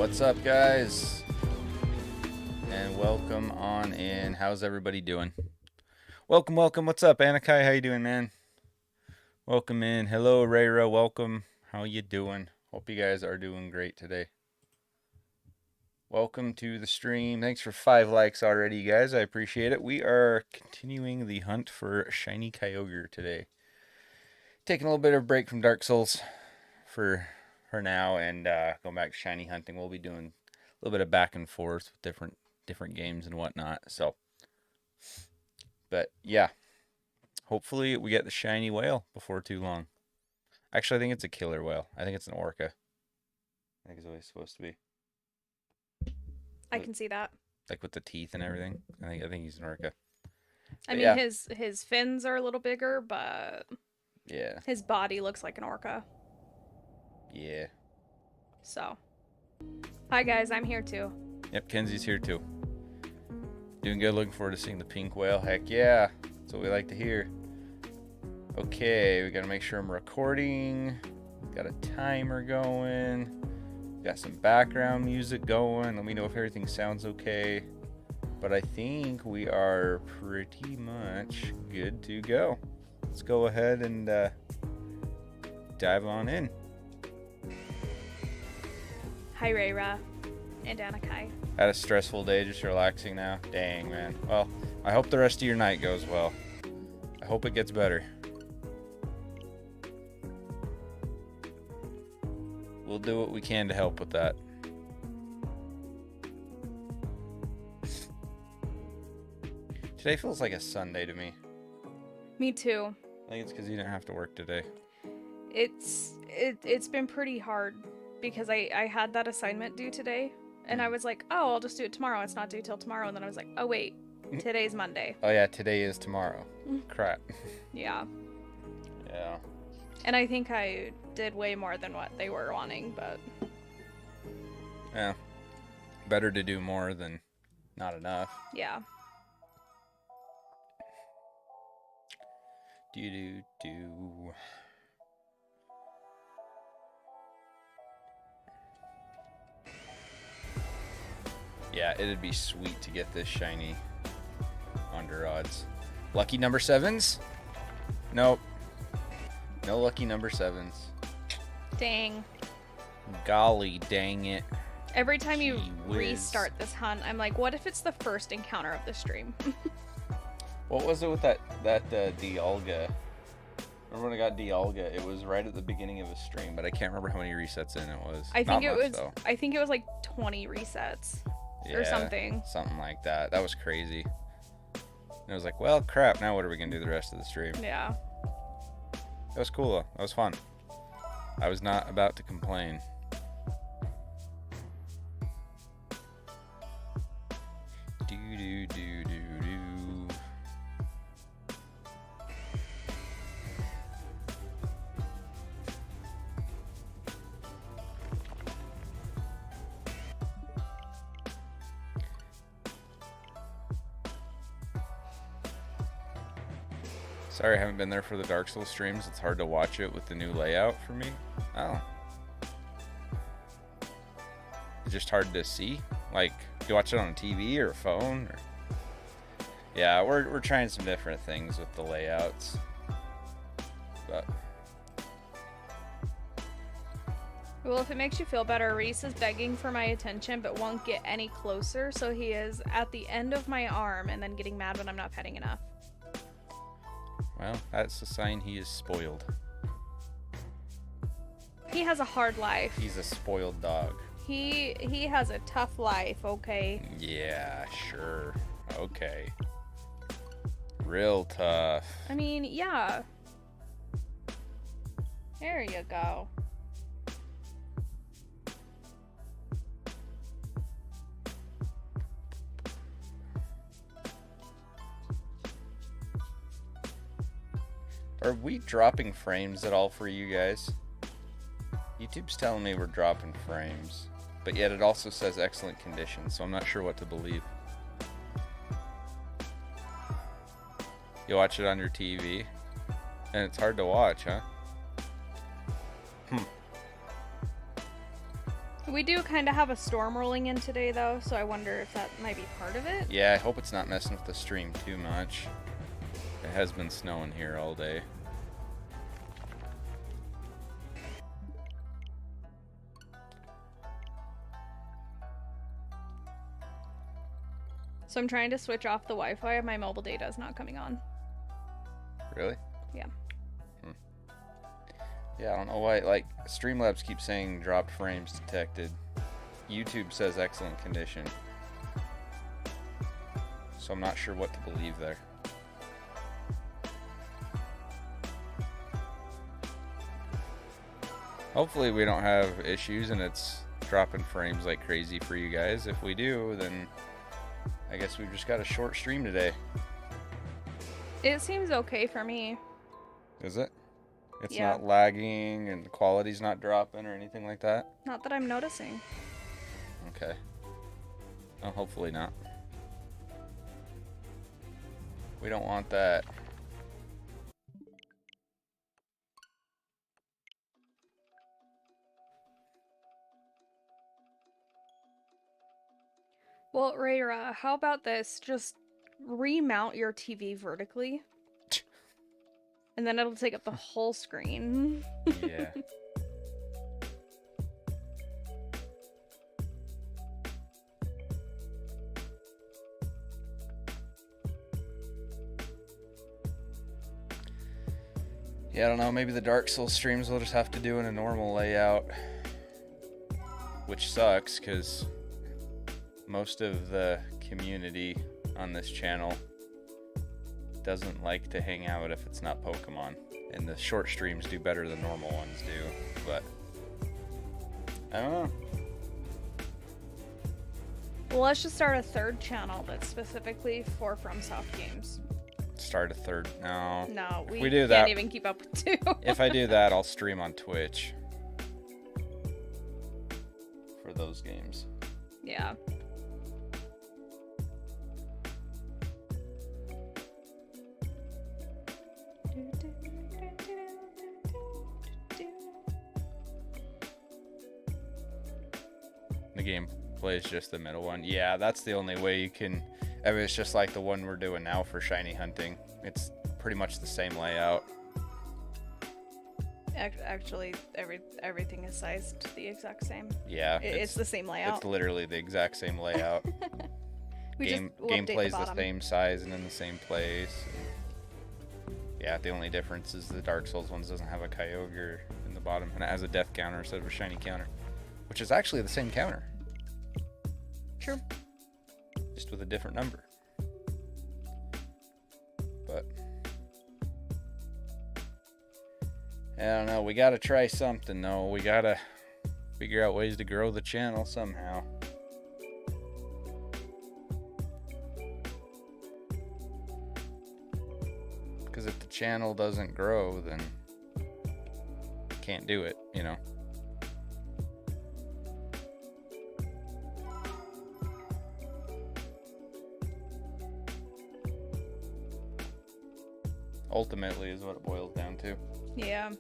What's up, guys? And welcome on in. How's everybody doing? Welcome. What's up, Anakai? How you doing, man? Welcome in. Hello, Rayra. Welcome. How you doing? Hope you guys are doing great today. Welcome to the stream. Thanks for 5 likes already, you guys. I appreciate it. We are continuing the hunt for shiny KYOGRE today. Taking a little bit of a break from Dark Souls for now, and going back to shiny hunting. We'll be doing a little bit of back and forth with different games and whatnot. So, but yeah, hopefully we get the shiny whale before too long. Actually, I think it's a killer whale. I think it's an orca. I think it's always supposed to be. I can see that. Like with the teeth and everything. I think he's an orca. I mean, yeah. his fins are a little bigger, but yeah, his body looks like an orca. yeah. So, hi guys, I'm here too. Yep, Kenzie's here too. Doing good. Looking forward to seeing the pink whale. Heck yeah, that's what we like to hear. Okay, we gotta make sure I'm recording. Got a timer going. Got some background music going. Let me know if everything sounds okay. But I think we are pretty much good to go. Let's go ahead and dive on in. Hi Rayra and Anakai. Had a stressful day, just relaxing now. Dang, man. Well, I hope the rest of your night goes well. I hope it gets better. We'll do what we can to help with that. Today feels like a Sunday to me. Me too. I think it's because you didn't have to work today. It's been pretty hard because I had that assignment due today, and I was like, oh, I'll just do it tomorrow. It's not due till tomorrow. And then I was like, oh wait, today's Monday. Oh yeah, today is tomorrow. Crap. Yeah. Yeah. And I think I did way more than what they were wanting, but Yeah. Better to do more than not enough. yeah. Do. Yeah, it'd be sweet to get this shiny under odds. Lucky number 7s? Nope. No lucky number 7s. Dang. Golly dang it. Every time you Gee whiz. restart this hunt, I'm like, what if it's the first encounter of the stream? What was it with that Dialga? Remember when I got Dialga? It was right at the beginning of a stream, but I can't remember how many resets in it was. I think Not it much, was though. I think it was like 20 resets or Yeah, something. Something like that. That was crazy. And I was like, well, crap, now what are we going to do the rest of the stream? Yeah. That was cool, though. That was fun. I was not about to complain. Do. Sorry I haven't been there for the Dark Souls streams. It's hard to watch it with the new layout for me. Oh. It's just hard to see. Like, you watch it on a TV or a phone? Or... Yeah, we're trying some different things with the layouts. But... Well, if it makes you feel better, Reese is begging for my attention but won't get any closer, so he is at the end of my arm and then getting mad when I'm not petting enough. Well, that's a sign he is spoiled. He has a hard life. He's a spoiled dog. He has a tough life, okay? Yeah, sure. Okay. Real tough. I mean, yeah. There you go. Are we dropping frames at all for you guys? YouTube's telling me we're dropping frames, but yet it also says excellent condition, so I'm not sure what to believe. You watch it on your TV, and it's hard to watch, huh? We do kind of have a storm rolling in today, though, so I wonder if that might be part of it. Yeah, I hope it's not messing with the stream too much. It has been snowing here all day. So I'm trying to switch off the Wi-Fi. My mobile data is not coming on. Really? Yeah. Yeah, I don't know why. Like, Streamlabs keeps saying dropped frames detected. YouTube says excellent condition. So I'm not sure what to believe there. Hopefully we don't have issues and it's dropping frames like crazy for you guys. If we do, then I guess we've just got a short stream today. It seems okay for me. Is it? It's Yeah. not lagging and the quality's not dropping or anything like that? Not that I'm noticing. Okay. Well, hopefully not. We don't want that. Well, Rayra, how about this? Just remount your TV vertically. And then it'll take up the whole screen. Yeah. Yeah, I don't know. Maybe the Dark Souls streams will just have to do in a normal layout. Which sucks, because most of the community on this channel doesn't like to hang out if it's not Pokemon. And the short streams do better than normal ones do. But I don't know. Well, let's just start a third channel that's specifically for FromSoft games. Start a third. No. No, we do can't that, even keep up with two. if I do that, I'll stream on Twitch for those games. Yeah. The gameplay is just the middle one. Yeah, that's the only way you can. I mean, it's just like the one we're doing now for shiny hunting. It's pretty much the same layout. Actually, everything is sized the exact same. Yeah, It's the same layout. It's literally the exact same layout. We'll Gameplay's update the same size and in the same place. Yeah, the only difference is the Dark Souls ones doesn't have a Kyogre in the bottom, and it has a death counter instead of a shiny counter, which is actually the same counter. True. Just with a different number. But I don't know, we gotta try something though. We gotta figure out ways to grow the channel somehow. Because if the channel doesn't grow, then can't do it, you know. Ultimately is what it boils down to. Yeah.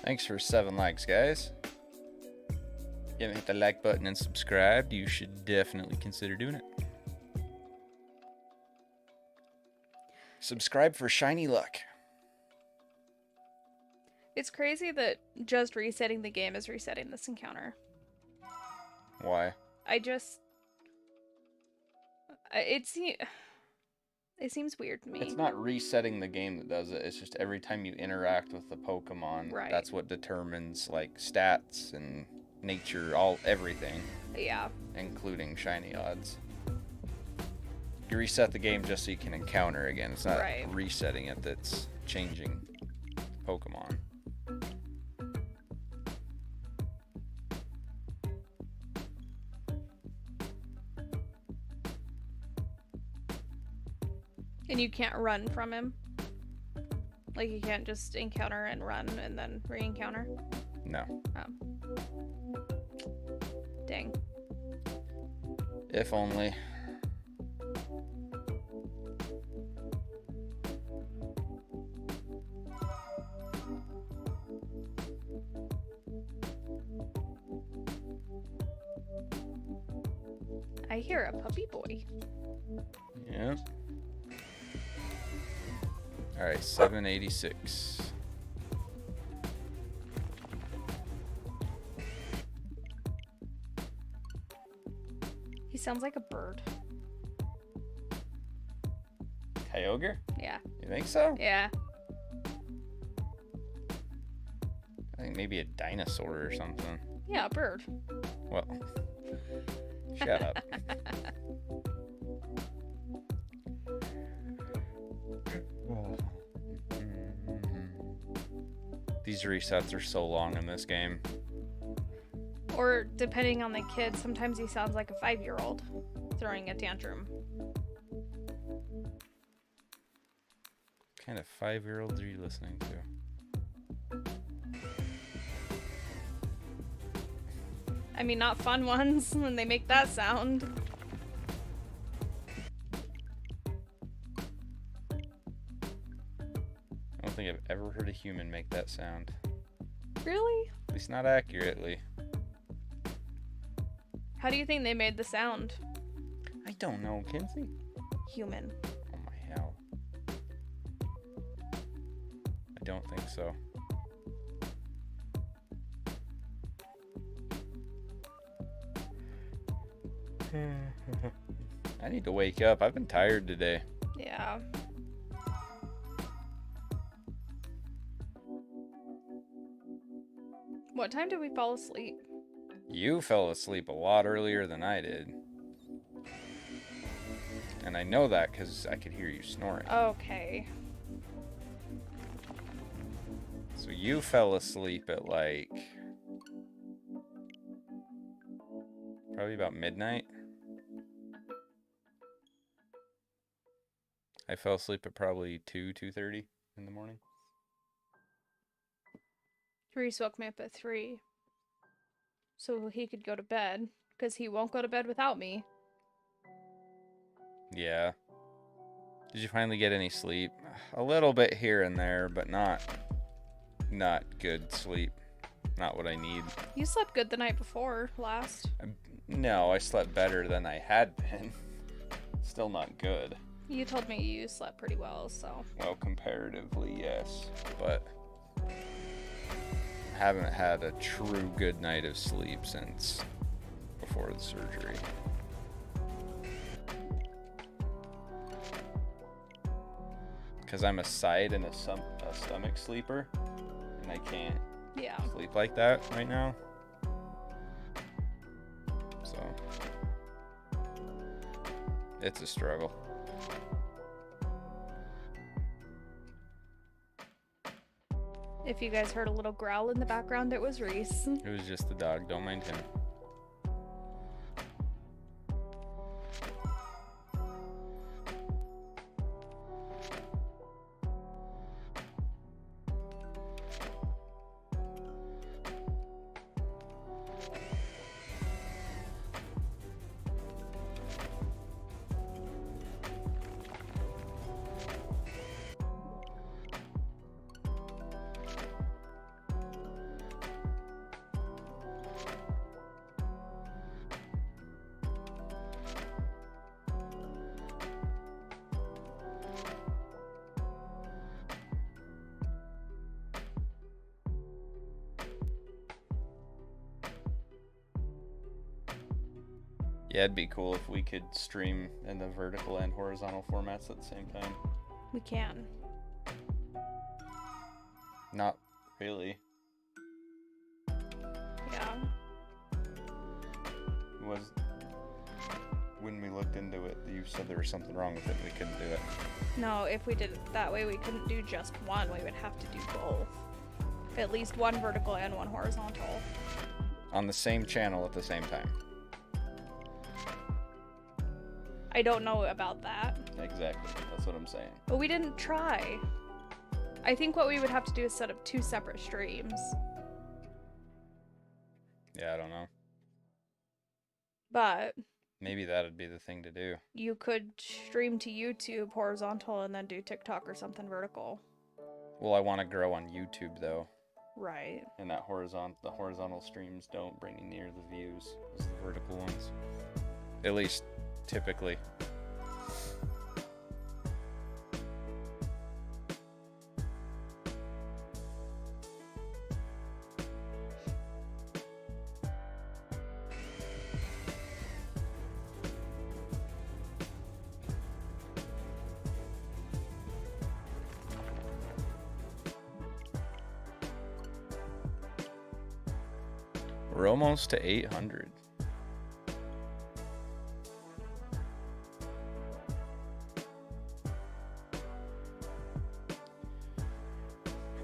Thanks for 7 likes, guys. If you haven't hit the like button and subscribed, you should definitely consider doing it. Subscribe for shiny luck. It's crazy that just resetting the game is resetting this encounter. Why? It seems weird to me. It's not resetting the game that does it. It's just every time you interact with the Pokemon, Right. That's what determines like stats and nature, everything, Yeah. including shiny odds. You reset the game just so you can encounter again. It's not Right. resetting it that's changing Pokemon. And you can't run from him. Like you can't just encounter and run and then re-encounter? No. Oh. Dang. If only. I hear a puppy boy. Yeah. All right, 786. He sounds like a bird. KYOGRE? Yeah. You think so? Yeah. I think maybe a dinosaur or something. Yeah, a bird. Well, shut up. These resets are so long in this game. Or depending on the kid, sometimes he sounds like a 5-year-old throwing a tantrum. What kind of 5-year-olds are you listening to? I mean, not fun ones when they make that sound. I don't think I've ever heard a human make that sound. Really? At least not accurately. How do you think they made the sound? I don't know, Kinsey. Human. Oh my hell. I don't think so. I need to wake up. I've been tired today. Yeah. What time did we fall asleep? You fell asleep a lot earlier than I did. And I know that because I could hear you snoring. Okay. So you fell asleep at like... probably about midnight. I fell asleep at probably 2:30 in the morning. Reese woke me up at 3. So he could go to bed. Because he won't go to bed without me. Yeah. Did you finally get any sleep? A little bit here and there, but not good sleep. Not what I need. You slept good the night before last. No, I slept better than I had been. Still not good. You told me you slept pretty well, so. Well, comparatively, yes. But I haven't had a true good night of sleep since before the surgery. Because I'm a side and a stomach sleeper, and I can't sleep like that right now. So it's a struggle. If you guys heard a little growl in the background, it was Reese. It was just the dog. Don't mind him. Yeah, it'd be cool if we could stream in the vertical and horizontal formats at the same time. We can. Not really. Yeah. It was when we looked into it, you said there was something wrong with it and we couldn't do it. No, if we did it that way, we couldn't do just one. We would have to do both. At least one vertical and one horizontal. On the same channel at the same time. I don't know about that. Exactly. That's what I'm saying. But we didn't try. I think what we would have to do is set up 2 separate streams. Yeah, I don't know. But maybe that'd be the thing to do. You could stream to YouTube horizontal and then do TikTok or something vertical. Well, I want to grow on YouTube though. Right. And the horizontal streams don't bring me near the views as the vertical ones. At least typically. We're almost to 800.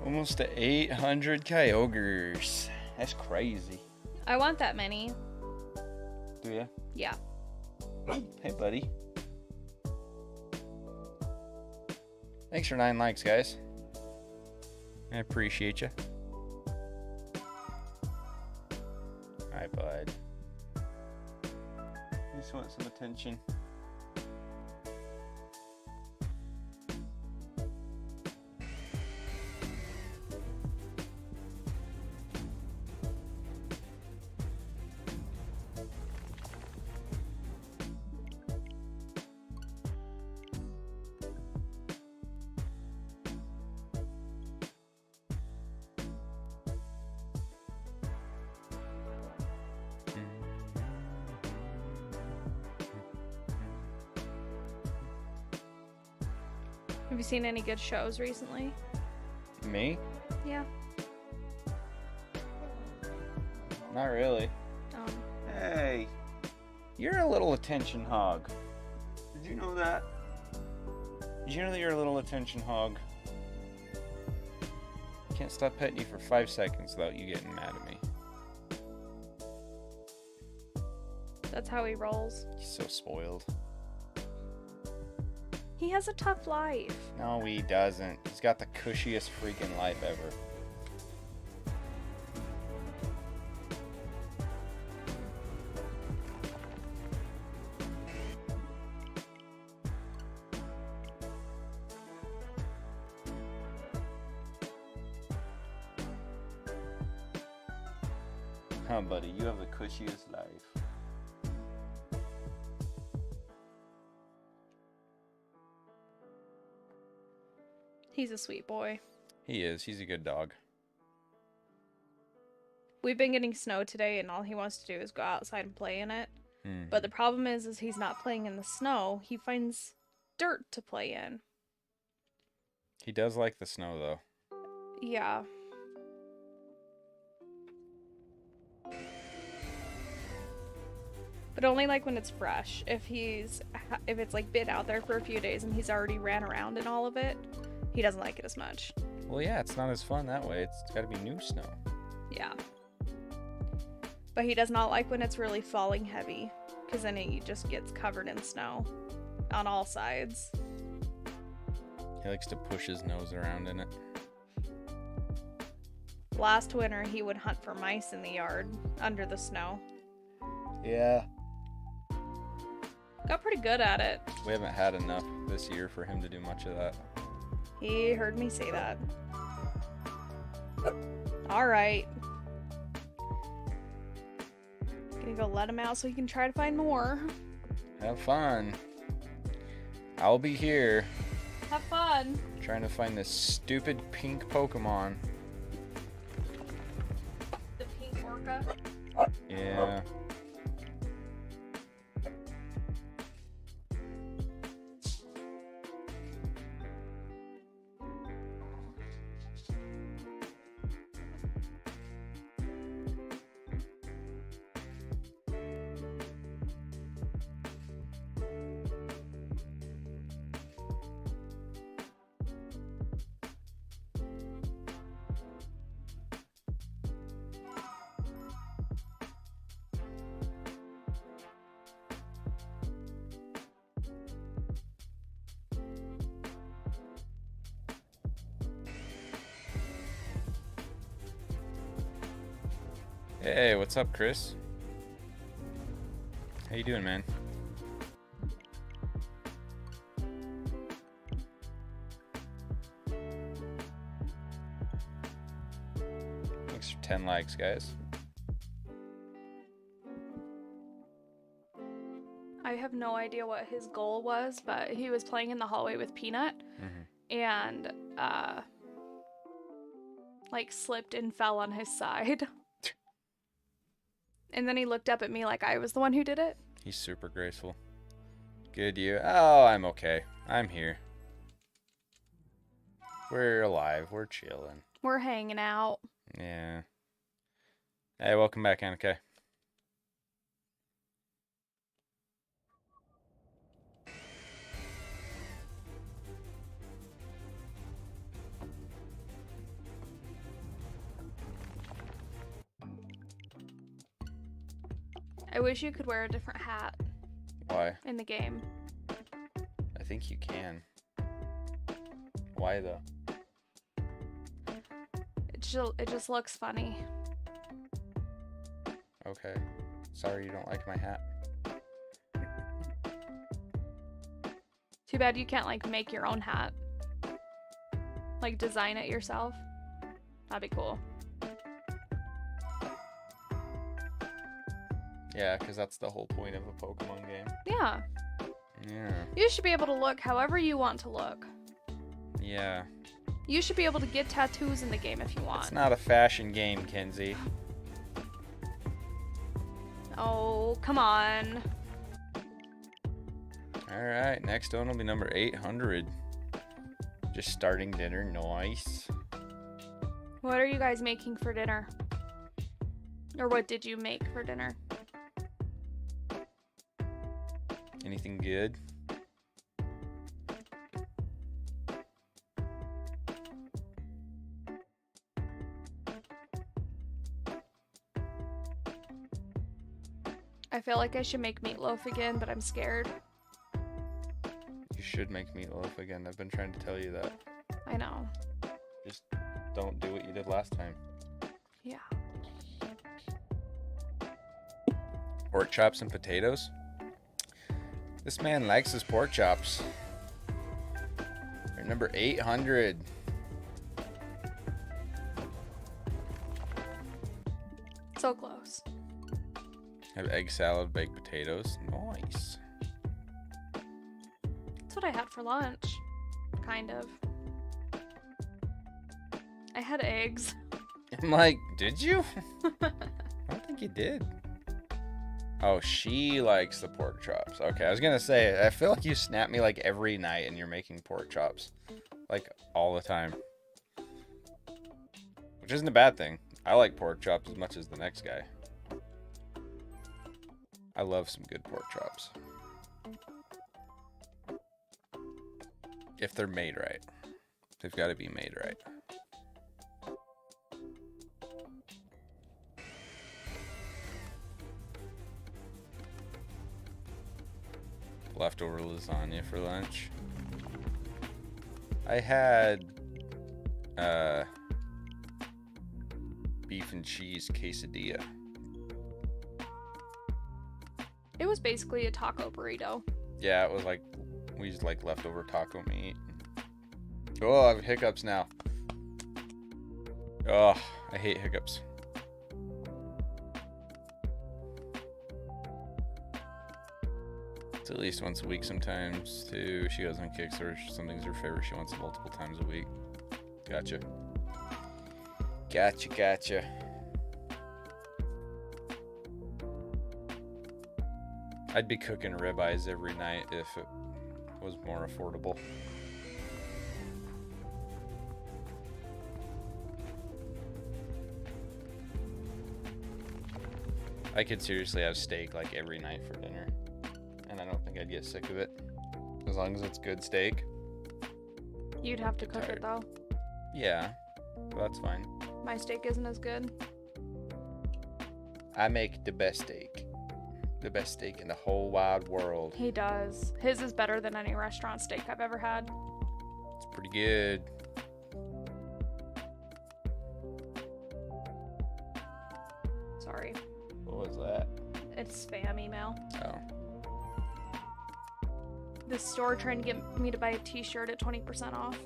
Almost to 800 KYOGREs. That's crazy. I want that many. Do ya? Yeah. Hey, buddy. Thanks for 9 likes, guys. I appreciate you. Hi, bud. Just want some attention. Have you seen any good shows recently? Me? Yeah. Not really. Hey, you're a little attention hog. Did you know that? Did you know that you're a little attention hog? Can't stop petting you for 5 seconds without you getting mad at me. That's how he rolls. He's so spoiled. He has a tough life. No, he doesn't. He's got the cushiest freaking life ever. Huh, buddy, you have the cushiest life. He's a sweet boy. He is. He's a good dog. We've been getting snow today, and all he wants to do is go outside and play in it. Mm. But the problem is he's not playing in the snow. He finds dirt to play in. He does like the snow, though. Yeah. But only like when it's fresh. If it's like been out there for a few days and he's already ran around in all of it, he doesn't like it as much. Well, yeah, it's not as fun that way. It's got to be new snow. Yeah. But he does not like when it's really falling heavy, because then he just gets covered in snow on all sides. He likes to push his nose around in it. Last winter, he would hunt for mice in the yard under the snow. Yeah. Got pretty good at it. We haven't had enough this year for him to do much of that. He heard me say that. Alright. Gonna go let him out so he can try to find more. Have fun. I'll be here Have fun. trying to find this stupid pink Pokemon. The pink orca. Yeah. Hey, what's up, Chris? How you doing, man? Thanks for 10 likes, guys. I have no idea what his goal was, but he was playing in the hallway with Peanut and like slipped and fell on his side. And then he looked up at me like I was the one who did it. He's super graceful. Good, you? Oh, I'm okay. I'm here. We're alive. We're chilling. We're hanging out. Yeah. Hey, welcome back, Annika. I wish you could wear a different hat. Why? In the game. I think you can. Why, though? It just looks funny. Okay. Sorry you don't like my hat. Too bad you can't like make your own hat. Like design it yourself. That'd be cool. Yeah, because that's the whole point of a Pokemon game. Yeah. Yeah. You should be able to look however you want to look. Yeah. You should be able to get tattoos in the game if you want. It's not a fashion game, Kenzie. Oh, come on. Alright, next one will be number 800. Just starting dinner, nice. What are you guys making for dinner? Or what did you make for dinner? Anything good? I feel like I should make meatloaf again, but I'm scared. You should make meatloaf again. I've been trying to tell you that. I know. Just don't do what you did last time. Yeah. Pork chops and potatoes? This man likes his pork chops. They're number 800. So close. Have egg salad, baked potatoes. Nice. That's what I had for lunch. Kind of. I had eggs. I'm like, did you? I don't think you did. Oh, she likes the pork chops. Okay, I was gonna say, I feel like you snap me like every night and you're making pork chops. Like, all the time. Which isn't a bad thing. I like pork chops as much as the next guy. I love some good pork chops. If they're made right. They've got to be made right. Leftover lasagna for lunch. I had beef and cheese quesadilla. It was basically a taco burrito. Yeah, it was like, we used like leftover taco meat. Oh, I have hiccups now. Oh, I hate hiccups. It's at least once a week sometimes too. She goes on kicks or something's her favorite. She wants it multiple times a week. Gotcha. Gotcha. I'd be cooking ribeyes every night if it was more affordable. I could seriously have steak like every night for dinner, and I don't think I'd get sick of it, as long as it's good steak. You'd have to cook it though. Yeah, well, that's fine. My steak isn't as good. I make the best steak. The best steak in the whole wide world. He does. His is better than any restaurant steak I've ever had. It's pretty good. Sorry. It's spam email. Oh. The store trying to get me to buy a t-shirt at 20% off.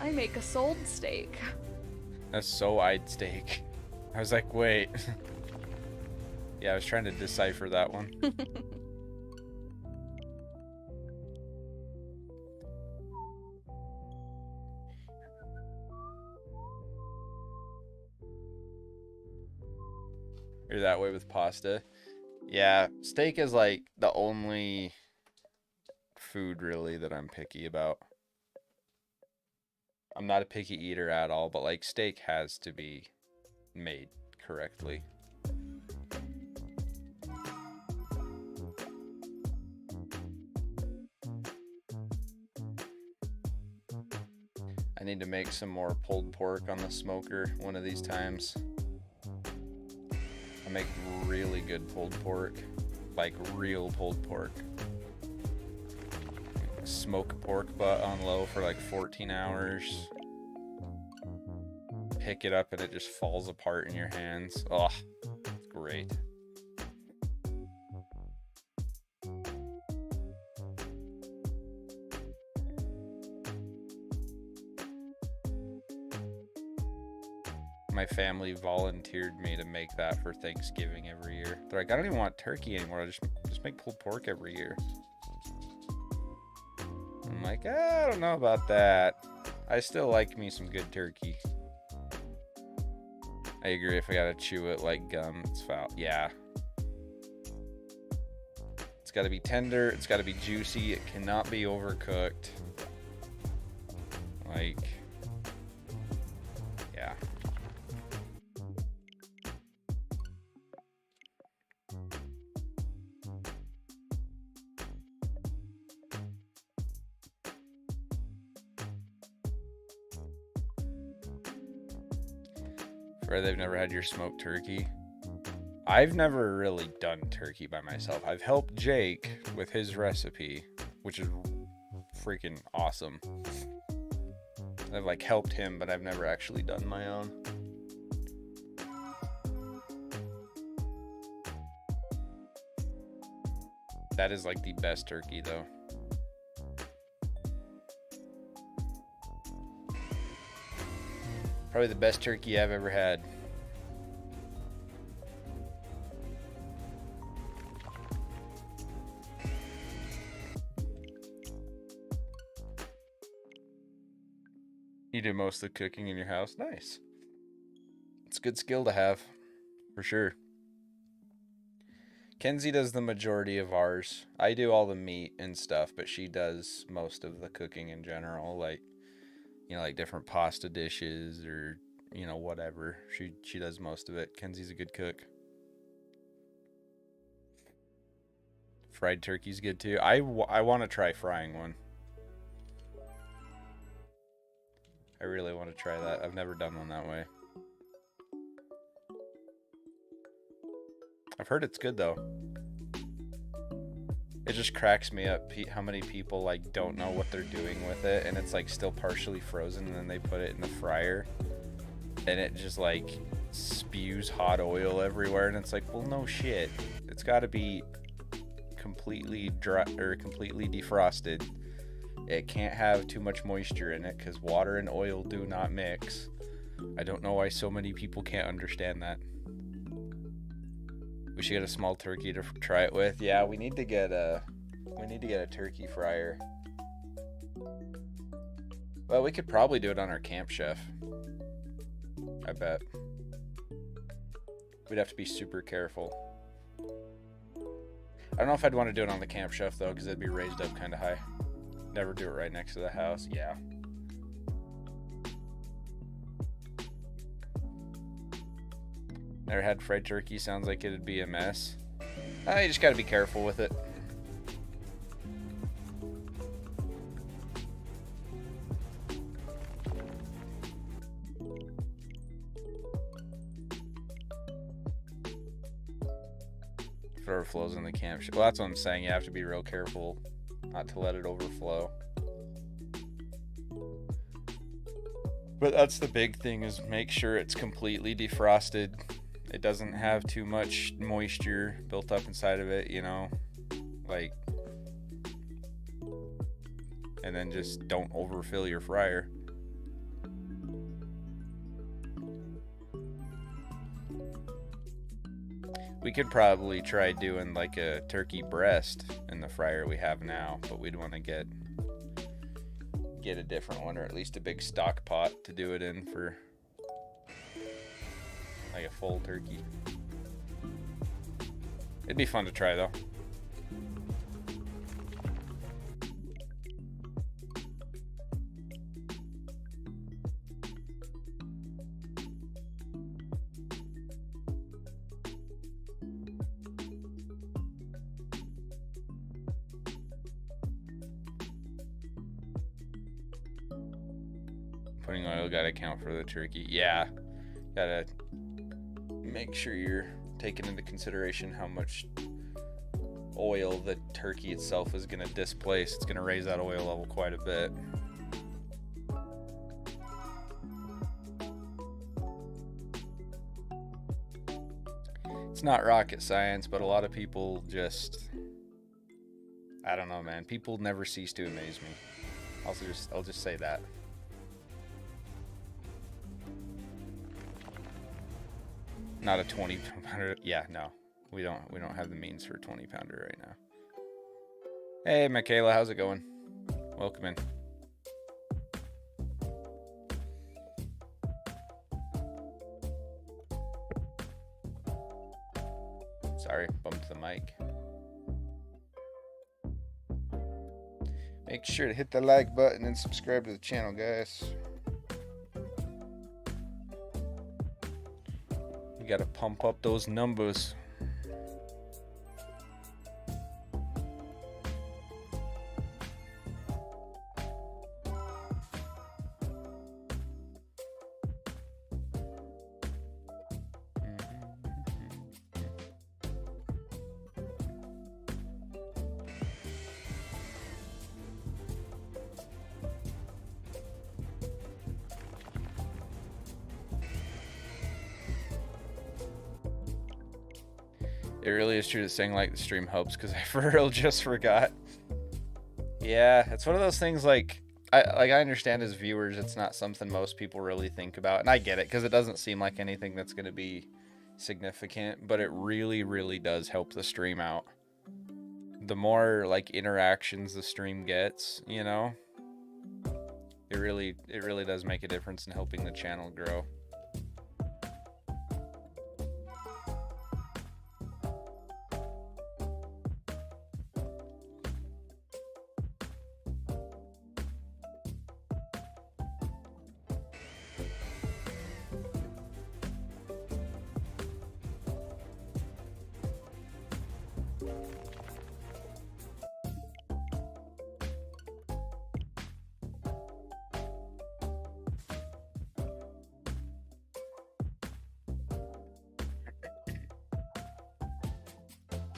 I make a sold steak. A so-eyed steak. I was like, wait. Yeah, I was trying to decipher that one. You're that way with pasta. Yeah, steak is like the only food really that I'm picky about. I'm not a picky eater at all, but like steak has to be made correctly. I need to make some more pulled pork on the smoker one of these times. I make really good pulled pork, like real pulled pork. Smoke a pork butt on low for like 14 hours. Pick it up and it just falls apart in your hands. Oh, it's great. My family volunteered me to make that for Thanksgiving every year. They're like, I don't even want turkey anymore. I just make pulled pork every year. I'm like, I don't know about that. I still like me some good turkey. I agree, if I gotta chew it like gum, it's foul. Yeah. It's gotta be tender, it's gotta be juicy, it cannot be overcooked. Like, yeah. Or they've never had your smoked turkey. I've never really done turkey by myself. I've helped Jake with his recipe, which is freaking awesome. I've like helped him, but I've never actually done my own. That is like the best turkey though. Probably the best turkey I've ever had. You do most of the cooking in your house? Nice. It's a good skill to have, for sure. Kenzie does the majority of ours. I do all the meat and stuff, but she does most of the cooking in general, like, you know, like different pasta dishes or, you know, whatever. She does most of it. Kenzie's a good cook. Fried turkey's good too. I want to try frying one. I really want to try that. I've never done one that way. I've heard it's good though. It just cracks me up how many people like don't know what they're doing with it, and it's like still partially frozen, and then they put it in the fryer and it just like spews hot oil everywhere, and it's like, well, no shit. It's got to be completely dry or completely defrosted. It can't have too much moisture in it because water and oil do not mix. I don't know why so many people can't understand that. We should get a small turkey to try it with. Yeah, we need to get a turkey fryer. Well, we could probably do it on our Camp Chef. I bet. We'd have to be super careful. I don't know if I'd want to do it on the Camp Chef though, because it'd be raised up kind of high. Never do it right next to the house. Yeah. Never had fried turkey. Sounds like it'd be a mess. You just gotta be careful with it. If it overflows in the camp. Well, that's what I'm saying. You have to be real careful not to let it overflow. But that's the big thing, is make sure it's completely defrosted. It doesn't have too much moisture built up inside of it, you know, like, and then just don't overfill your fryer. We could probably try doing like a turkey breast in the fryer we have now, but we'd want to get a different one, or at least a big stock pot to do it in for like a full turkey. It'd be fun to try though. Putting oil, gotta count for the turkey. Yeah, gotta make sure you're taking into consideration how much oil the turkey itself is gonna displace. It's gonna raise that oil level quite a bit. It's not rocket science, but a lot of people just, I don't know, man. People never cease to amaze me. I'll just say that. Not a 20 pounder. Yeah, no. We don't have the means for a 20 pounder right now. Hey, Michaela, how's it going? Welcome in. Sorry, bumped the mic. Make sure to hit the like button and subscribe to the channel, guys. We gotta pump up those numbers. It really is true that saying like the stream helps, because I for real just forgot. Yeah, it's one of those things, like I understand as viewers it's not something most people really think about, and I get it because it doesn't seem like anything that's going to be significant, but it really, really does help the stream out. The more like interactions the stream gets, you know, it really does make a difference in helping the channel grow.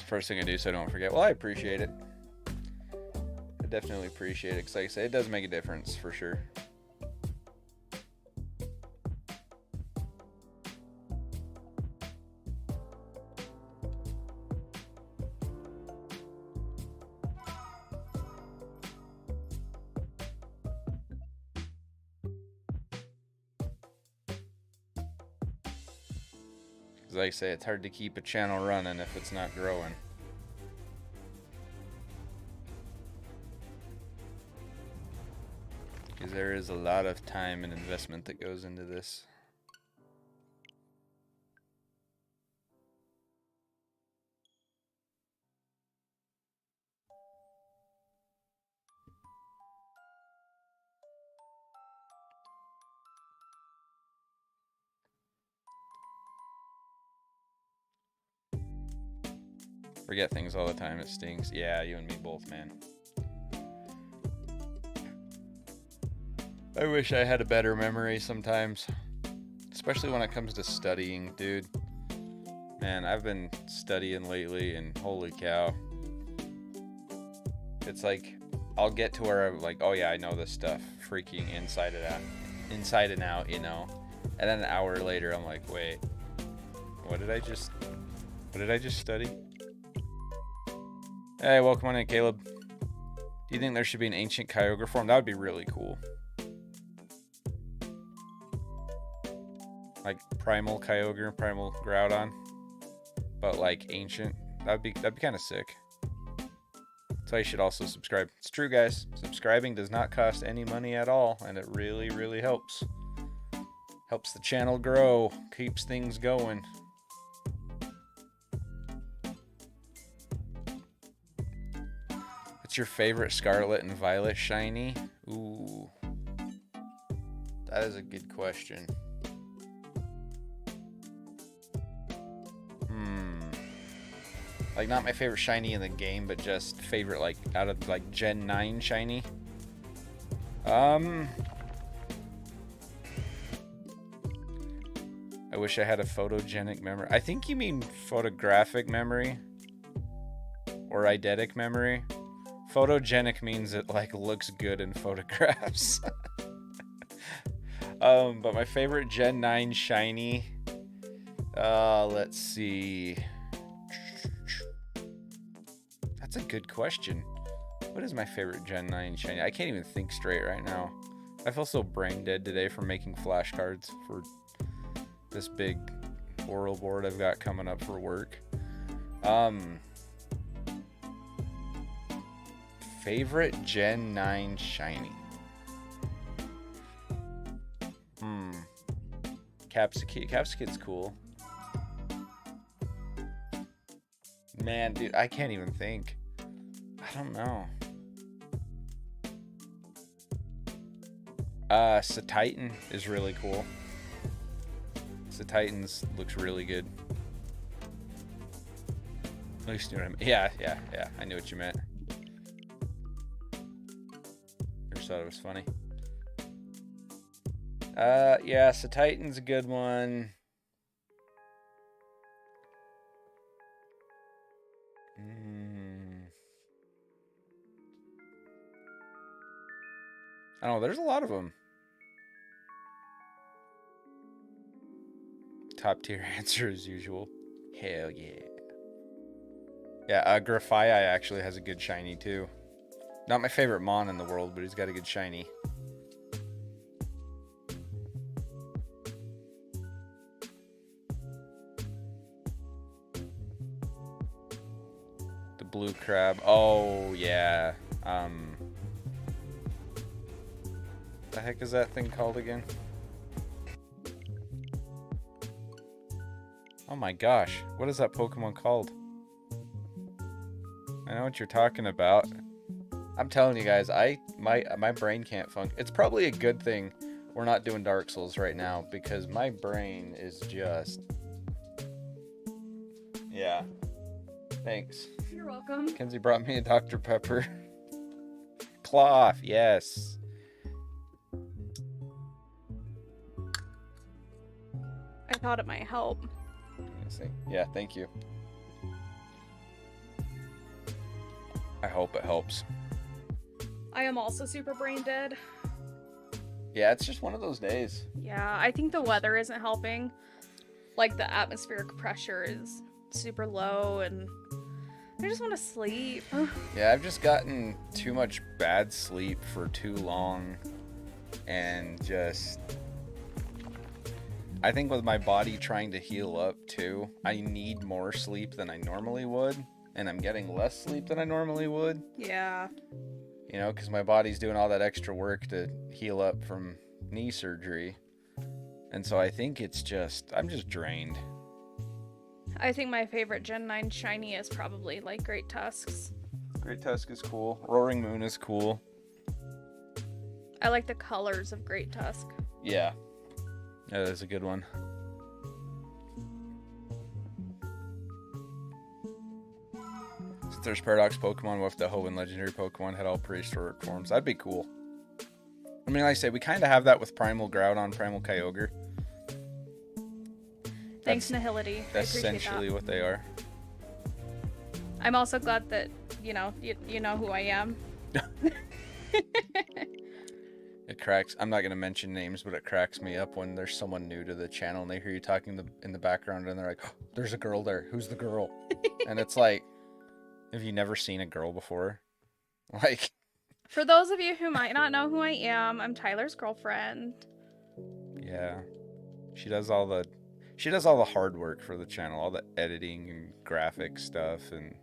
First thing I do so I don't forget. Well, I appreciate it. I definitely appreciate it, because like I say, it does make a difference for sure. Like I say, it's hard to keep a channel running if it's not growing. Because there is a lot of time and investment that goes into this. Forget things all the time, it stings. Yeah, you and me both, man. I wish I had a better memory sometimes. Especially when it comes to studying, dude. Man, I've been studying lately, and holy cow. It's like, I'll get to where I'm like, oh yeah, I know this stuff. Freaking inside it out. inside and out, you know. And then an hour later, I'm like, wait, what did I just study? Hey, welcome on in, Caleb. Do you think there should be an ancient Kyogre form? That would be really cool. Like primal Kyogre, primal Groudon, but like ancient. That'd be kind of sick. So you should also subscribe. It's true, guys. Subscribing does not cost any money at all, and it really, really helps. Helps the channel grow, keeps things going. What's your favorite Scarlet and Violet shiny? Ooh, that is a good question. Like, not my favorite shiny in the game, but just favorite, like, out of, like, Gen 9 shiny. I wish I had a photogenic memory. I think you mean photographic memory. Or eidetic memory. Photogenic means it, like, looks good in photographs. But my favorite Gen 9 shiny... let's see... That's a good question. What is my favorite Gen 9 shiny? I can't even think straight right now. I feel so brain dead today from making flashcards for this big oral board I've got coming up for work. Favorite Gen 9 shiny? Capsakid. Capsakid's cool. Man, dude, I can't even think. I don't know. Titan is really cool. Titans looks really good. At least you know what I mean. Yeah. I knew what you meant. I just thought it was funny. Yeah, Titan's a good one. I don't know, there's a lot of them. Top tier answer as usual. Hell yeah. Yeah, Grafai actually has a good shiny too. Not my favorite Mon in the world, but he's got a good shiny. The blue crab. Oh yeah. The heck is that thing called again? Oh my gosh, what is that Pokemon called? I know what you're talking about. I'm telling you guys, my brain can't function. It's probably a good thing we're not doing Dark Souls right now, because my brain is just... Yeah. Thanks. You're welcome. Kenzie brought me a Dr. Pepper. Cloth, yes. I thought it might help. Yeah, thank you. I hope it helps. I am also super brain dead. Yeah, it's just one of those days. Yeah, I think the weather isn't helping. Like, the atmospheric pressure is super low, and I just want to sleep. Yeah, I've just gotten too much bad sleep for too long, and just... I think with my body trying to heal up too, I need more sleep than I normally would, and I'm getting less sleep than I normally would. Yeah. You know, because my body's doing all that extra work to heal up from knee surgery. And so I think it's just, I'm just drained. I think my favorite Gen 9 shiny is probably, like, Great Tusks. Great Tusk is cool. Roaring Moon is cool. I like the colors of Great Tusk. Yeah. That is a good one. Since there's Paradox Pokemon with the Hoenn Legendary Pokemon had all prehistoric forms, that'd be cool. I mean, like I say, we kind of have that with Primal Groudon, Primal Kyogre. Thanks, Nihility. That's essentially what they are. I'm also glad that, you know who I am. cracks. I'm not gonna mention names, but it cracks me up when there's someone new to the channel and they hear you talking in the background and they're like, oh, "There's a girl there. Who's the girl?" And it's like, have you never seen a girl before? Like, For those of you who might not know who I am, I'm Tyler's girlfriend. yeah, she does all the hard work for the channel, all the editing and graphic stuff, and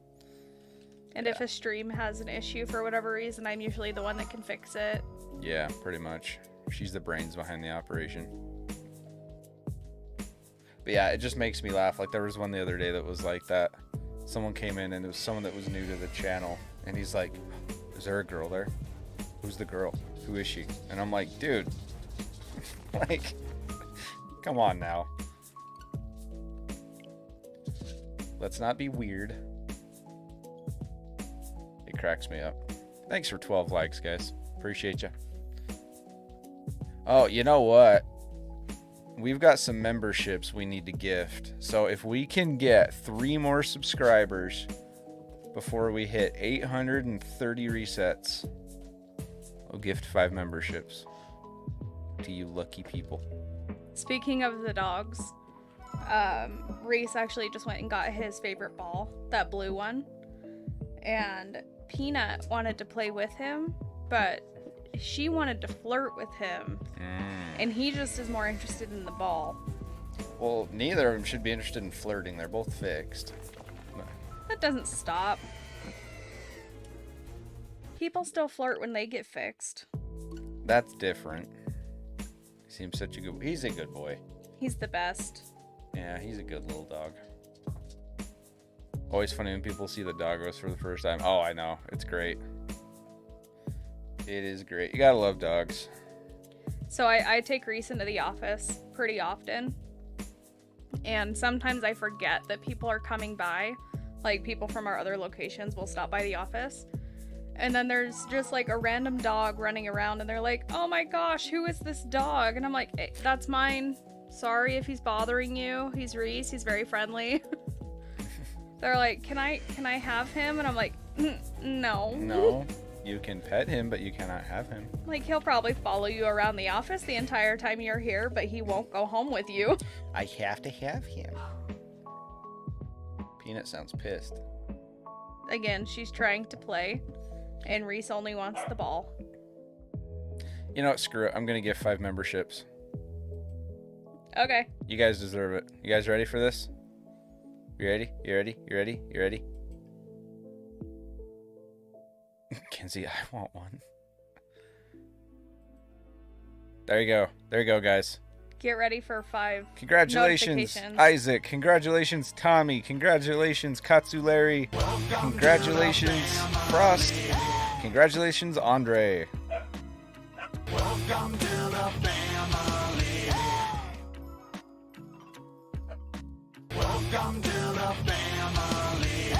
if a stream has an issue for whatever reason, I'm usually the one that can fix it. yeah, pretty much. She's the brains behind the operation. But yeah, it just makes me laugh. Like, there was one the other day that was like that. Someone came in and it was someone that was new to the channel, and he's like, "Is there a girl there? Who's the girl? Who is she?" And I'm like, dude, like, come on now. Let's not be weird. It cracks me up. Thanks for 12 likes, guys. Appreciate you. Oh, you know what? We've got some memberships we need to gift. So if we can get 3 more subscribers before we hit 830 resets, we'll gift 5 memberships to you lucky people. Speaking of the dogs, Reese actually just went and got his favorite ball, that blue one. And Peanut wanted to play with him, but she wanted to flirt with him. And he just is more interested in the ball. Well, neither of them should be interested in flirting. They're both fixed. That doesn't stop. People still flirt when they get fixed. That's different. He seems such a good... He's a good boy. He's the best. Yeah, he's a good little dog. Always funny when people see the doggos for the first time. Oh, I know. It's great. It is great. You gotta love dogs. So I take Reese into the office pretty often. And sometimes I forget that people are coming by. Like, people from our other locations will stop by the office. And then there's just like a random dog running around and they're like, "Oh my gosh, who is this dog?" And I'm like, "Hey, that's mine. Sorry if he's bothering you. He's Reese. He's very friendly." They're like, can I have him? And I'm like, no. No. You can pet him, but you cannot have him. Like, he'll probably follow you around the office the entire time you're here, but he won't go home with you. I have to have him. Peanut sounds pissed. Again, she's trying to play, and Reese only wants the ball. You know what? Screw it. I'm going to give 5 memberships. Okay. You guys deserve it. You guys ready for this? You ready? You ready? You ready? You ready? Kenzie, I want one. There you go. There you go, guys. Get ready for 5 Congratulations, notifications. Isaac. Congratulations, Tommy. Congratulations, Katsuleri. Congratulations, Frost. Congratulations, Andre. Welcome to the family. Welcome to the family.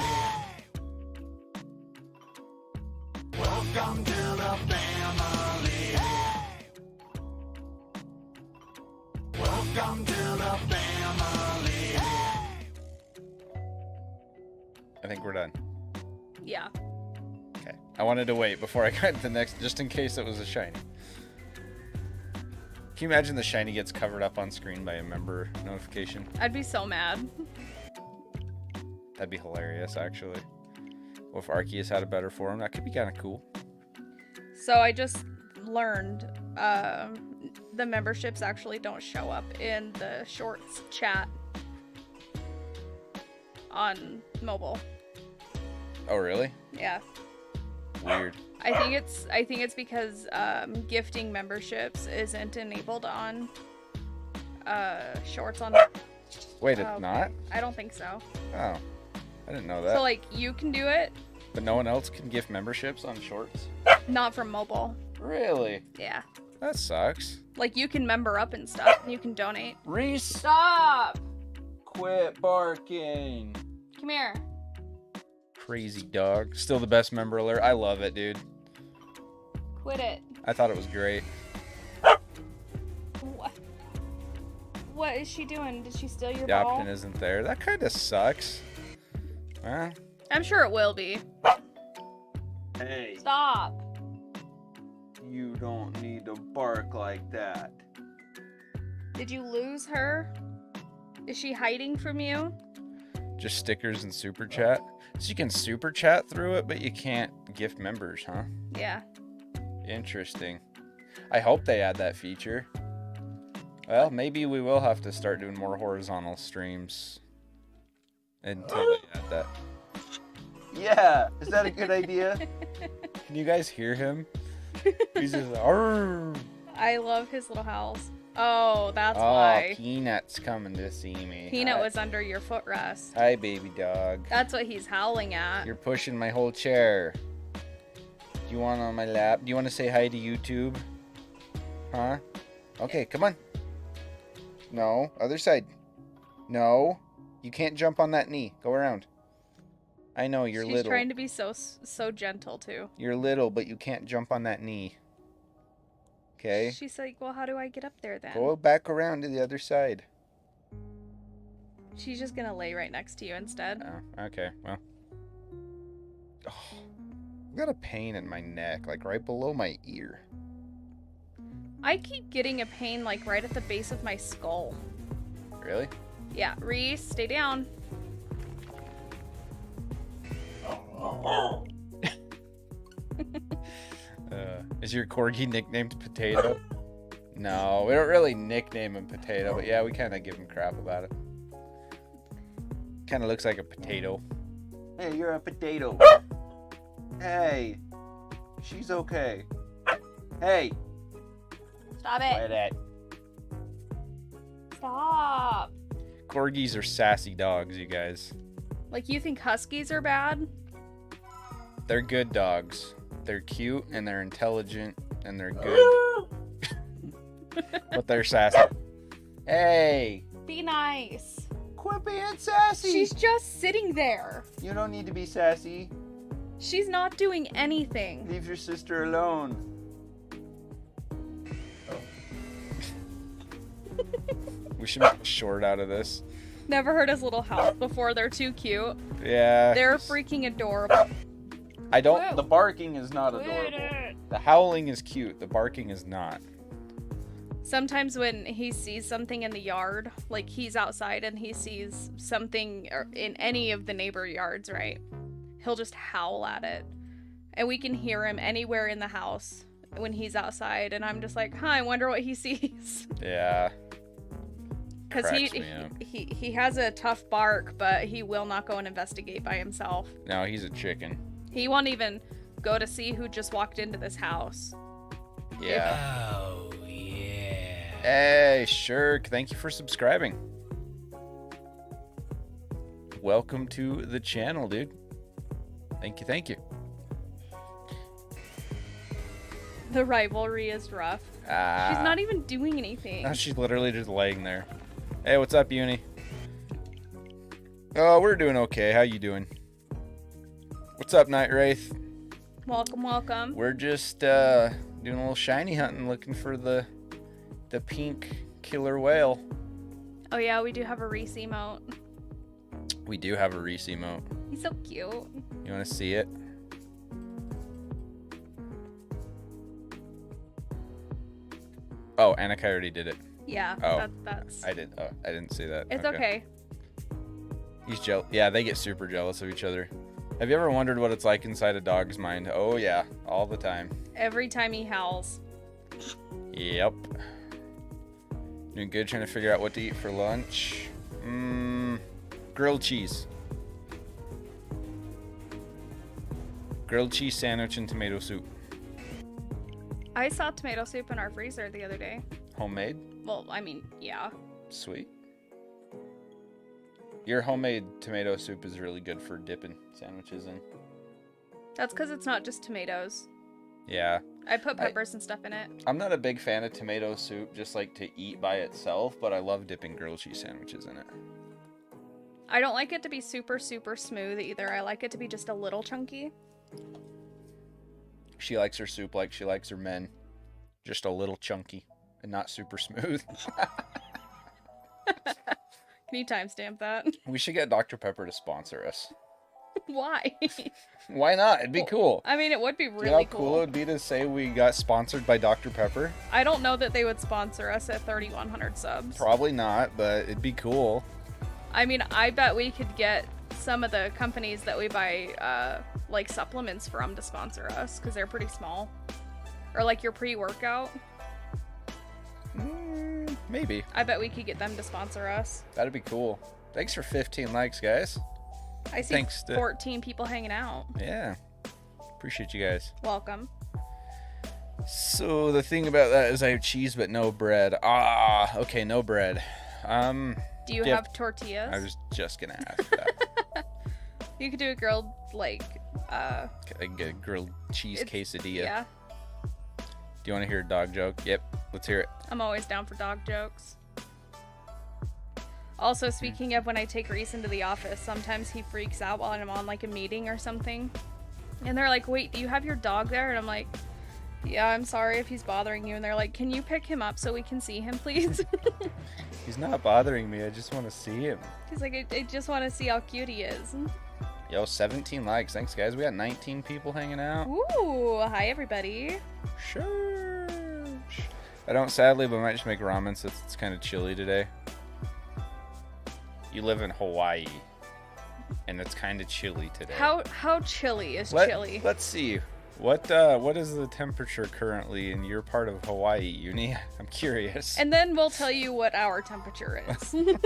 Welcome to the family. Welcome to the family. I think we're done. Yeah. Okay. I wanted to wait before I got the next, just in case it was a shiny. Can you imagine the shiny gets covered up on screen by a member notification? I'd be so mad. That'd be hilarious, actually. Well, if Arceus had a better form, that could be kind of cool. So I just learned the memberships actually don't show up in the shorts chat on mobile. Oh, really? Yeah. Weird. I think it's because gifting memberships isn't enabled on shorts on. Wait, it's not? I don't think so. Oh, I didn't know that. So like you can do it, But no one else can gift memberships on shorts? not from mobile. Really? Yeah. That sucks. Like you can member up and stuff, and you can donate. Reese, Stop! quit barking. Come here. Crazy dog. Still the best member alert. I love it, dude. Quit it. I thought it was great. What? What is she doing? Did she steal your The ball? option isn't there. That kind of sucks. Huh? I'm sure it will be. Hey, Stop. you don't need to bark like that? Did you lose her? Is she hiding from you? Just stickers and super chat. So you can super chat through it, but you can't gift members, huh? Yeah. Interesting. I hope they add that feature. Well, maybe we will have to start doing more horizontal streams until they add that. Yeah, is that a good idea? Can you guys hear him? He's just "Arr." I love his little howls. Oh, that's Oh, why. Peanut's coming to see me. Peanut Hi. was under your footrest. Hi, baby dog. That's what he's howling at. You're pushing my whole chair. Do you want on my lap? Do you want to say hi to YouTube? Huh? Okay, come on. No, other side. No, you can't jump on that knee. Go around. I know you're She's little. trying to be so gentle too. You're little, but you can't jump on that knee. Okay. She's like, well, how do I get up there then? Go back around to the other side. She's just gonna lay right next to you instead. Oh, okay. Well. Oh, I've got a pain in my neck, like right below my ear. I keep getting a pain like right at the base of my skull. Really? Yeah, Reese, stay down. Is your corgi nicknamed Potato? No, we don't really nickname him Potato, but yeah, we kind of give him crap about it. Kind of looks like a potato. Hey, you're a potato. Hey, she's okay. Hey, Stop quiet it. it. Stop. Corgis are sassy dogs, you guys. Like, you think huskies are bad? They're good dogs. They're cute and they're intelligent and they're good. But they're sassy. Hey, Be nice. quit being sassy. She's just sitting there. You don't need to be sassy. She's not doing anything. Leave your sister alone. We should make a short out of this. Never heard his little howl before. They're too cute. Yeah. They're freaking adorable. I don't. Whoa. The barking is not Quit adorable. it. The howling is cute. The barking is not. Sometimes when he sees something in the yard, like he's outside and he sees something in any of the neighbor yards, right? He'll just howl at it. And we can hear him anywhere in the house when he's outside. And I'm just like, huh, I wonder what he sees. Yeah. Because Cracks me up. he has a tough bark, but he will not go and investigate by himself. No, he's a chicken. He won't even go to see who just walked into this house. Yeah. Oh, yeah. Hey, Shirk. Thank you for subscribing. Welcome to the channel, dude. Thank you. Thank you. The rivalry is rough. She's not even doing anything. No, she's literally just laying there. Hey, what's up, Uni? Oh, we're doing okay. How you doing? What's up, Night Wraith? Welcome, welcome. We're just doing a little shiny hunting, looking for the pink killer whale. Oh yeah, we do have a Reese emote. We do have a Reese emote. He's so cute. You want to see it? Oh, Annika already did it. Yeah, Oh. that's. I didn't see that. It's okay. He's jealous. Yeah, they get super jealous of each other. Have you ever wondered what it's like inside a dog's mind? Oh yeah, all the time. Every time he howls. Yep. Doing good trying to figure out what to eat for lunch. Grilled cheese. Grilled cheese sandwich and tomato soup. I saw tomato soup in our freezer the other day. Homemade? Well, I mean, yeah. Sweet. Your homemade tomato soup is really good for dipping sandwiches in. That's because it's not just tomatoes. Yeah. I put peppers and stuff in it. I'm not a big fan of tomato soup just like to eat by itself, but I love dipping grilled cheese sandwiches in it. I don't like it to be super, super smooth either. I like it to be just a little chunky. She likes her soup like she likes her men. Just a little chunky and not super smooth. Can you timestamp that? We should get Dr. Pepper to sponsor us. Why? Why not? It'd be cool. I mean, it would be You know really how cool it would be to say we got sponsored by Dr. Pepper? I don't know that they would sponsor us at 3,100 subs. Probably not, but it'd be cool. I mean, I bet we could get some of the companies that we buy like supplements from to sponsor us because they're pretty small. Or like your pre-workout. Maybe. I bet we could get them to sponsor us. That'd be cool. Thanks for 15 likes, guys. I see Thanks to- 14 people hanging out. Yeah. Appreciate you guys. Welcome. So the thing about that is I have cheese but no bread. Okay, no bread. Do you have tortillas? I was just gonna ask that. You could do a grilled, like, I get a grilled cheese quesadilla. yeah. Do you want to hear a dog joke? Yep, let's hear it. I'm always down for dog jokes. Also, speaking of when I take Reese into the office, sometimes he freaks out while I'm on like a meeting or something. And they're like, wait, do you have your dog there? And I'm like, yeah, I'm sorry if he's bothering you. And they're like, can you pick him up so we can see him, please? He's not bothering me. I just want to see him. He's like, I just want to see how cute he is. Yo, 17 likes. Thanks, guys. We got 19 people hanging out. Ooh, hi, everybody. Sure. I don't, sadly, but I might just make ramen since it's kind of chilly today. You live in Hawaii, and it's kind of chilly today. How chilly is chilly? Let's see. What is the temperature currently in your part of Hawaii, Uni? I'm curious. And then we'll tell you what our temperature is. And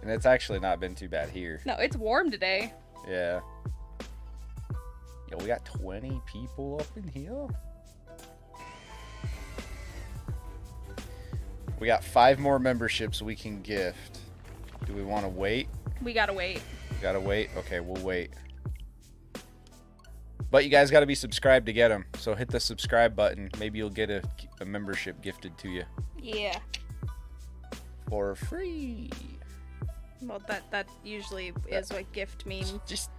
it's actually not been too bad here. No, it's warm today. Yeah. Yo, we got 20 people up in here. We got 5 more memberships we can gift. Do we want to wait? We gotta wait. Gotta wait? Okay, we'll wait. But you guys got to be subscribed to get them. So hit the subscribe button. Maybe you'll get a membership gifted to you. Yeah. For free. Well, that usually is what gift means. Just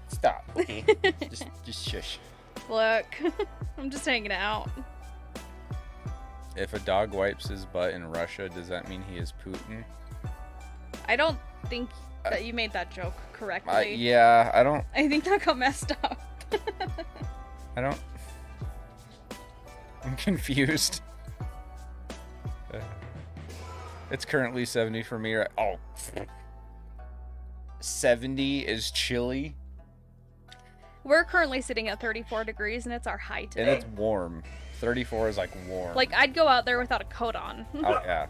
stop, okay? just shush. Look, I'm just hanging out. If a dog wipes his butt in Russia, does that mean he is Putin? I don't think that you made that joke correctly. Yeah, I don't. I think that got messed up. I'm confused. It's currently 70 for me. Right? Oh. 70 is chilly. We're currently sitting at 34 degrees and it's our high today. And it's warm. 34 is like warm. Like, I'd go out there without a coat on. Oh, yeah.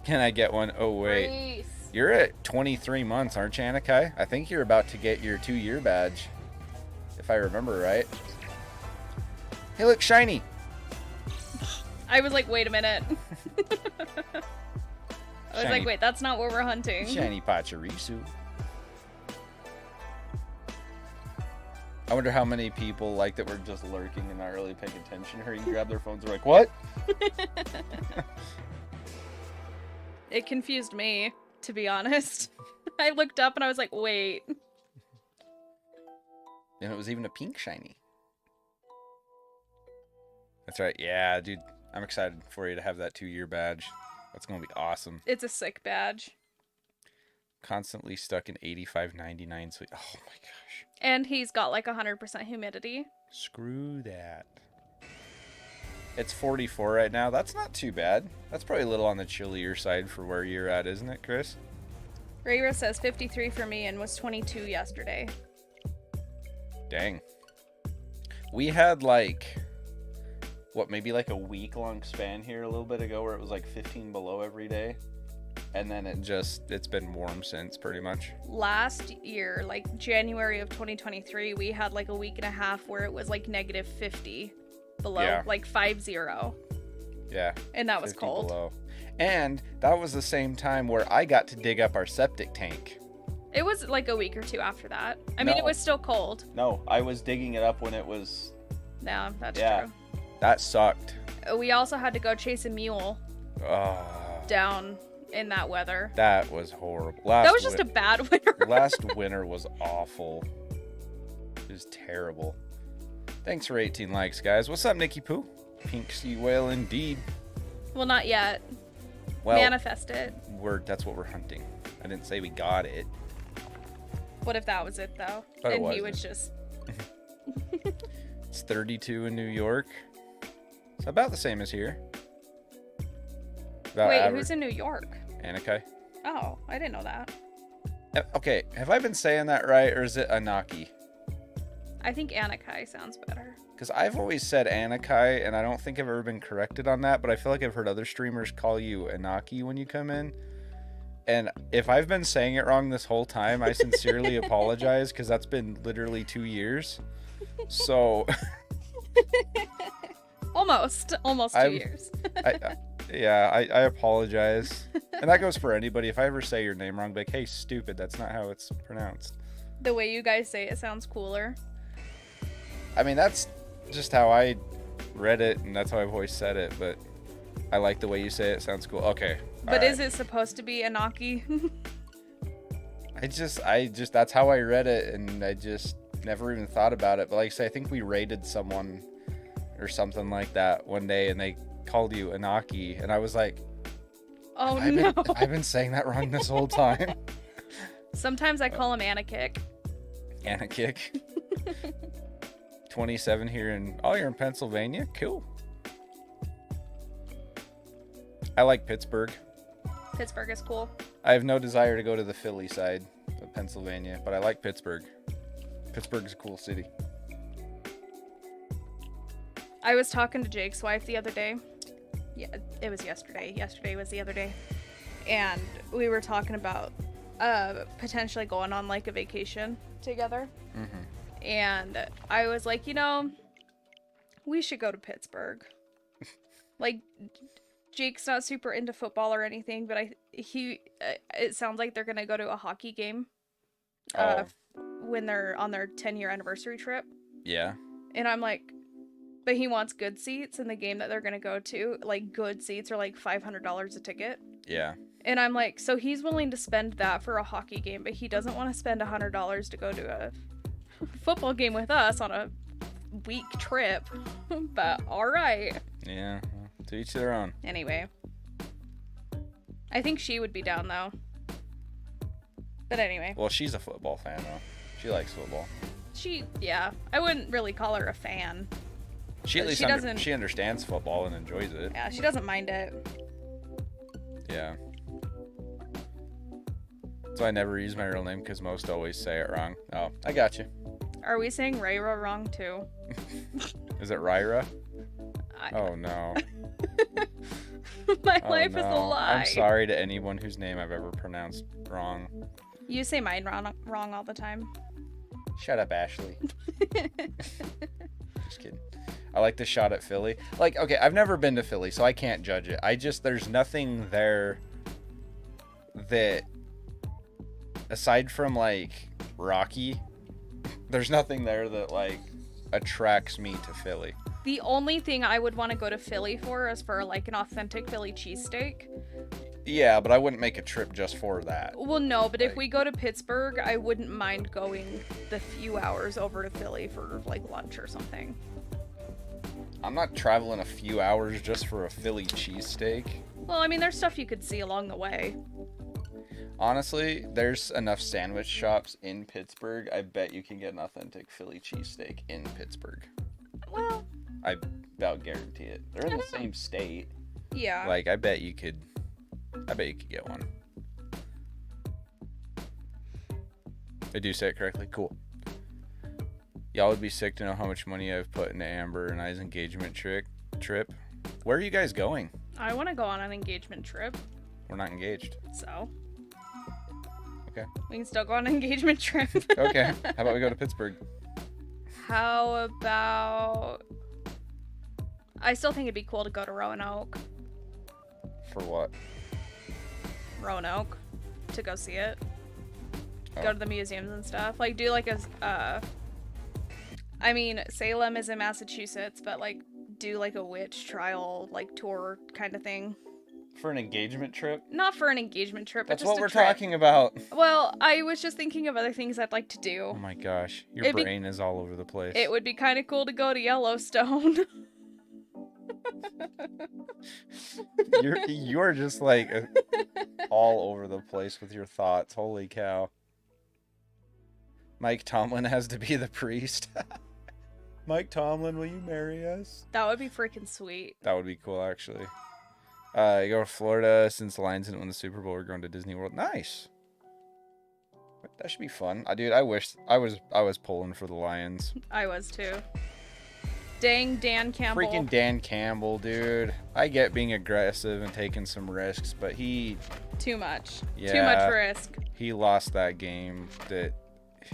Can I get one? Oh, wait. Reese. You're at 23 months, aren't you, Anakai? I think you're about to get your 2-year badge. If I remember right. Hey, look, shiny. I was like, wait a minute. I was Shiny. like, wait, that's not what we're hunting. Shiny Pachirisu. I wonder how many people like that were just lurking and not really paying attention. Or you grab their phones and are like, what? It confused me, to be honest. I looked up and I was like, wait. And it was even a pink shiny. That's right. Yeah, dude. I'm excited for you to have that 2-year badge. That's going to be awesome. It's a sick badge. Constantly stuck in 85.99. So, oh my gosh. And he's got like 100% humidity. Screw that. It's 44 right now. That's not too bad. That's probably a little on the chillier side for where you're at, isn't it, Chris? Rayra says 53 for me and was 22 yesterday. Dang. We had like, what, maybe like a week-long span here a little bit ago where it was like 15 below every day. And then it's been warm since, pretty much. Last year, like January of 2023, we had like a week and a half where it was like negative 50 below, Yeah. like 50. Yeah. And that was 50 cold. below. And that was the same time where I got to dig up our septic tank. It was like a week or two after that. I mean, No. it was still cold. No, I was digging it up when it was... No, that's Yeah. true. That sucked. We also had to go chase a mule down in that weather. That was horrible. That was just a bad winter. Last winter was awful. It was terrible. Thanks for 18 likes, guys. What's up, Nikki Poo? Pink sea whale indeed. Well, not yet. Well, Manifest it. that's what we're hunting. I didn't say we got it. What if that was it though? But it and he wasn't. was just It's 32 in New York. It's about the same as here. About wait, average. who's in New York? Anakai. Oh, I didn't know that. Okay, have I been saying that right, or is it Anaki? I think Anakai sounds better. Because I've always said Anakai, and I don't think I've ever been corrected on that, but I feel like I've heard other streamers call you Anaki when you come in. And if I've been saying it wrong this whole time, I sincerely apologize, because that's been literally 2 years. So... Almost 2 years. I apologize. And that goes for anybody. If I ever say your name wrong, be like, hey, stupid, that's not how it's pronounced. The way you guys say it sounds cooler. I mean, that's just how I read it, and that's how I've always said it, but I like the way you say it. It sounds cool. Okay. But is it supposed to be Anaki? I just, that's how I read it, and I just never even thought about it. But like I say, I think we raided someone or something like that one day, and they called you Anaki, and I was like, Oh no. no. I've been saying that wrong this whole time. Sometimes I call him Anakick. Anakick. 27 here in... Oh, you're in Pennsylvania? Cool. I like Pittsburgh. Pittsburgh is cool. I have no desire to go to the Philly side of Pennsylvania, but I like Pittsburgh. Pittsburgh's a cool city. I was talking to Jake's wife the other day. Yeah, it was yesterday. Yesterday was the other day. And we were talking about potentially going on like a vacation together. Mm-hmm. And I was like, we should go to Pittsburgh. Like, Jake's not super into football or anything, but it sounds like they're gonna go to a hockey game when they're on their 10-year anniversary trip. Yeah. And I'm like, but he wants good seats in the game that they're gonna go to. Like, good seats are like $500 a ticket. Yeah. And I'm like, so he's willing to spend that for a hockey game, but he doesn't want to spend $100 to go to a football game with us on a week trip. But all right. Yeah. To each their own. Anyway, I think she would be down though. But anyway. Well, she's a football fan though. She likes football. Yeah, I wouldn't really call her a fan. She at least doesn't. She understands football and enjoys it. Yeah, she doesn't mind it. Yeah. So I never use my real name because most always say it wrong. Oh, I got you. Are we saying Rayra wrong too? Is it Ryra? Oh no. My life is a lie. I'm sorry to anyone whose name I've ever pronounced wrong. You say mine wrong all the time. Shut up, Ashley. Just kidding. I like the shot at Philly. Like, okay, I've never been to Philly, so I can't judge it. There's nothing there that, aside from, like, Rocky, there's nothing there that, like, attracts me to Philly. The only thing I would want to go to Philly for is for, like, an authentic Philly cheesesteak. Yeah, but I wouldn't make a trip just for that. Well, no, but if we go to Pittsburgh, I wouldn't mind going the few hours over to Philly for, like, lunch or something. I'm not traveling a few hours just for a Philly cheesesteak. Well, I mean, there's stuff you could see along the way. Honestly, there's enough sandwich shops in Pittsburgh. I bet you can get an authentic Philly cheesesteak in Pittsburgh. Well, I about guarantee it. They're in the same state. yeah. Like, I bet you could get one. I do say it correctly. Cool. Y'all would be sick to know how much money I've put into Amber and I's engagement trip. Where are you guys going? I want to go on an engagement trip, We're not engaged. so Okay. we can still go on an engagement trip. Okay. How about we go to Pittsburgh? How about... I still think it'd be cool to go to Roanoke. For what? Roanoke. To go see it. Oh. Go to the museums and stuff. Like, do like a... I mean, Salem is in Massachusetts, but like, do like a witch trial, like, tour kind of thing. For an engagement trip? Not for an engagement trip, but That's just what a we're trip. talking about. Well, I was just thinking of other things I'd like to do. Oh my gosh. Your It'd be- brain is all over the place. It would be kind of cool to go to Yellowstone. You're just like all over the place with your thoughts. Holy cow. Mike Tomlin has to be the priest. Mike Tomlin, will you marry us? That would be freaking sweet. That would be cool, actually. You go to Florida since the Lions didn't win the Super Bowl. We're going to Disney World. Nice. That should be fun. Dude, I wish I was pulling for the Lions. I was too. Dang Dan Campbell. Freaking Dan Campbell, dude. I get being aggressive and taking some risks, but he Too much. Yeah. Too much risk. he lost that game. That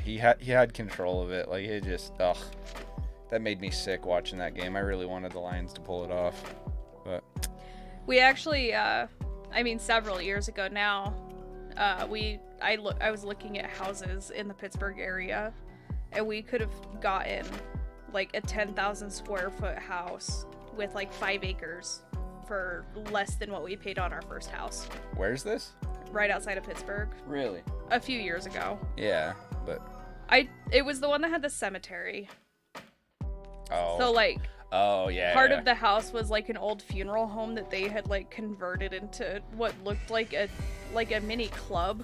he had control of it. Like it just that made me sick watching that game. I really wanted the Lions to pull it off, but We actually, several years ago now, I was looking at houses in the Pittsburgh area, and we could have gotten like a 10,000 square foot house with like 5 acres for less than what we paid on our first house. where's this? Right outside of Pittsburgh. Really? A few years ago. Yeah, but It was the one that had the cemetery. oh. So like Oh yeah. part yeah. of the house was like an old funeral home that they had like converted into what looked like a mini club.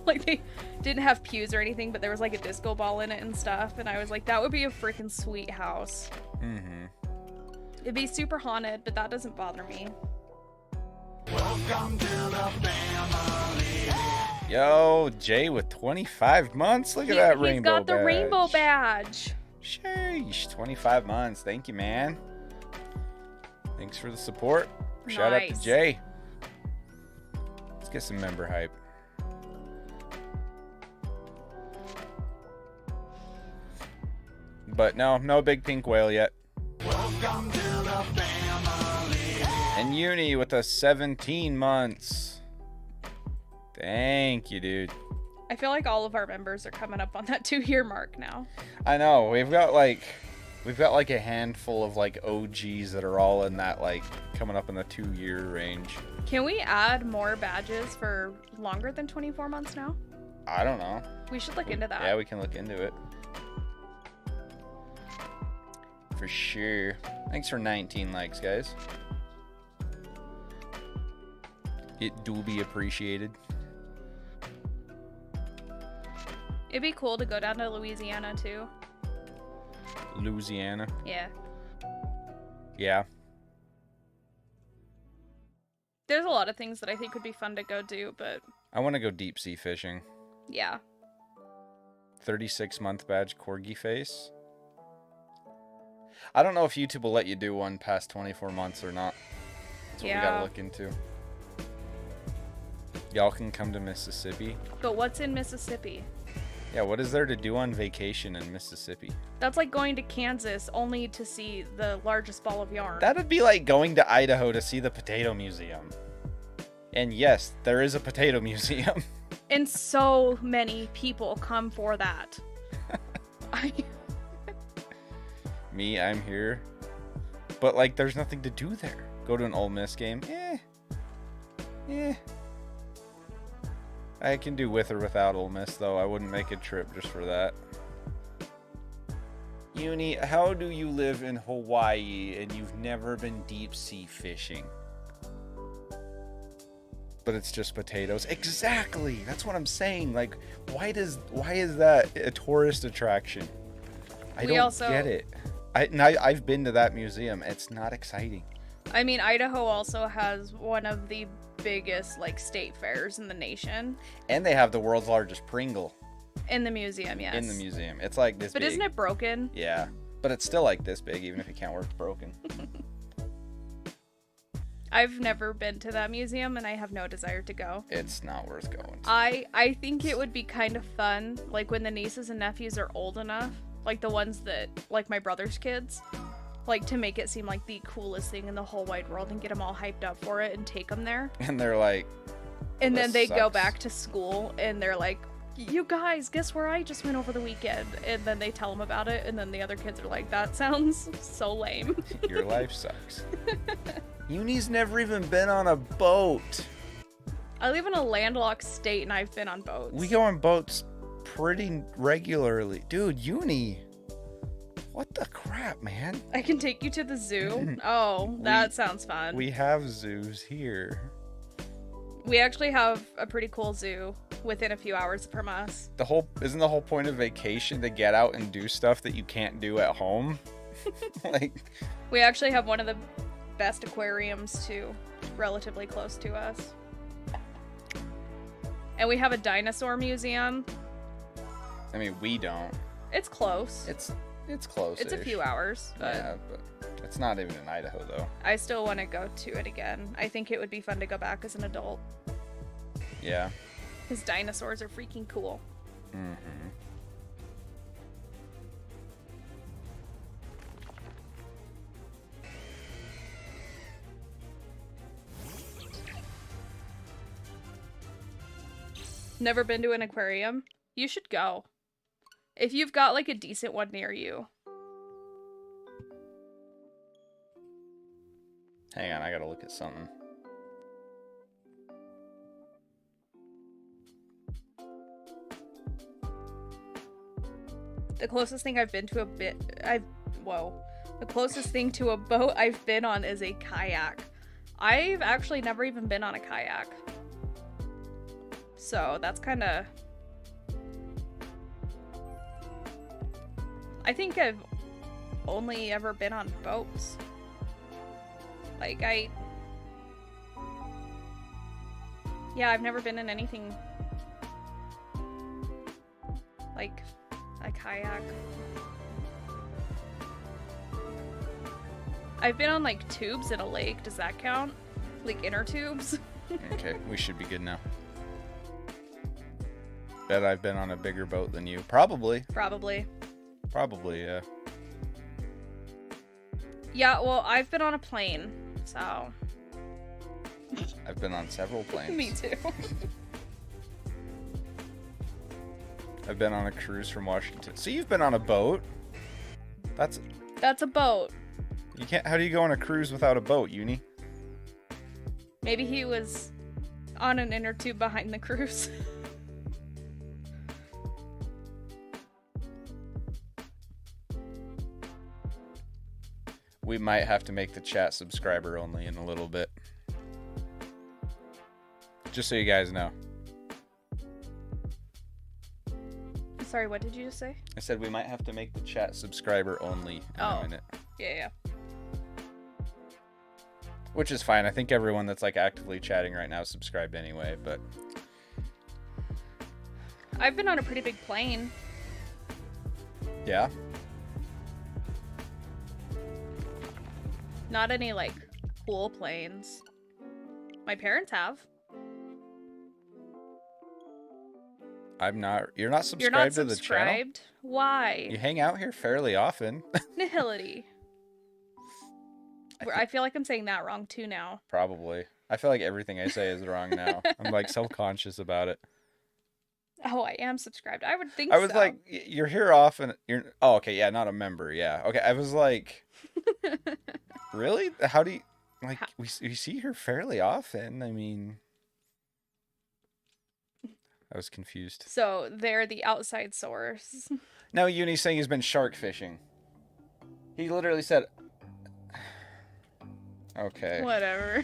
Like they didn't have pews or anything, but there was like a disco ball in it and stuff, and I was like, that would be a freaking sweet house. Mhm. It'd be super haunted, but that doesn't bother me. Welcome to the family. Yo, Jay with 25 months. Look at that rainbow. He's got the badge. rainbow badge. Sheesh, 25 months. Thank you, man. Thanks for the support. Shout out to Nice. Jay. Let's get some member hype. But no big pink whale yet. Welcome to the family. And Uni with a 17 months. Thank you, dude. I feel like all of our members are coming up on that 2-year mark now. I know. We've got like a handful of like OGs that are all in that like coming up in the 2-year range. Can we add more badges for longer than 24 months now? I don't know. We should look into that. Yeah, we can look into it. For sure. Thanks for 19 likes, guys. It do be appreciated. It'd be cool to go down to Louisiana too. Louisiana. Yeah. Yeah. There's a lot of things that I think would be fun to go do, but I want to go deep sea fishing. yeah. 36-month badge corgi face. I don't know if YouTube will let you do one past 24 months or not. That's what we Yeah. gotta look into. Y'all can come to Mississippi. But what's in Mississippi? Yeah, what is there to do on vacation in Mississippi? That's like going to Kansas only to see the largest ball of yarn. That'd be like going to Idaho to see the potato museum. And yes, there is a potato museum. And so many people come for that. Me, I'm here. But like, there's nothing to do there. Go to an Ole Miss game. I can do with or without Ole Miss, though. I wouldn't make a trip just for that. Uni, how do you live in Hawaii and you've never been deep sea fishing? But it's just potatoes. Exactly. That's what I'm saying. Like, why is that a tourist attraction? I don't get it. I've been to that museum. It's not exciting. I mean, Idaho also has one of the biggest like state fairs in the nation. And they have the world's largest Pringle. In the museum, yes. In the museum. It's like this big. But isn't it broken? Yeah. But it's still like this big, even if you can't work broken. I've never been to that museum, and I have no desire to go. It's not worth going to. I think it would be kind of fun, like when the nieces and nephews are old enough, like the ones that, like my brother's kids, like to make it seem like the coolest thing in the whole wide world and get them all hyped up for it and take them there. And they're like... And then they go sucks. back to school, and they're like, you guys, guess where I just went over the weekend? And then they tell them about it, and then the other kids are like, that sounds so lame. Your life sucks. Uni's never even been on a boat. I live in a landlocked state, and I've been on boats. We go on boats pretty regularly. Dude, Uni. What the crap, man? I can take you to the zoo. Oh, that sounds fun. We have zoos here. We actually have a pretty cool zoo within a few hours from us. Isn't the whole point of vacation to get out and do stuff that you can't do at home? Like, We actually have one of the best aquariums too, relatively close to us. And we have a dinosaur museum. I mean, we don't. It's close. It's close. It's a few hours, but Yeah, but it's not even in Idaho though. I still want to go to it again. I think it would be fun to go back as an adult. Yeah. His dinosaurs are freaking cool. Mm-hmm. Never been to an aquarium? You should go. If you've got like a decent one near you. Hang on, I gotta look at something. The closest thing I've been to the closest thing to a boat I've been on is a kayak. I've actually never even been on a kayak. So that's kind of... I think I've only ever been on boats. Like, yeah, I've never been in anything like a kayak. I've been on like tubes in a lake. Does that count? Like inner tubes? Okay, we should be good now. Bet I've been on a bigger boat than you. Probably. Probably. Probably, yeah. Yeah, well, I've been on a plane, so... I've been on several planes. Me too. I've been on a cruise from Washington. So you've been on a boat? That's That's a boat. you can't. How do you go on a cruise without a boat, Uni? Maybe he was on an inner tube behind the cruise. We might have to make the chat subscriber only in a little bit. Just so you guys know. Sorry, what did you just say? I said we might have to make the chat subscriber only in a minute. Yeah. Which is fine. I think everyone that's like actively chatting right now is subscribed anyway, but I've been on a pretty big plane. yeah. Not any, like, cool planes. My parents have. I'm not. You're not subscribed You're not to the channel? subscribed? Why? You hang out here fairly often. Nihility. I feel like I'm saying that wrong too now. Probably. I feel like everything I say is wrong now. I'm like self-conscious about it. Oh, I am subscribed. I would think I was so. like, you're here often. You're. Oh, okay. Yeah, not a member. Yeah. Okay. I was like, really? How do you like? We see her fairly often. I mean, I was confused. So they're the outside source. No, Uni's saying he's been shark fishing. He literally said. Okay. Whatever.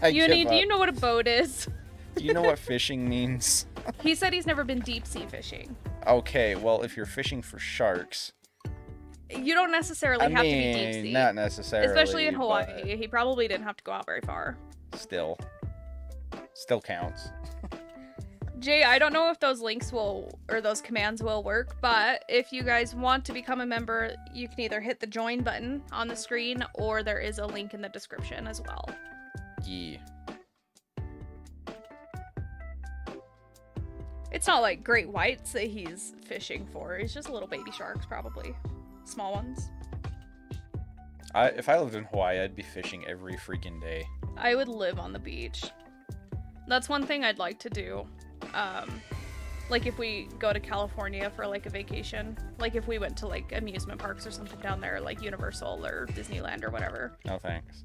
I Uni, give do you up. know what a boat is? Do you know what fishing means? He said he's never been deep sea fishing. Okay, well, if you're fishing for sharks, You don't necessarily have to be deep sea. not necessarily. Especially in but Hawaii. He probably didn't have to go out very far. Still counts. Jay, I don't know if those links those commands will work, but if you guys want to become a member, you can either hit the join button on the screen or there is a link in the description as well. Yeah. It's not like great whites that he's fishing for. It's just little baby sharks, probably. Small ones. If I lived in Hawaii, I'd be fishing every freaking day. I would live on the beach. That's one thing I'd like to do. Like if we go to California for like a vacation, like if we went to like amusement parks or something down there, like Universal or Disneyland or whatever. No thanks.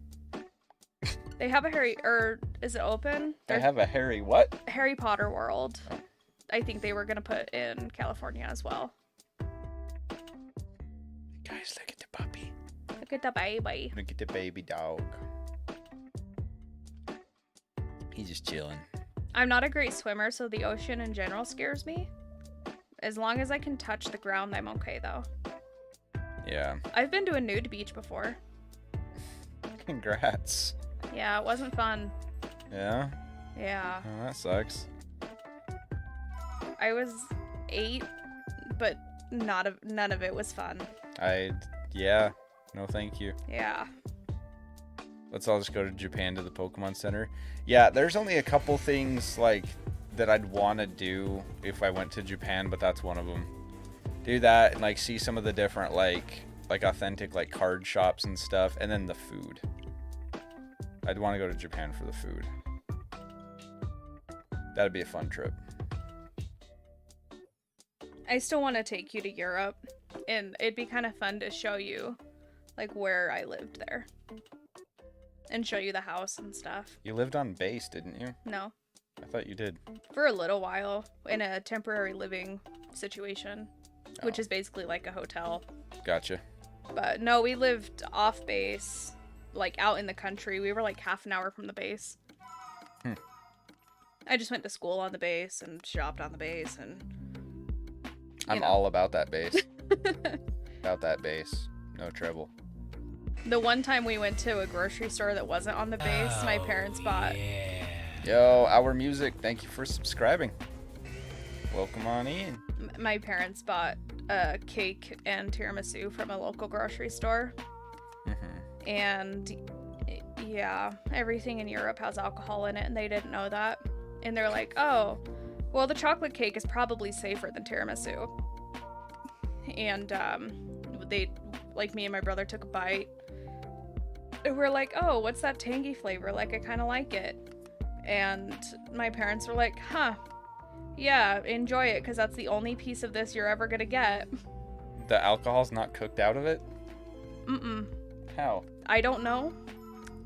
They have is it open? I have a hairy what? Harry Potter World. Oh. I think they were gonna put in California as well. Guys, look at the puppy. Look at the baby. Look at the baby dog. He's just chilling. I'm not a great swimmer, so the ocean in general scares me. As long as I can touch the ground, I'm okay, though. Yeah. I've been to a nude beach before. Congrats. Yeah, it wasn't fun. Yeah? Yeah. Oh, that sucks. I was 8, but none of it was fun. Yeah. No, thank you. Yeah. Let's all just go to Japan to the Pokemon Center. Yeah, there's only a couple things, like, that I'd want to do if I went to Japan, but that's one of them. Do that and, like, see some of the different, like authentic, like, card shops and stuff, and then the food. I'd want to go to Japan for the food. That'd be a fun trip. I still want to take you to Europe, and it'd be kind of fun to show you, like, where I lived there. And show you the house and stuff. You lived on base, didn't you? No. I thought you did. For a little while, in a temporary living situation, which Oh. is basically like a hotel. Gotcha. But no, we lived off base, like out in the country. We were like half an hour from the base. I just went to school on the base and shopped on the base, and I'm know. all about that base. About that base. No trouble. The one time we went to a grocery store that wasn't on the base, my parents bought. Yeah. Yo, Our Music, thank you for subscribing. Welcome on in. My parents bought a cake and tiramisu from a local grocery store. Mm-hmm. And yeah, everything in Europe has alcohol in it, and they didn't know that. And they're like, oh, well, the chocolate cake is probably safer than tiramisu. And they, like, me and my brother took a bite. And we're like, oh, what's that tangy flavor? Like, I kind of like it. And my parents were like, huh, yeah, enjoy it, because that's the only piece of this you're ever gonna get. The alcohol's not cooked out of it? Mm-mm. How? I don't know.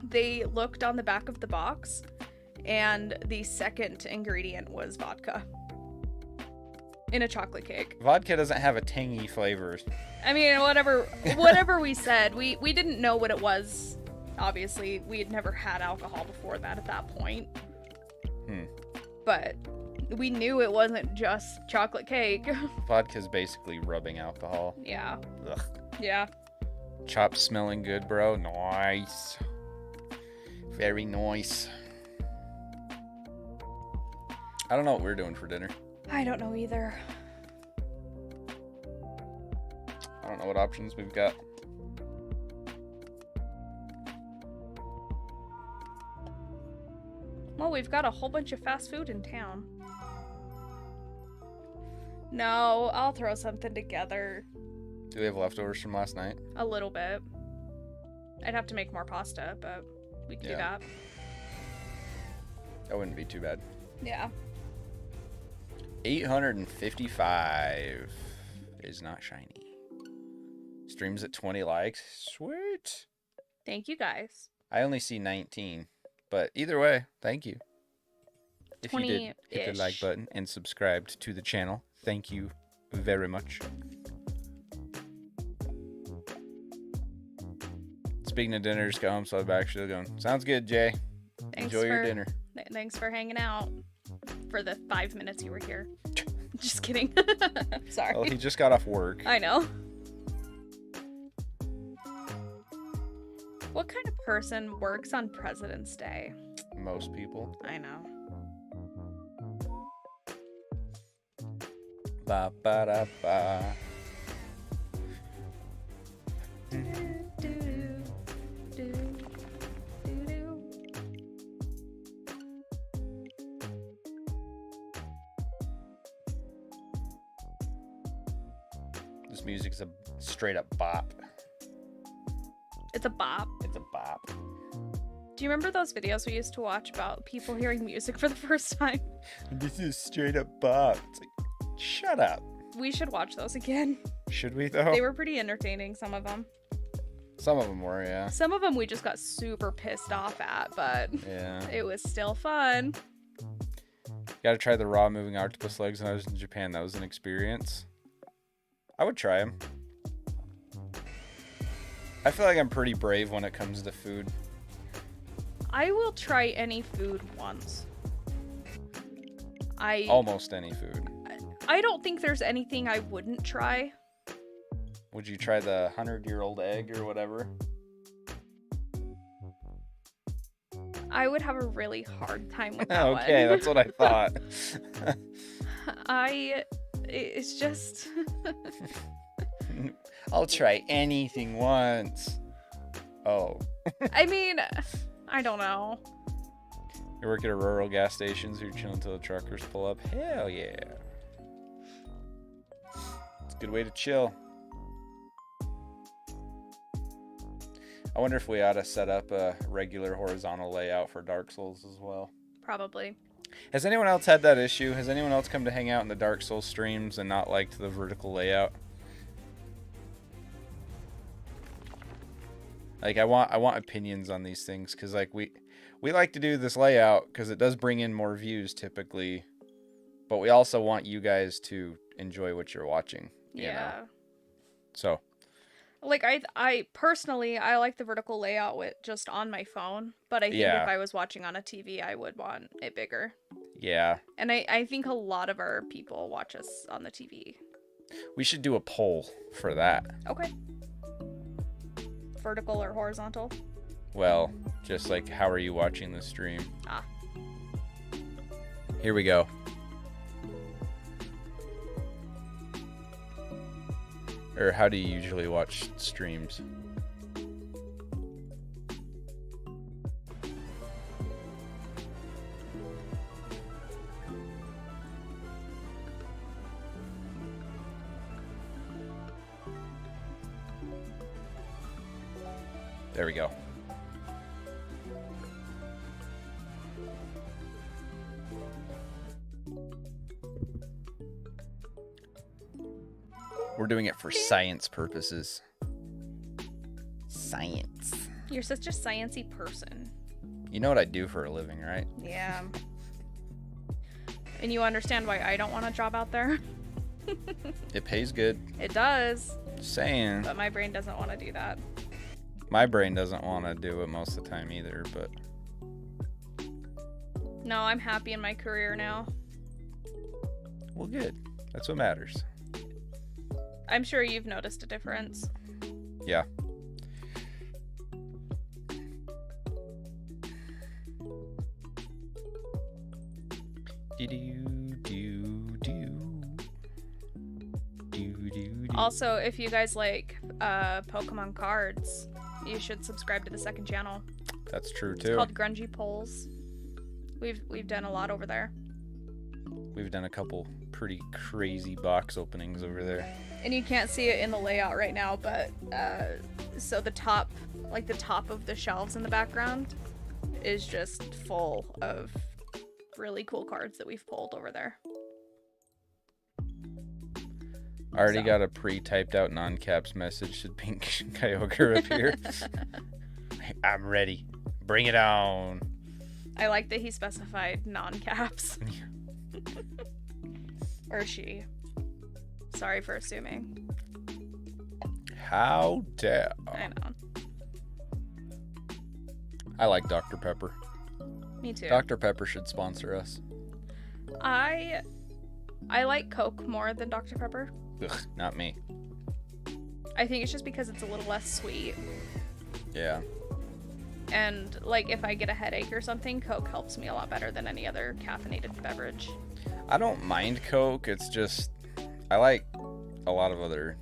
They looked on the back of the box, and the second ingredient was vodka in a chocolate cake. Vodka doesn't have a tangy flavor. I mean, whatever we said, we didn't know what it was. Obviously, we had never had alcohol before that at that point. But we knew it wasn't just chocolate cake. Vodka's basically rubbing alcohol. Yeah. Ugh. Yeah. Chops smelling good, bro. Nice. Very nice. I don't know what we're doing for dinner. I don't know either. I don't know what options we've got. Well, we've got a whole bunch of fast food in town. No, I'll throw something together. Do we have leftovers from last night? A little bit. I'd have to make more pasta, but we can do Yeah. that. That wouldn't be too bad. Yeah. 855 is not shiny. Streams at 20 likes. Sweet. Thank you guys. I only see 19. But either way, thank you. If you did hit the like 20-ish. button and subscribed to the channel, thank you very much. Speaking of dinner, just got home, so I'm actually going. Sounds good, Jay. Thanks Enjoy your for- dinner. Thanks for hanging out for the 5 minutes you were here. Just kidding. Sorry. Well, he just got off work. I know. What kind of person works on President's Day? Most people. I know. Ba ba da ba. This music's a straight up bop. It's a bop. It's a bop. Do you remember those videos we used to watch about people hearing music for the first time? This is straight up bop. It's like, shut up. We should watch those again. Should we though? They were pretty entertaining, some of them. Some of them were, yeah. Some of them we just got super pissed off at, but Yeah. it was still fun. Gotta try the raw moving octopus legs when I was in Japan. That was an experience. I would try them. I feel like I'm pretty brave when it comes to food. I will try any food once. Almost any food. I don't think there's anything I wouldn't try. Would you try the 100-year-old egg or whatever? I would have a really hard time with that Okay, one. that's what I thought. It's just... I'll try anything once. Oh. I mean, I don't know. You work at a rural gas station, so you're chilling till the truckers pull up? Hell yeah. It's a good way to chill. I wonder if we ought to set up a regular horizontal layout for Dark Souls as well. Probably. Has anyone else had that issue? Has anyone else come to hang out in the Dark Souls streams and not liked the vertical layout? Like, I want opinions on these things, because like we like to do this layout because it does bring in more views typically, but we also want you guys to enjoy what you're watching. You know? So. Like, I personally, I like the vertical layout with just on my phone, but I think Yeah. if I was watching on a TV, I would want it bigger. Yeah. And I think a lot of our people watch us on the TV. We should do a poll for that. Okay. Vertical or horizontal? Well, just like, how are you watching the stream? Ah. Here we go. Or how do you usually watch streams? There we go. We're doing it for science purposes. Science. You're such a sciencey person. You know what I do for a living, right? Yeah. And you understand why I don't want a job out there? It pays good. It does, Just saying. but my brain doesn't want to do that. My brain doesn't want to do it most of the time either, but No, I'm happy in my career now. well, good. That's what matters. I'm sure you've noticed a difference. Yeah. Also, if you guys like Pokemon cards, you should subscribe to the second channel. That's true It's too. called Grungy Polls. We've done a lot over there. We've done a couple pretty crazy box openings over there. And you can't see it in the layout right now, but so the top of the shelves in the background is just full of really cool cards that we've pulled over there. I already So. got a pre-typed out non-caps message. Should Pink KYOGRE appear? I'm ready. Bring it on. I like that he specified non-caps. Or she. Sorry for assuming. How dare. I know. I like Dr. Pepper. Me too. Dr. Pepper should sponsor us. I like Coke more than Dr. Pepper. Ugh, not me. I think it's just because it's a little less sweet. Yeah. And like if I get a headache or something, Coke helps me a lot better than any other caffeinated beverage. I don't mind Coke. It's just I like a lot of other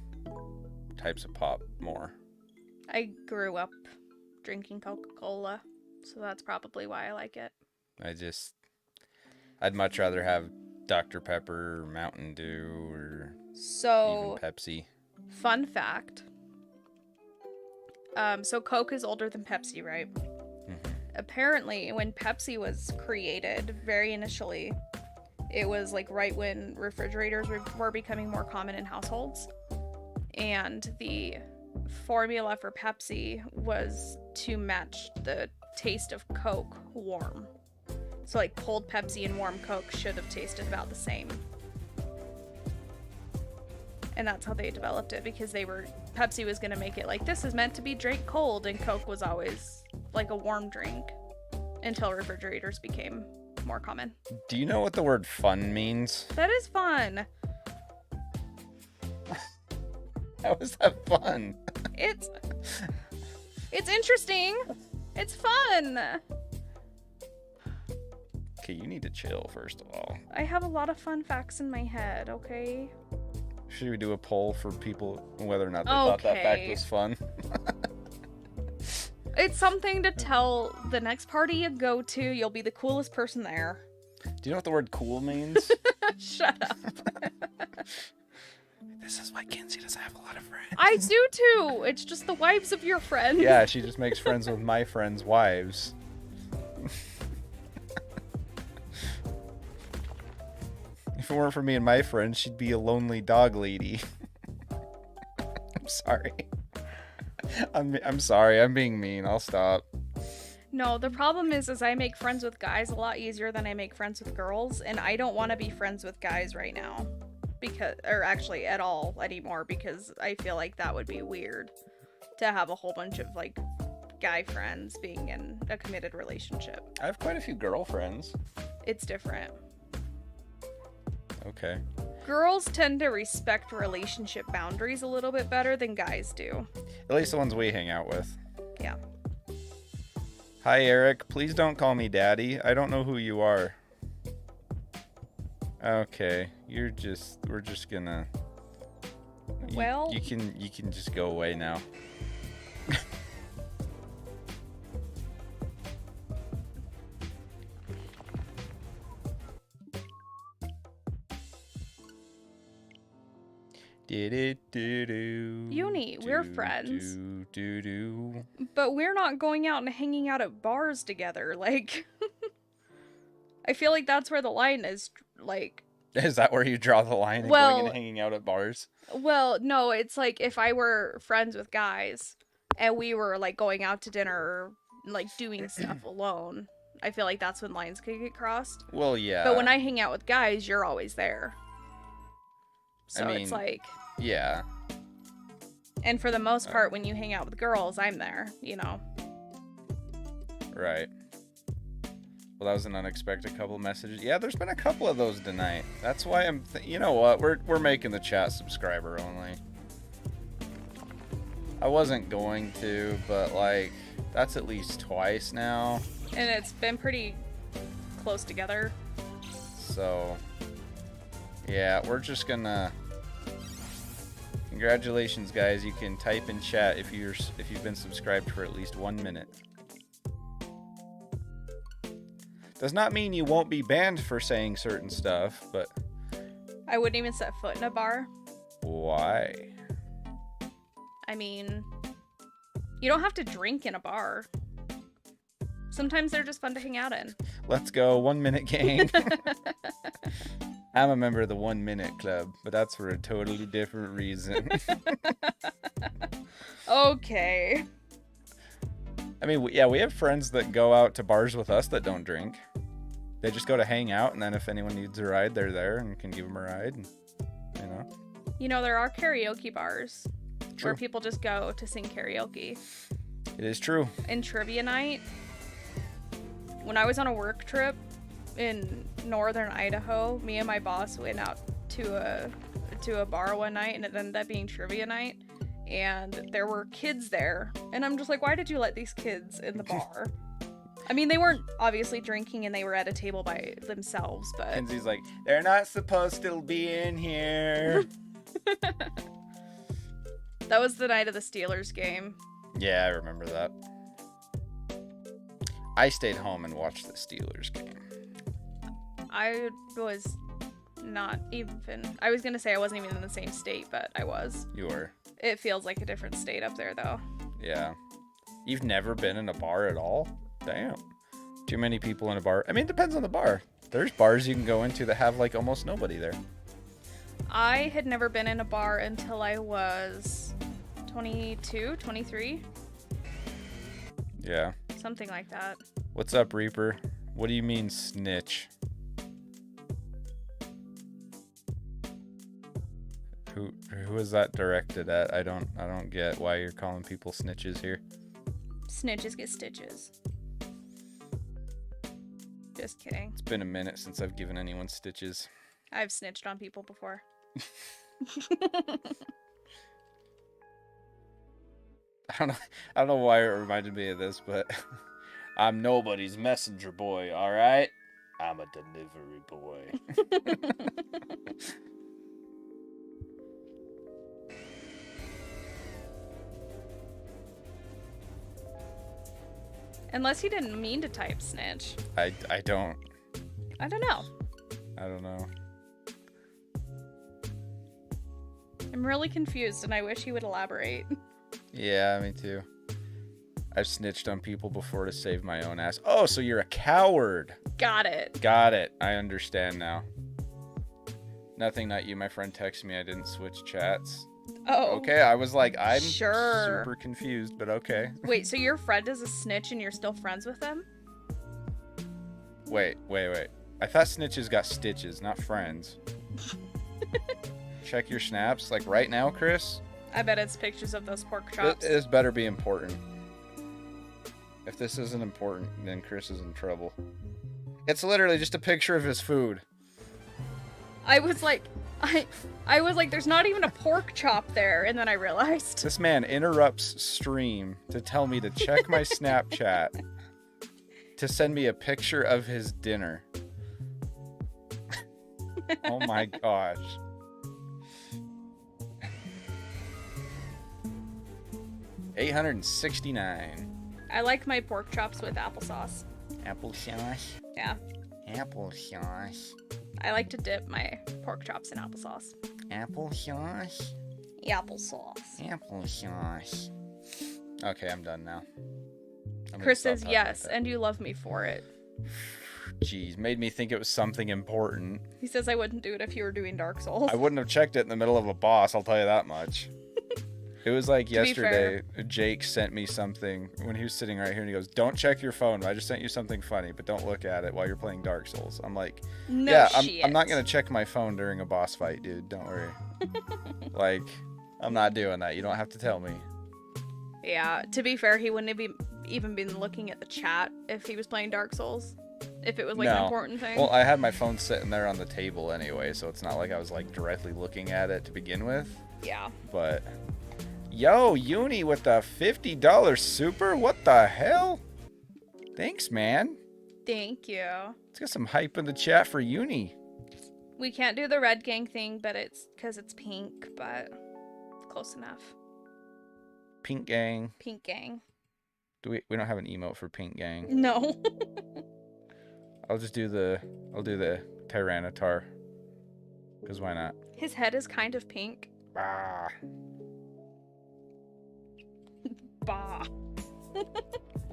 types of pop more. I grew up drinking Coca-Cola, so that's probably why I like it. I'd much rather have Dr. Pepper or Mountain Dew or So, even Pepsi. fun fact. So Coke is older than Pepsi, right? Mhm. Apparently, when Pepsi was created, very initially, it was like right when refrigerators were becoming more common in households. And the formula for Pepsi was to match the taste of Coke warm. So like cold Pepsi and warm Coke should have tasted about the same. And that's how they developed it, because Pepsi was going to make it like, this is meant to be drank cold, and Coke was always like a warm drink until refrigerators became more common. Do you know what the word fun means? That is fun. How is that fun? It's interesting. It's fun. Okay, you need to chill, first of all. I have a lot of fun facts in my head, okay? Should we do a poll for people whether or not they thought that fact Okay. was fun? It's something to tell the next party you go to, you'll be the coolest person there. Do you know what the word cool means? Shut up. This is why Kinsey doesn't have a lot of friends. I do too. It's just the wives of your friends. Yeah, she just makes friends with my friends' wives. If it weren't for me and my friends, she'd be a lonely dog lady. I'm sorry. I'm sorry. I'm being mean. I'll stop. No, the problem is I make friends with guys a lot easier than I make friends with girls, and I don't want to be friends with guys right now. Or actually at all anymore, because I feel like that would be weird to have a whole bunch of like guy friends being in a committed relationship. I have quite a few girlfriends. It's different. Okay. Girls tend to respect relationship boundaries a little bit better than guys do. At least the ones we hang out with. Yeah. Hi, Eric. Please don't call me daddy. I don't know who you are. Okay. We're just gonna... Well... You can just go away now. Uni, we're friends. Do. But we're not going out and hanging out at bars together. Like, I feel like that's where the line is. Like, Is that where you draw the line and Well- going and hanging out at bars? well, no, it's like if I were friends with guys and we were like going out to dinner or like doing stuff alone, I feel like that's when lines could get crossed. Well, yeah. But when I hang out with guys, you're always there. So I it's mean- like, Yeah. and for the most part, when you hang out with girls, I'm there, you know. Right. Well, that was an unexpected couple of messages. Yeah, there's been a couple of those tonight. That's why you know what? We're making the chat subscriber only. I wasn't going to, but like that's at least twice now. And it's been pretty close together. So yeah, we're just gonna. Congratulations, guys! You can type in chat if you've been subscribed for at least 1 minute. Does not mean you won't be banned for saying certain stuff, but I wouldn't even set foot in a bar. why? I mean, you don't have to drink in a bar. Sometimes they're just fun to hang out in. Let's go, 1 minute gang. I'm a member of the 1 minute club, but that's for a totally different reason. Okay. I mean, we have friends that go out to bars with us that don't drink. They just go to hang out, and then if anyone needs a ride, they're there and can give them a ride. And, you know. You know, there are karaoke bars True. where people just go to sing karaoke. It is true. In trivia night, when I was on a work trip in northern Idaho, me and my boss went out to a bar one night, and it ended up being trivia night. And there were kids there, and I'm just like, why did you let these kids in the bar? I mean, they weren't obviously drinking, and they were at a table by themselves, but Kenzie's like, they're not supposed to be in here. that was the night of the Steelers game. Yeah, I remember that. I stayed home and watched the Steelers game. I was not even, I was gonna say I wasn't even in the same state, but I was. You were. It feels like a different state up there, though. Yeah. You've never been in a bar at all? Damn. Too many people in a bar. I mean, it depends on the bar. There's bars you can go into that have like almost nobody there. I had never been in a bar until I was 22, 23, Yeah. something like that. What's up, Reaper? What do you mean snitch? Who is that directed at? I don't get why you're calling people snitches here. Snitches get stitches. Just kidding. It's been a minute since I've given anyone stitches. I've snitched on people before. I don't know why it reminded me of this, but I'm nobody's messenger boy, all right? I'm a delivery boy. Unless he didn't mean to type snitch. I don't I don't know. know. I'm really confused and I wish he would elaborate. Yeah, me too. I've snitched on people before to save my own ass. Oh, so you're a coward. Got it. Got it. I understand now. Nothing, not you. My friend texted me I didn't switch chats. Oh. Okay, I was like, I'm Sure. super confused, but okay. Wait, so your friend is a snitch and you're still friends with him? Wait. I thought snitches got stitches, not friends. Check your snaps, like right now, Chris. I bet it's pictures of those pork chops. This better be important. If this isn't important, then Chris is in trouble. It's literally just a picture of his food. I was like, there's not even a pork chop there, and then I realized. This man interrupts stream to tell me to check my Snapchat to send me a picture of his dinner. Oh my gosh. $869. I like my pork chops with applesauce. Applesauce. Yeah. Applesauce. I like to dip my pork chops in applesauce. Applesauce. Applesauce. Applesauce. Okay, I'm done now. I'm gonna Chris stop says talking yes, about that. and you love me for it. Jeez, made me think it was something important. He says I wouldn't do it if you were doing Dark Souls. I wouldn't have checked it in the middle of a boss, I'll tell you that much. It was like To be yesterday, Jake sent me something when he was sitting right here and he goes, "Don't check your phone. I just sent you something funny, but don't look at it while you're playing Dark Souls." I'm like, No yeah, shit. I'm not going to check my phone during a boss fight, dude. Don't worry. Like, I'm not doing that. You don't have to tell me. Yeah, to be fair, he wouldn't have even been looking at the chat if he was playing Dark Souls. If it was like an No. important thing. Well, I had my phone sitting there on the table anyway, so it's not like I was like directly looking at it to begin with. Yeah. But yo, Uni with the $50 super? What the hell? Thanks, man. Thank you. Let's get some hype in the chat for Uni. We can't do the red gang thing, but it's because it's pink, but close enough. Pink Gang. Pink gang. We don't have an emote for Pink Gang. No. I'll do the Tyranitar. Cause why not? His head is kind of pink. Ah. Bah.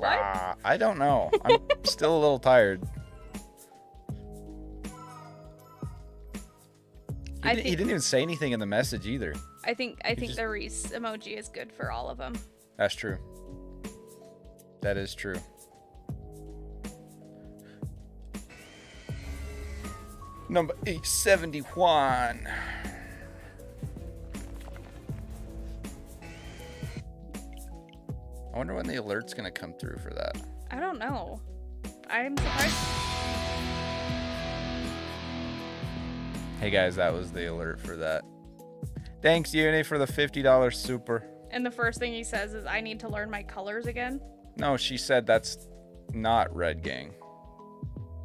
Ah, I don't know. I'm still a little tired. He didn't even say anything in the message either. I think just- the Reese emoji is good for all of them. That's true. That is true. Number 871. I wonder when the alert's gonna come through for that. I don't know. I'm surprised. Hey guys, that was the alert for that. Thanks, Uni, for the $50 super. And the first thing he says is, I need to learn my colors again. No, she said that's not Red Gang.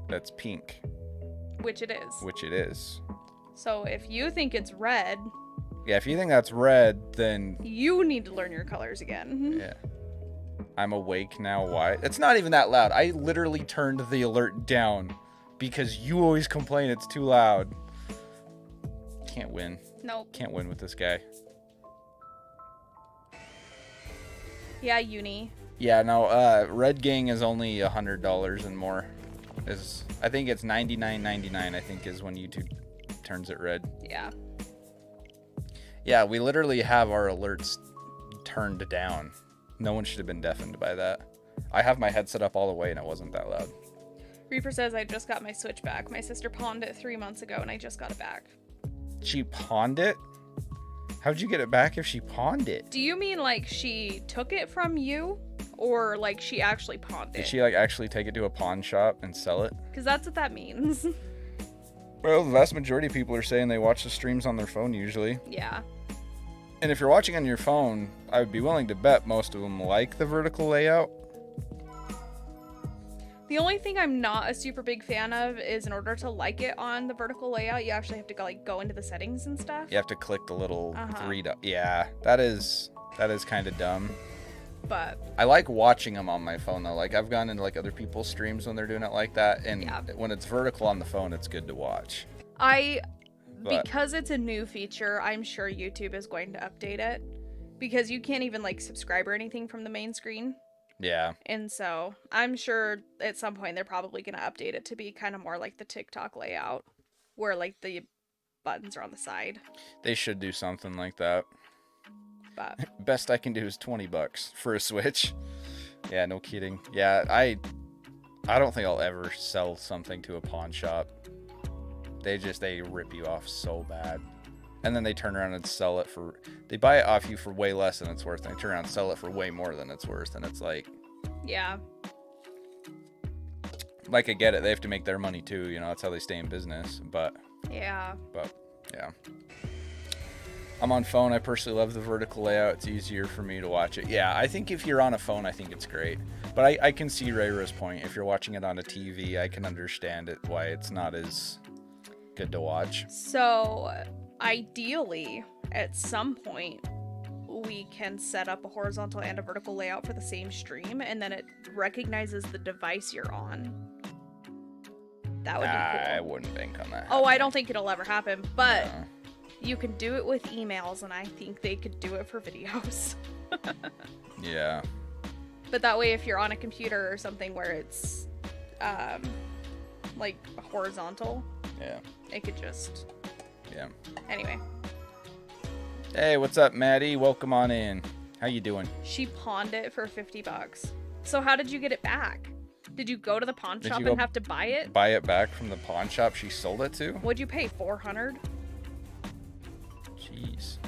That's pink, Which it is. which it is. So if you think it's red, Yeah, if you think that's red, then you need to learn your colors again. yeah. I'm awake now. Why? It's not even that loud. I literally turned the alert down because you always complain it's too loud. Can't win. Nope. Can't win with this guy. Yeah, Uni. Yeah, no, Red Gang is only $100 and more. I think it's $99.99, I think, is when YouTube turns it red. Yeah. Yeah, we literally have our alerts turned down. No one should have been deafened by that. I have my headset up all the way and it wasn't that loud. Reaper says, I just got my Switch back. My sister pawned it 3 months ago and I just got it back. She pawned it? How'd you get it back if she pawned it? Do you mean like she took it from you? or like she actually pawned Did it. she like actually take it to a pawn shop and sell it? Because that's what that means. Well, the vast majority of people are saying they watch the streams on their phone usually. Yeah. And if you're watching on your phone, I would be willing to bet most of them like the vertical layout. The only thing I'm not a super big fan of is in order to like it on the vertical layout, you actually have to go, like, go into the settings and stuff. You have to click the little Uh-huh. 3 dot. Yeah, that is kind of dumb. But I like watching them on my phone though. Like I've gone into like other people's streams when they're doing it like that, and Yeah. when it's vertical on the phone, it's good to watch. But because it's a new feature, I'm sure YouTube is going to update it. Because you can't even like subscribe or anything from the main screen. Yeah, And so I'm sure at some point they're probably going to update it to be kind of more like the TikTok layout. Where like the buttons are on the side. they should do something like that. But Best I can do is $20 for a Switch. Yeah, no kidding. Yeah, I don't think I'll ever sell something to a pawn shop. They rip you off so bad. And then they turn around and sell it for, they buy it off you for way less than it's worth, and they turn around and sell it for way more than it's worth, and it's like yeah. I get it, they have to make their money too, you know, that's how they stay in business, but Yeah. yeah. I'm on phone. I personally love the vertical layout. It's easier for me to watch it. Yeah, I think if you're on a phone, I think it's great. But I can see Rayra's point. If you're watching it on a TV, I can understand it, why it's not as good to watch. So ideally, at some point, we can set up a horizontal and a vertical layout for the same stream, and then it recognizes the device you're on. That would be I cool. wouldn't bank on that. Oh, I don't think it'll ever happen, but No. you can do it with emails, and I think they could do it for videos. Yeah. But that way, if you're on a computer or something where it's, like, horizontal, Yeah. it could just... Yeah. Anyway, Hey, what's up, Maddie? Welcome on in. How you doing? she pawned it for $50. So how did you get it back? Did you go to the pawn Did shop you go and have to buy it? Buy it back from the pawn shop she sold it to? What'd you pay, $400? Jeez.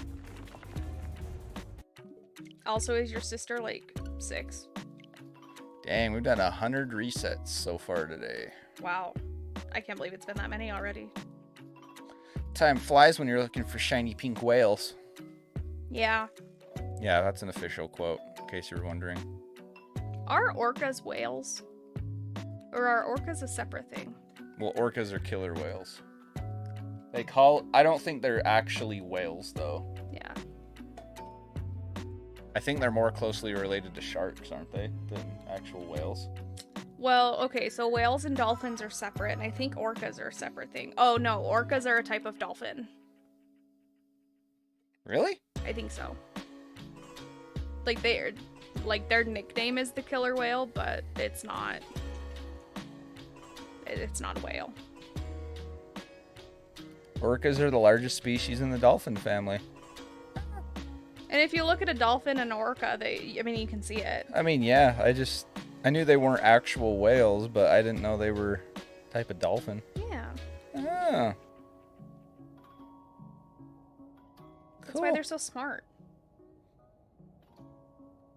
Also, is your sister, like, 6? Dang, we've done 100 resets so far today. Wow. I can't believe it's been that many already. Time flies when you're looking for shiny pink whales. Yeah. Yeah, that's an official quote, in case you were wondering. Are orcas whales? Or are orcas a separate thing? Well, orcas are killer whales. I don't think they're actually whales, though. Yeah. I think they're more closely related to sharks, aren't they, than actual whales? Well, okay, so whales and dolphins are separate, and I think orcas are a separate thing. Oh, no, orcas are a type of dolphin. Really? I think so. Like, their nickname is the killer whale, but it's not... It's not a whale. Orcas are the largest species in the dolphin family. And if you look at a dolphin and an orca, you can see it. I mean, yeah, I knew they weren't actual whales, but I didn't know they were type of dolphin. Yeah. Ah. That's why they're so smart.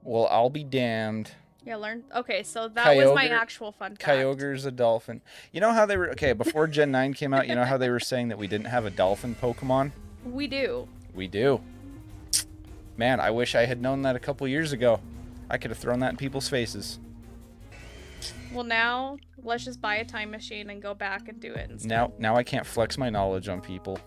Well, I'll be damned. Yeah, learn. Okay, so that was my Kyogre- actual fun fact. Kyogre's a dolphin. You know how they were... Okay, before Gen 9 came out, you know how they were saying that we didn't have a dolphin Pokemon? We do. We do. Man, I wish I had known that a couple years ago. I could have thrown that in people's faces. Well, now, let's just buy a time machine and go back and do it instead. Now I can't flex my knowledge on people.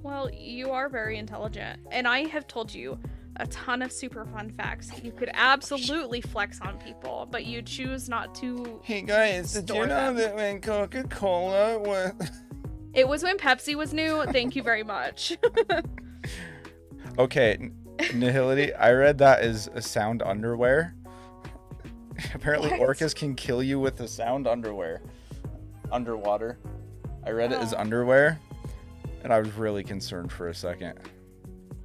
Well, you are very intelligent. And I have told you a ton of super fun facts that you could absolutely flex on people, but you choose not to. Hey guys, did you Store know them. that when Coca-Cola was... It was when Pepsi was new. Thank you very much. Okay, Nihility, I read that as a sound underwear. Apparently What? orcas can kill you with a sound underwear. Underwater. I read it as Oh. underwear, and I was really concerned for a second.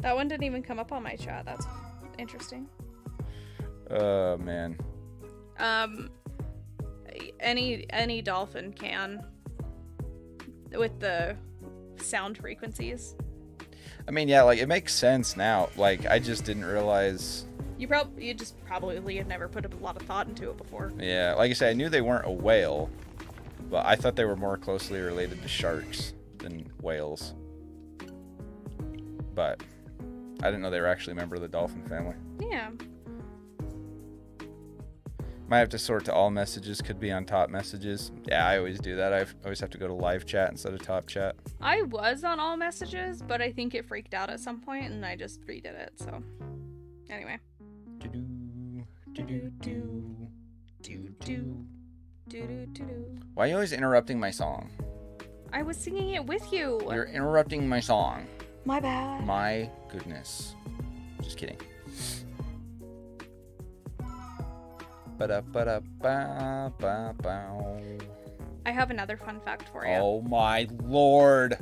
That one didn't even come up on my chat. That's interesting. Man. Any dolphin can with the sound frequencies. I mean, yeah, like, it makes sense now. Like, I just didn't realize You just probably have never put a lot of thought into it before. Yeah, like I said, I knew they weren't a whale, but I thought they were more closely related to sharks than whales. But I didn't know they were actually a member of the dolphin family. Yeah. Might have to sort to all messages, could be on top messages. Yeah, I always do that. I always have to go to live chat instead of top chat. I was on all messages, but I think it freaked out at some point and I just redid it, so. Anyway. Why are you always interrupting my song? I was singing it with you. You're interrupting my song. My bad. My goodness. Just kidding. Ba-da-ba-da-ba-ba-bow. I have another fun fact for you. Oh my lord.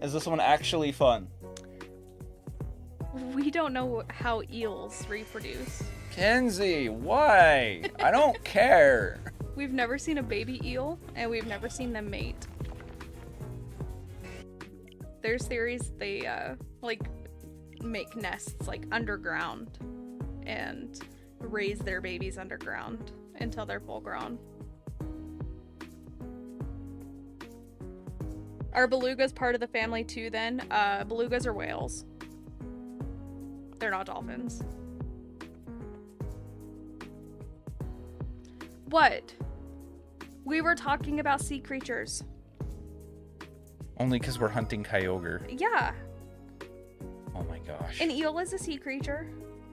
Is this one actually fun? We don't know how eels reproduce. Kenzie, why? I don't care. We've never seen a baby eel, and we've never seen them mate. There's theories they, make nests, underground, and raise their babies underground until they're full grown. Are belugas part of the family too, then? Belugas are whales. They're not dolphins. What? We were talking about sea creatures. Only because we're hunting KYOGRE. Yeah. Oh my gosh. An eel is a sea creature.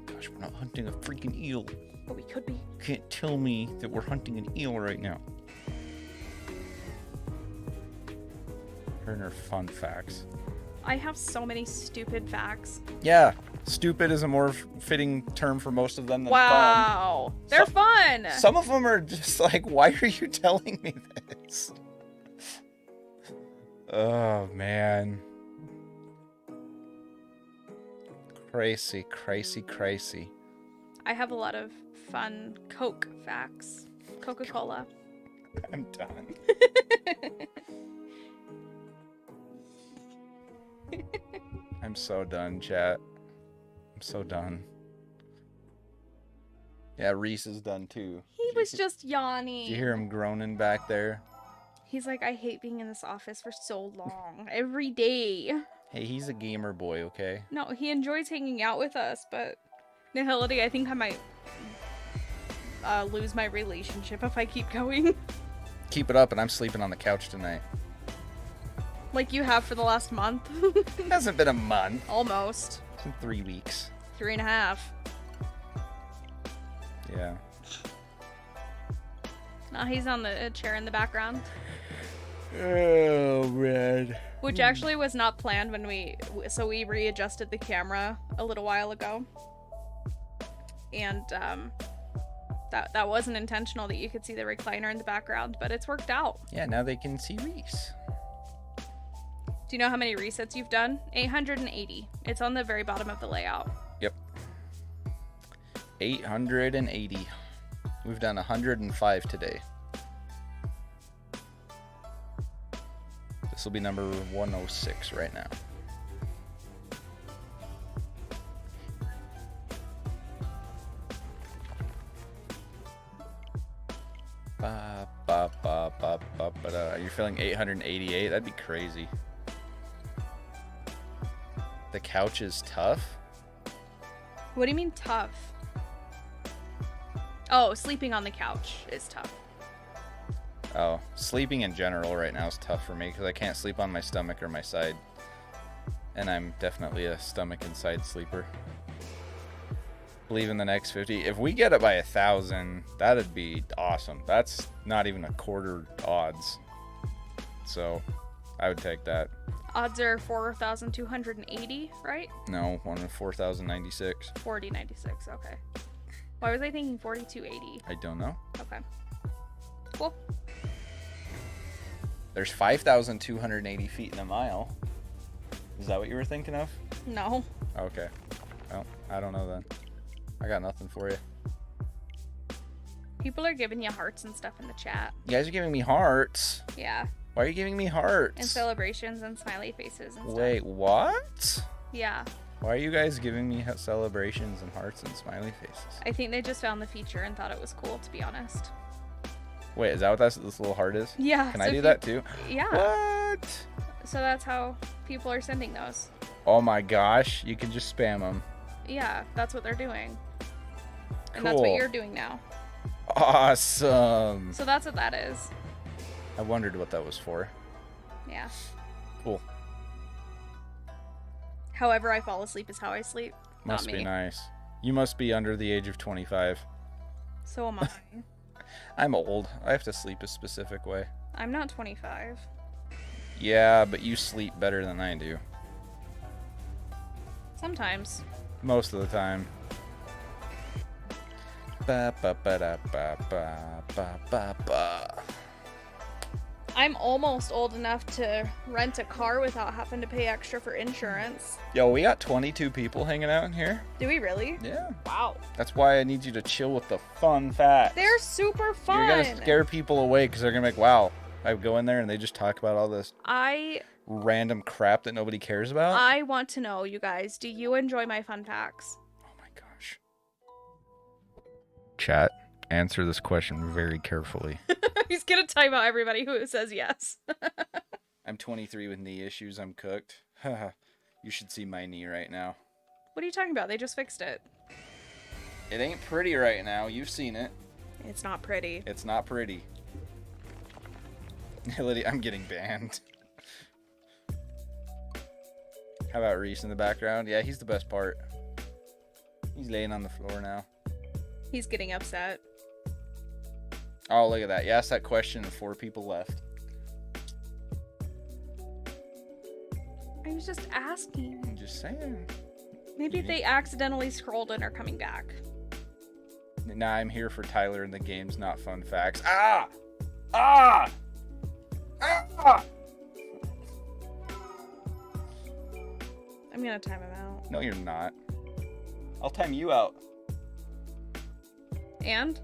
Gosh, we're not hunting a freaking eel. But we could be. You can't tell me that we're hunting an eel right now. Her and her fun facts. I have so many stupid facts. Yeah, stupid is a more fitting term for most of them than Wow. They're fun. fun. Some of them are just like, why are you telling me this? Oh, man. Crazy, crazy, crazy. I have a lot of fun Coke facts. Coca-Cola. I'm done. I'm so done, chat. I'm so done. Yeah, Reese is done too. He was just yawning. Did you hear him groaning back there? He's like, I hate being in this office for so long. Every day. Hey, he's a gamer boy, okay? No, he enjoys hanging out with us, but Nihility, I think I might lose my relationship if I keep going. Keep it up and I'm sleeping on the couch tonight. Like you have for the last month. It hasn't been a month. Almost. It's been 3 weeks. 3.5. Yeah. Now he's on the chair in the background. Oh, man. Which actually was not planned when we readjusted the camera a little while ago. And that wasn't intentional that you could see the recliner in the background, but it's worked out. Yeah, now they can see Reese. Do you know how many resets you've done? 880. It's on the very bottom of the layout. Yep. 880. We've done 105 today. This will be number 106 right now. Ba, ba, ba, ba, ba, ba, da. Are you feeling 888? That'd be crazy. The couch is tough? What do you mean tough? Oh, sleeping on the couch is tough. Oh, sleeping in general right now is tough for me because I can't sleep on my stomach or my side. And I'm definitely a stomach and side sleeper. Believe in the next 50. If we get it by 1,000, that'd be awesome. That's not even a quarter odds. So, I would take that. Odds are 4,280, right? No, 4,096. 4096, okay. Why was I thinking 4,280? I don't know. Okay. Cool. There's 5,280 feet in a mile. Is that what you were thinking of? No. Okay. Well, I don't know then. I got nothing for you. People are giving you hearts and stuff in the chat. You guys are giving me hearts. Yeah. Why are you giving me hearts? And celebrations and smiley faces and stuff. Wait, what? Yeah. Why are you guys giving me celebrations and hearts and smiley faces? I think they just found the feature and thought it was cool, to be honest. Wait, is that what this little heart is? Yeah. Can so I do if that too? Yeah. What? So that's how people are sending those. Oh my gosh, you can just spam them. Yeah, that's what they're doing. And that's what Cool. you're doing now. Awesome. So that's what that is. I wondered what that was for. Yeah. Cool. However I fall asleep is how I sleep. Must Not be me. nice. You must be under the age of 25. So am I. I'm old. I have to sleep a specific way. I'm not 25. Yeah, but you sleep better than I do. Sometimes. Most of the time. Ba ba ba da ba ba ba ba ba. I'm almost old enough to rent a car without having to pay extra for insurance. Yo, we got 22 people hanging out in here. Do we really? Yeah. Wow. That's why I need you to chill with the fun facts. They're super fun. You're gonna scare people away because they're gonna be like, wow. I go in there and they just talk about all this I random crap that nobody cares about. I want to know, you guys, do you enjoy my fun facts? Oh my gosh. Chat, answer this question very carefully. He's gonna time out everybody who says yes. I'm 23 with knee issues. I'm cooked. You should see my knee right now. What are you talking about? They just fixed it. It ain't pretty right now. You've seen it. It's not pretty. It's not pretty. Lydia, I'm getting banned. How about Reese in the background? Yeah, he's the best part. He's laying on the floor now. He's getting upset. Oh, look at that. You asked that question and 4 people left. I was just asking. I'm just saying. Maybe if they accidentally scrolled and are coming back. Nah, I'm here for Tyler and the games, not fun facts. Ah! Ah! Ah! I'm gonna time him out. No, you're not. I'll time you out. And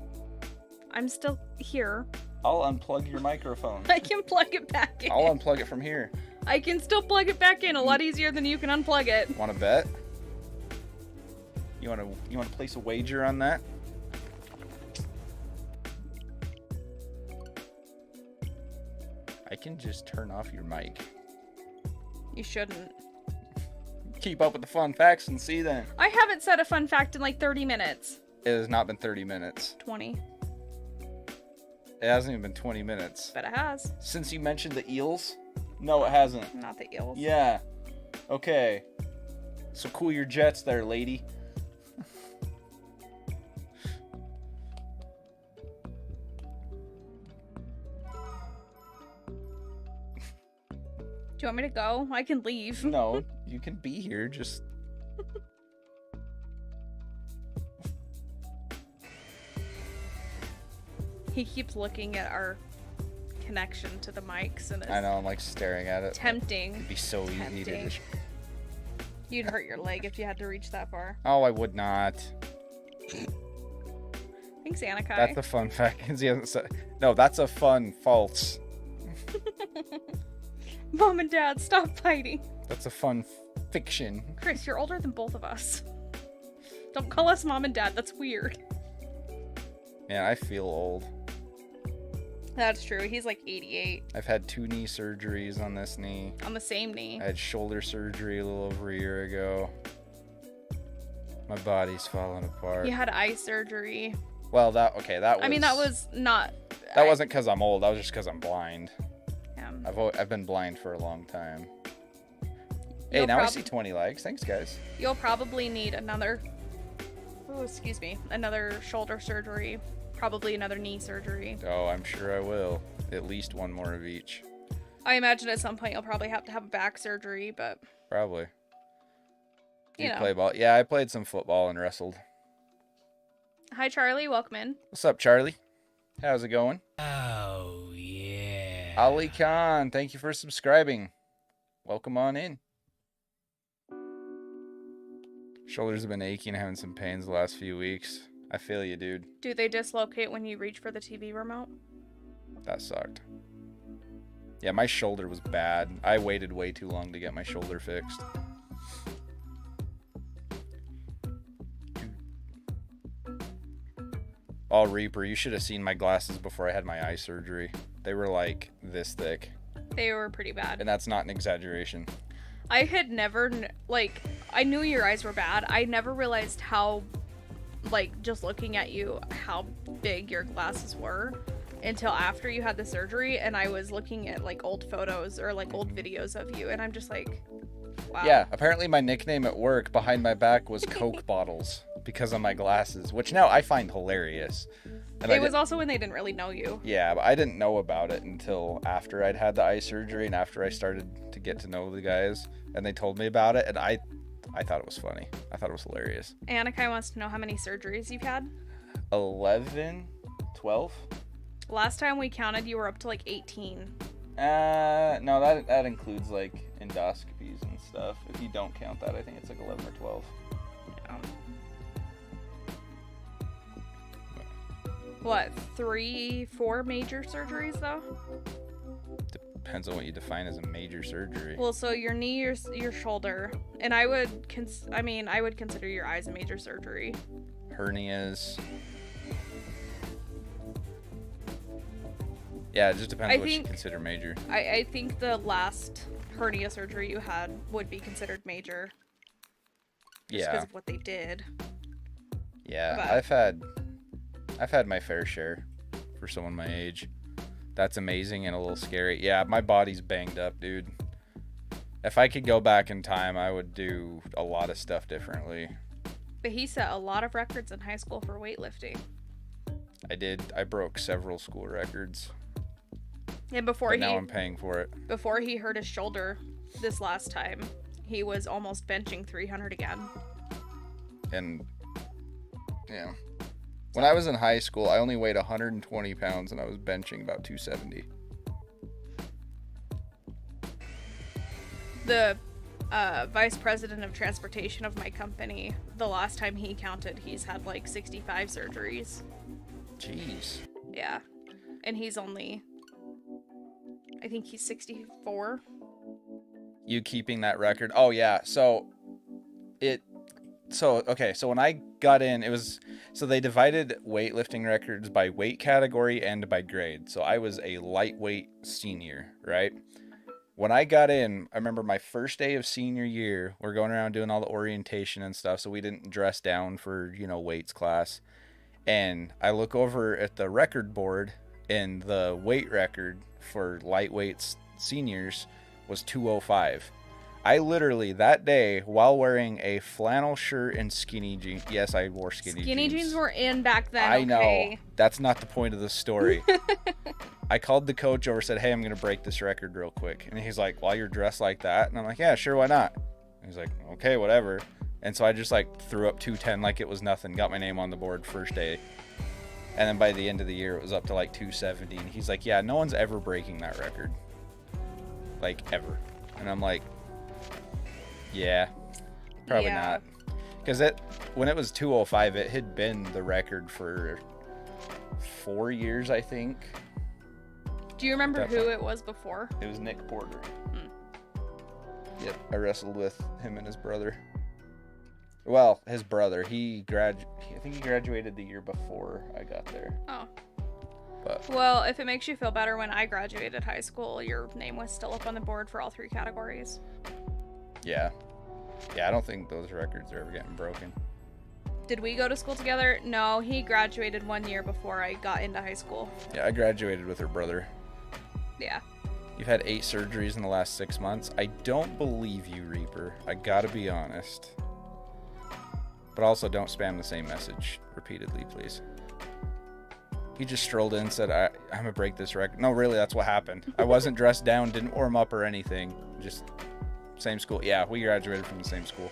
I'm still here. I'll unplug your microphone. I can plug it back in. I'll unplug it from here. I can still plug it back in a lot easier than you can unplug it. Want to bet? You want to place a wager on that? I can just turn off your mic. You shouldn't. Keep up with the fun facts and see then. I haven't said a fun fact in like 30 minutes. It has not been 30 minutes. 20. It hasn't even been 20 minutes. But it has. Since you mentioned the eels? No, it hasn't. Not the eels. Yeah. Okay. So cool your jets there, lady. Do you want me to go? I can leave. No, you can be here, just... He keeps looking at our connection to the mics and it's I know, I'm like staring at it. tempting. It'd be so easy to Tempting. just... You'd hurt your leg if you had to reach that far. Oh, I would not. Thanks, Anakai. That's a fun fact. He hasn't said... No, that's a fun false. Mom and Dad, stop fighting. That's a fun fiction. Chris, you're older than both of us. Don't call us Mom and Dad. That's weird. Man, I feel old. That's true. He's like 88 I've had 2 knee surgeries on this knee. on the same knee. I had shoulder surgery a little over a year ago. My body's falling apart. You had eye surgery. Well, that was... I mean, that was not... That wasn't because I'm old. That was just because I'm blind. Um, I've been blind for a long time. Hey, You'll now I prob- see 20 likes. Thanks, guys. You'll probably need another... Oh, excuse me. Another shoulder surgery. Probably another knee surgery. Oh, I'm sure I will. At least one more of each. I imagine at some point you'll probably have to have a back surgery, but... Probably. Do You you know. play ball? Yeah, I played some football and wrestled. Hi, Charlie. Welcome in. What's up, Charlie? How's it going? Oh, yeah. Ali Khan, thank you for subscribing. Welcome on in. Shoulders have been aching, having some pains the last few weeks. I feel you, dude. Do they dislocate when you reach for the TV remote? That sucked. Yeah, my shoulder was bad. I waited way too long to get my shoulder fixed. Oh, Reaper, you should have seen my glasses before I had my eye surgery. They were like this thick. They were pretty bad. And that's not an exaggeration. I had never, like, I knew your eyes were bad. I never realized how, like, just looking at you, how big your glasses were until after you had the surgery. And I was looking at, like, old photos or, like, old videos of you. And I'm just like, wow. Yeah, apparently my nickname at work behind my back was Coke bottles because of my glasses, which now I find hilarious. And It was also when they didn't really know you. Yeah, but I didn't know about it until after I'd had the eye surgery and after I started to get to know the guys, and they told me about it, and I thought it was funny. I thought it was hilarious. Annika wants to know how many surgeries you've had. 11? 12? Last time we counted, you were up to like 18. No, that includes like endoscopies and stuff. If you don't count that, I think it's like 11 or 12. Yeah. What, 3, 4 major surgeries though? Depends on what you define as a major surgery. Well, so your knee, your shoulder, and I would consider your eyes a major surgery. Hernias. Yeah, it just depends what you consider major. I think the last hernia surgery you had would be considered major. Just because of what they did. Yeah, But- I've had my fair share for someone my age. That's amazing and a little scary. Yeah, my body's banged up, dude. If I could go back in time, I would do a lot of stuff differently. But he set a lot of records in high school for weightlifting. I did. I broke several school records. And But now I'm paying for it. before he hurt his shoulder this last time, he was almost benching 300 again. And yeah. When I was in high school, I only weighed 120 pounds and I was benching about 270. The vice president of transportation of my company, the last time he counted, he's had like 65 surgeries. Jeez. Yeah. And he's only, I think he's 64. You keeping that record? Oh yeah. So when I got in, they divided weightlifting records by weight category and by grade. So I was a lightweight senior, right? When I got in, I remember my first day of senior year, we're going around doing all the orientation and stuff, so we didn't dress down for, weights class. And I look over at the record board, and the weight record for lightweight seniors was 205. I literally, that day, while wearing a flannel shirt and skinny jeans, yes, I wore skinny jeans. Skinny jeans were in back then. I know. Okay. That's not the point of the story. I called the coach over, said, hey, I'm going to break this record real quick. And he's like, well, you're dressed like that? And I'm like, yeah, sure, why not? And he's like, okay, whatever. And so I just threw up 210 like it was nothing, got my name on the board first day. And then by the end of the year, it was up to 270. And he's like, yeah, no one's ever breaking that record. Ever. And I'm like, yeah, probably not. Because when it was 205, it had been the record for 4 years, I think. Do you remember who it was before? It was Nick Porter. Yep, I wrestled with him and his brother. Well, his brother. I think he graduated the year before I got there. Oh. But Well, if it makes you feel better, when I graduated high school, your name was still up on the board for all 3 categories. yeah, I don't think those records are ever getting broken. Did we go to school together? No, he graduated 1 year before I got into high school. Yeah, I graduated with her brother. Yeah. You've had 8 surgeries in the last 6 months. I don't believe you, Reaper. I gotta be honest. But also, don't spam the same message repeatedly, please. He just strolled in and said, I'm gonna break this record. No, really, that's what happened. I wasn't dressed down, didn't warm up or anything. Just same school. Yeah, we graduated from the same school.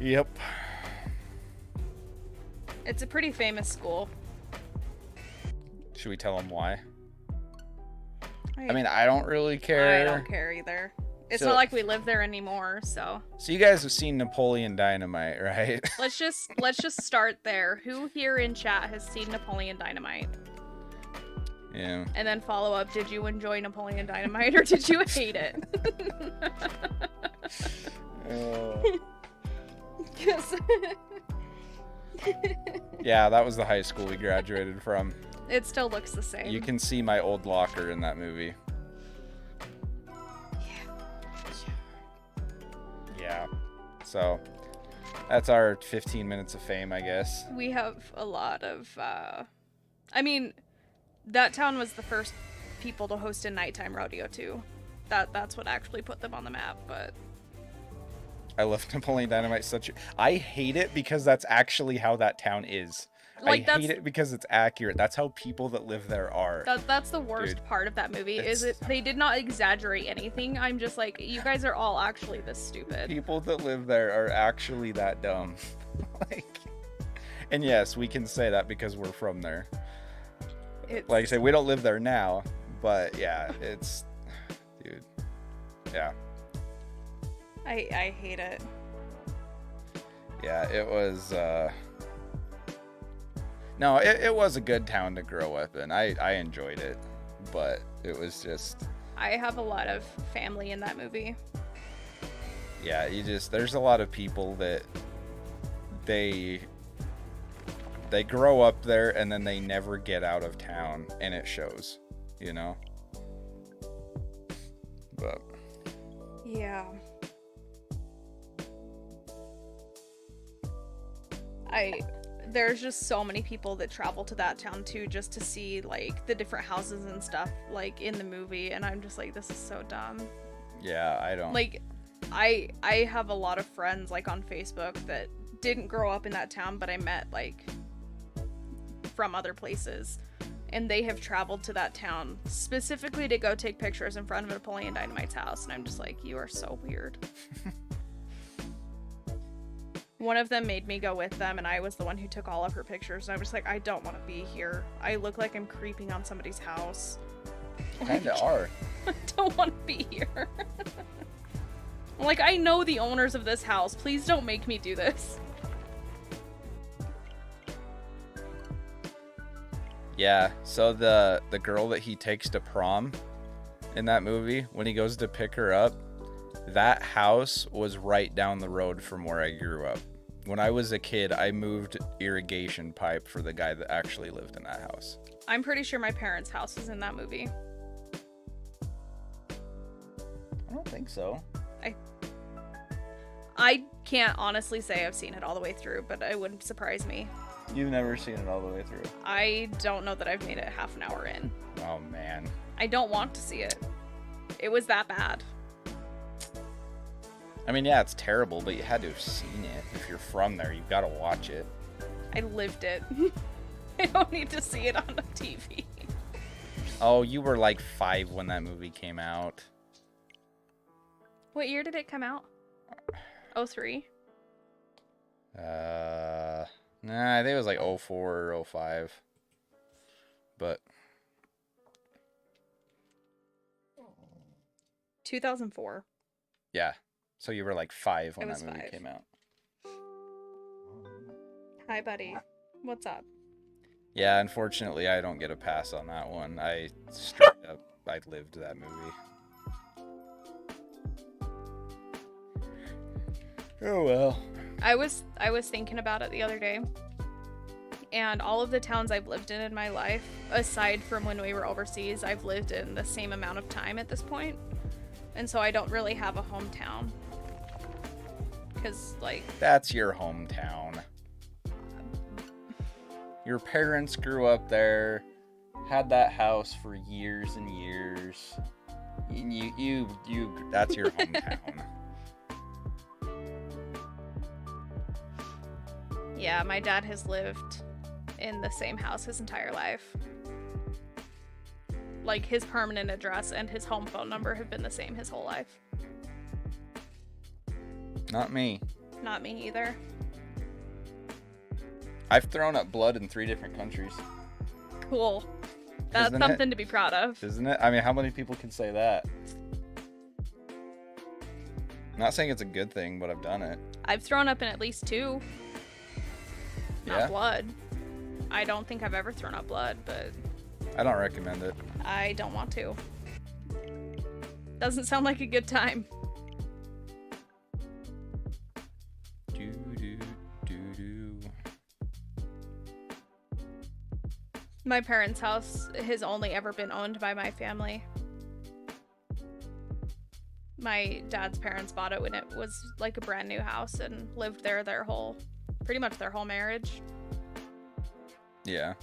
Yep. It's a pretty famous school. Should we tell him why? I mean, I don't really care. I don't care either. It's So- not like we live there anymore, so So you guys have seen Napoleon Dynamite, right? let's just start there. Who here in chat has seen Napoleon Dynamite? Yeah. And then follow up, did you enjoy Napoleon Dynamite or did you hate it? Yeah, that was the high school we graduated from. It still looks the same. You can see my old locker in that movie. Yeah. So, that's our 15 minutes of fame, I guess. We have a lot of, I mean, that town was the first people to host a nighttime rodeo too. That's what actually put them on the map, but... I love Napoleon Dynamite I hate it because that's actually how that town is. Like, I hate it because it's accurate. That's how people that live there are. That's the worst part of that movie, is they did not exaggerate anything. I'm just like, you guys are all actually this stupid. People that live there are actually that dumb. Like, and yes, we can say that because we're from there. Like I say, we don't live there now, but yeah, it's, dude, yeah. I hate it. Yeah, it was, no, it was a good town to grow up in. I enjoyed it, but it was just... I have a lot of family in that movie. Yeah, there's a lot of people that they grow up there and then they never get out of town, and it shows, you know? But... Yeah. There's just so many people that travel to that town too, just to see like the different houses and stuff like in the movie, and I'm just like, this is so dumb. Yeah, I don't like. I have a lot of friends like on Facebook that didn't grow up in that town, but I met like from other places, and they have traveled to that town specifically to go take pictures in front of Napoleon Dynamite's house, and I'm just like, you are so weird. One of them made me go with them, and I was the one who took all of her pictures, and I was like, I don't want to be here. I look like I'm creeping on somebody's house. Kinda are. I don't want to be here. Like, I know the owners of this house. Please don't make me do this. Yeah, so the girl that he takes to prom in that movie, when he goes to pick her up, that house was right down the road from where I grew up. When I was a kid, I moved irrigation pipe for the guy that actually lived in that house. I'm pretty sure my parents' house is in that movie. I don't think so. I can't honestly say I've seen it all the way through, but it wouldn't surprise me. You've never seen it all the way through? I don't know that I've made it half an hour in. Oh, man. I don't want to see it. It was that bad. I mean, yeah, it's terrible, but you had to have seen it. If you're from there, you've got to watch it. I lived it. I don't need to see it on the TV. Oh, you were like 5 when that movie came out. What year did it come out? 03? Nah, I think it was like 04 or 05. But 2004. yeah. So you were like 5 when I that was movie 5. came out. Hi, buddy. What's up? Yeah, unfortunately, I don't get a pass on that one. I straight up, I lived that movie. Oh well. I was thinking about it the other day, and all of the towns I've lived in my life, aside from when we were overseas, I've lived in the same amount of time at this point, and so I don't really have a hometown. Because, like... That's your hometown. Your parents grew up there, had that house for years and years. That's your hometown. Yeah, my dad has lived in the same house his entire life. Like, his permanent address and his home phone number have been the same his whole life. Not me. Not me either. I've thrown up blood in 3 different countries. Cool. That's Isn't something it? to be proud of. Isn't it? I mean, how many people can say that? I'm not saying it's a good thing, but I've done it. I've thrown up in at least 2. Not Yeah? blood. I don't think I've ever thrown up blood, but I don't recommend it. I don't want to. Doesn't sound like a good time. My parents' house has only ever been owned by my family. My dad's parents bought it when it was like a brand new house and lived there pretty much their whole marriage. Yeah.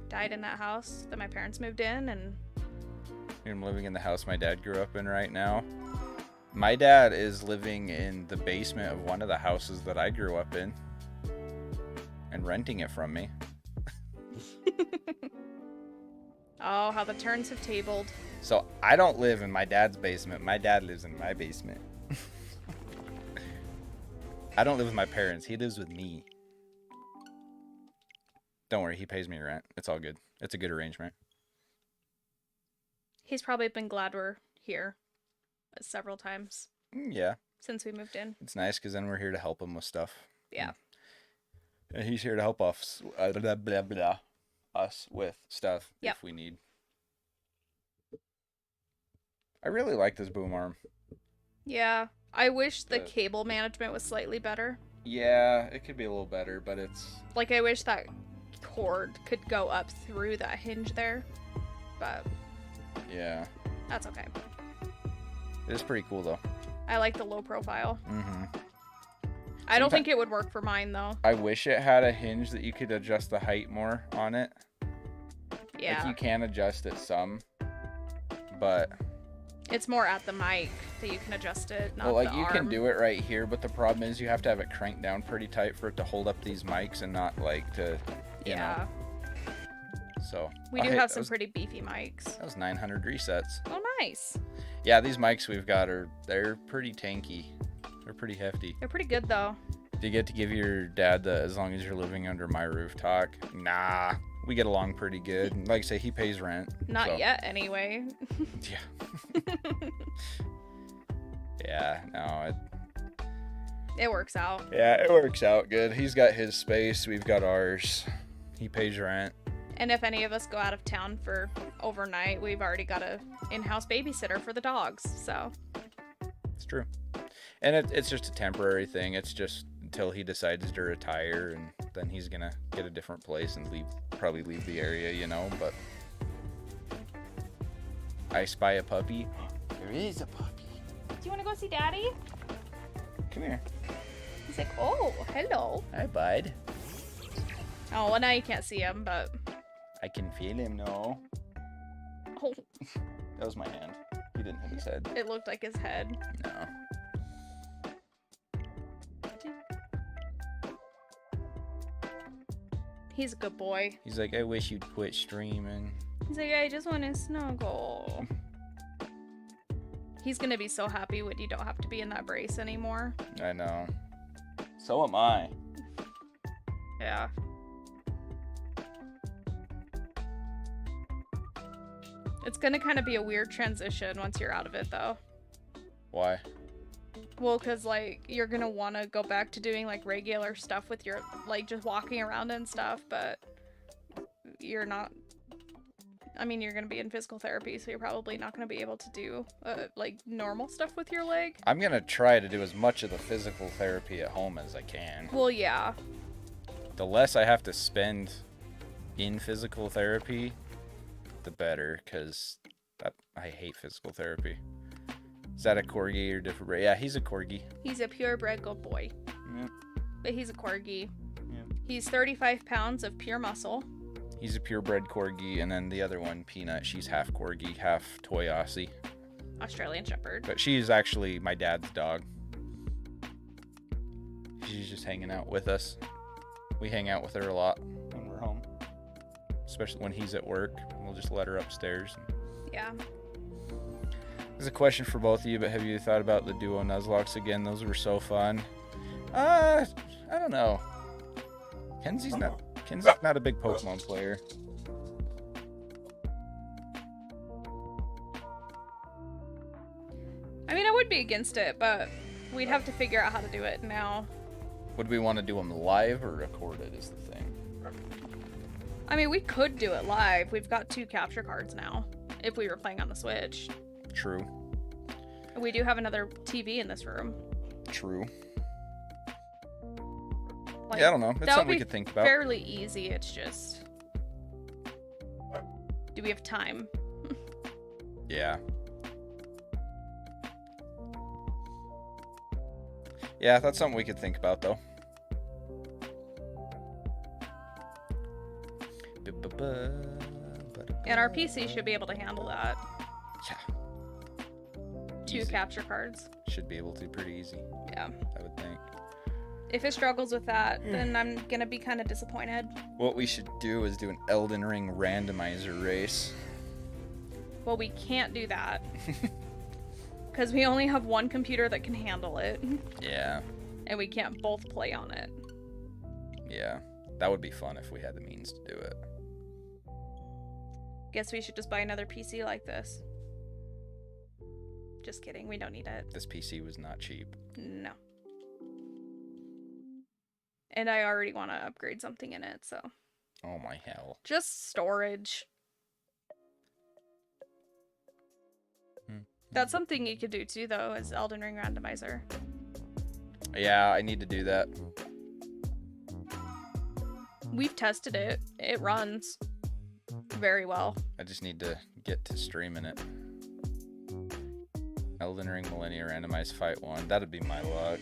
Died in that house. Then my parents moved in, and I'm living in the house my dad grew up in right now. My dad is living in the basement of one of the houses that I grew up in and renting it from me. oh, how the turns have tabled. So I don't live in my dad's basement. My dad lives in my basement. I don't live with my parents. He lives with me. Don't worry, he pays me rent. It's all good. It's a good arrangement. He's probably been glad we're here several times Yeah. since we moved in. It's nice because then we're here to help him with stuff. Yeah. And he's here to help us, us with stuff Yep. if we need. I really like this boom arm. Yeah. I wish the The- cable management was slightly better. Yeah, it could be a little better, but it's... Like, I wish that cord could go up through that hinge there. But Yeah. that's okay. It is pretty cool, though. I like the low profile. Mm-hmm. I don't think it would work for mine, though. I wish it had a hinge that you could adjust the height more on it. Yeah. Like, you can adjust it some, but... It's more at the mic that you can adjust it, not Well, like, the you arm. can do it right here, but the problem is you have to have it cranked down pretty tight for it to hold up these mics and not, like, to, you know. So... We do Hey, have that some was- pretty beefy mics. That was 900 resets. Oh, nice. Yeah, these mics we've got they're pretty tanky. They're pretty hefty. They're pretty good, though. Do you get to give your dad the as long as you're living under my roof talk? Nah, we get along pretty good. And like I say, he pays rent. Not so- yet, anyway. Yeah. Yeah, no, It works out. it works out good. He's got his space, we've got ours. He pays rent. And if any of us go out of town for overnight, we've already got a in-house babysitter for the dogs, so. It's true. And it's just a temporary thing. It's just until he decides to retire, and then he's gonna get a different place and probably leave the area, you know, but I spy a puppy. There is a puppy. Do you want to go see Daddy? Come here. He's like, oh, hello. Hi, bud. Oh, well, now you can't see him, but. I can feel him now. Oh, That was my hand. He didn't hit his head. it looked like his head. No. He's a good boy. He's like, I wish you'd quit streaming. He's like, I just want to snuggle. He's gonna be so happy when you don't have to be in that brace anymore. I know. So am I. Yeah. It's gonna kind of be a weird transition once you're out of it, though. Why? Well, because, like, you're gonna want to go back to doing, like, regular stuff with your, like, just walking around and stuff, but you're not. I mean, you're gonna be in physical therapy, so you're probably not gonna be able to do, like, normal stuff with your leg. I'm gonna try to do as much of the physical therapy at home as I can. Well, yeah. The less I have to spend in physical therapy, the better, because I hate physical therapy. Is that a corgi or different breed? Yeah, he's a corgi. He's a purebred good boy. Yeah. But he's a corgi. Yeah. He's 35 pounds of pure muscle. He's a purebred corgi, and then the other one, Peanut, she's half corgi, half toy Aussie. Australian Shepherd. But she's actually my dad's dog. She's just hanging out with us. We hang out with her a lot when we're home. Especially when he's at work. We'll just let her upstairs. Yeah. There's a question for both of you, but have you thought about the duo Nuzlocke again? Those were so fun. I don't know. Kenzie's not a big Pokemon player. I mean, I would be against it, but we'd have to figure out how to do it now. Would we want to do them live or recorded is the thing. I mean, we could do it live. We've got 2 capture cards now, if we were playing on the Switch. True. We do have another TV in this room. True. Like, Yeah, I don't know. It's that would something we be could think about. fairly easy. It's just Do we have time? Yeah. Yeah, that's something we could think about, though. And our PC should be able to handle that. Yeah. 2 Easy. capture cards. Should be able to pretty easy, Yeah. I would think. If it struggles with that, then I'm gonna be kind of disappointed. What we should do is do an Elden Ring randomizer race. Well, we can't do that. Because we only have one computer that can handle it. Yeah. And we can't both play on it. Yeah. That would be fun if we had the means to do it. Guess we should just buy another PC like this. Just kidding, we don't need it. This PC was not cheap. No. And I already want to upgrade something in it, so. Oh my hell. Just storage. That's something you could do too, though, is Elden Ring randomizer. Yeah, I need to do that. We've tested it. It runs very well. I just need to get to streaming it. Elden Ring Millennia Randomized Fight 1. That'd be my luck.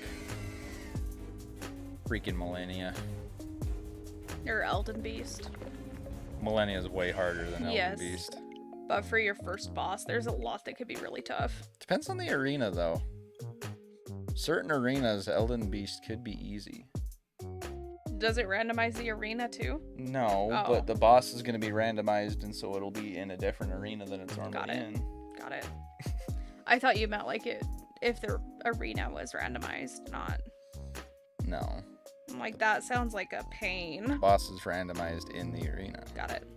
Freaking Millennia. Or Elden Beast. Millennia is way harder than Elden Yes. Beast. But for your first boss, there's a lot that could be really tough. Depends on the arena, though. Certain arenas, Elden Beast could be easy. Does it randomize the arena too? No, Oh. but the boss is going to be randomized, and so it'll be in a different arena than it's normally Got it. in. Got it. I thought you meant like it if the arena was randomized, not. No. I'm like, that sounds like a pain. Boss is randomized in the arena. Got it.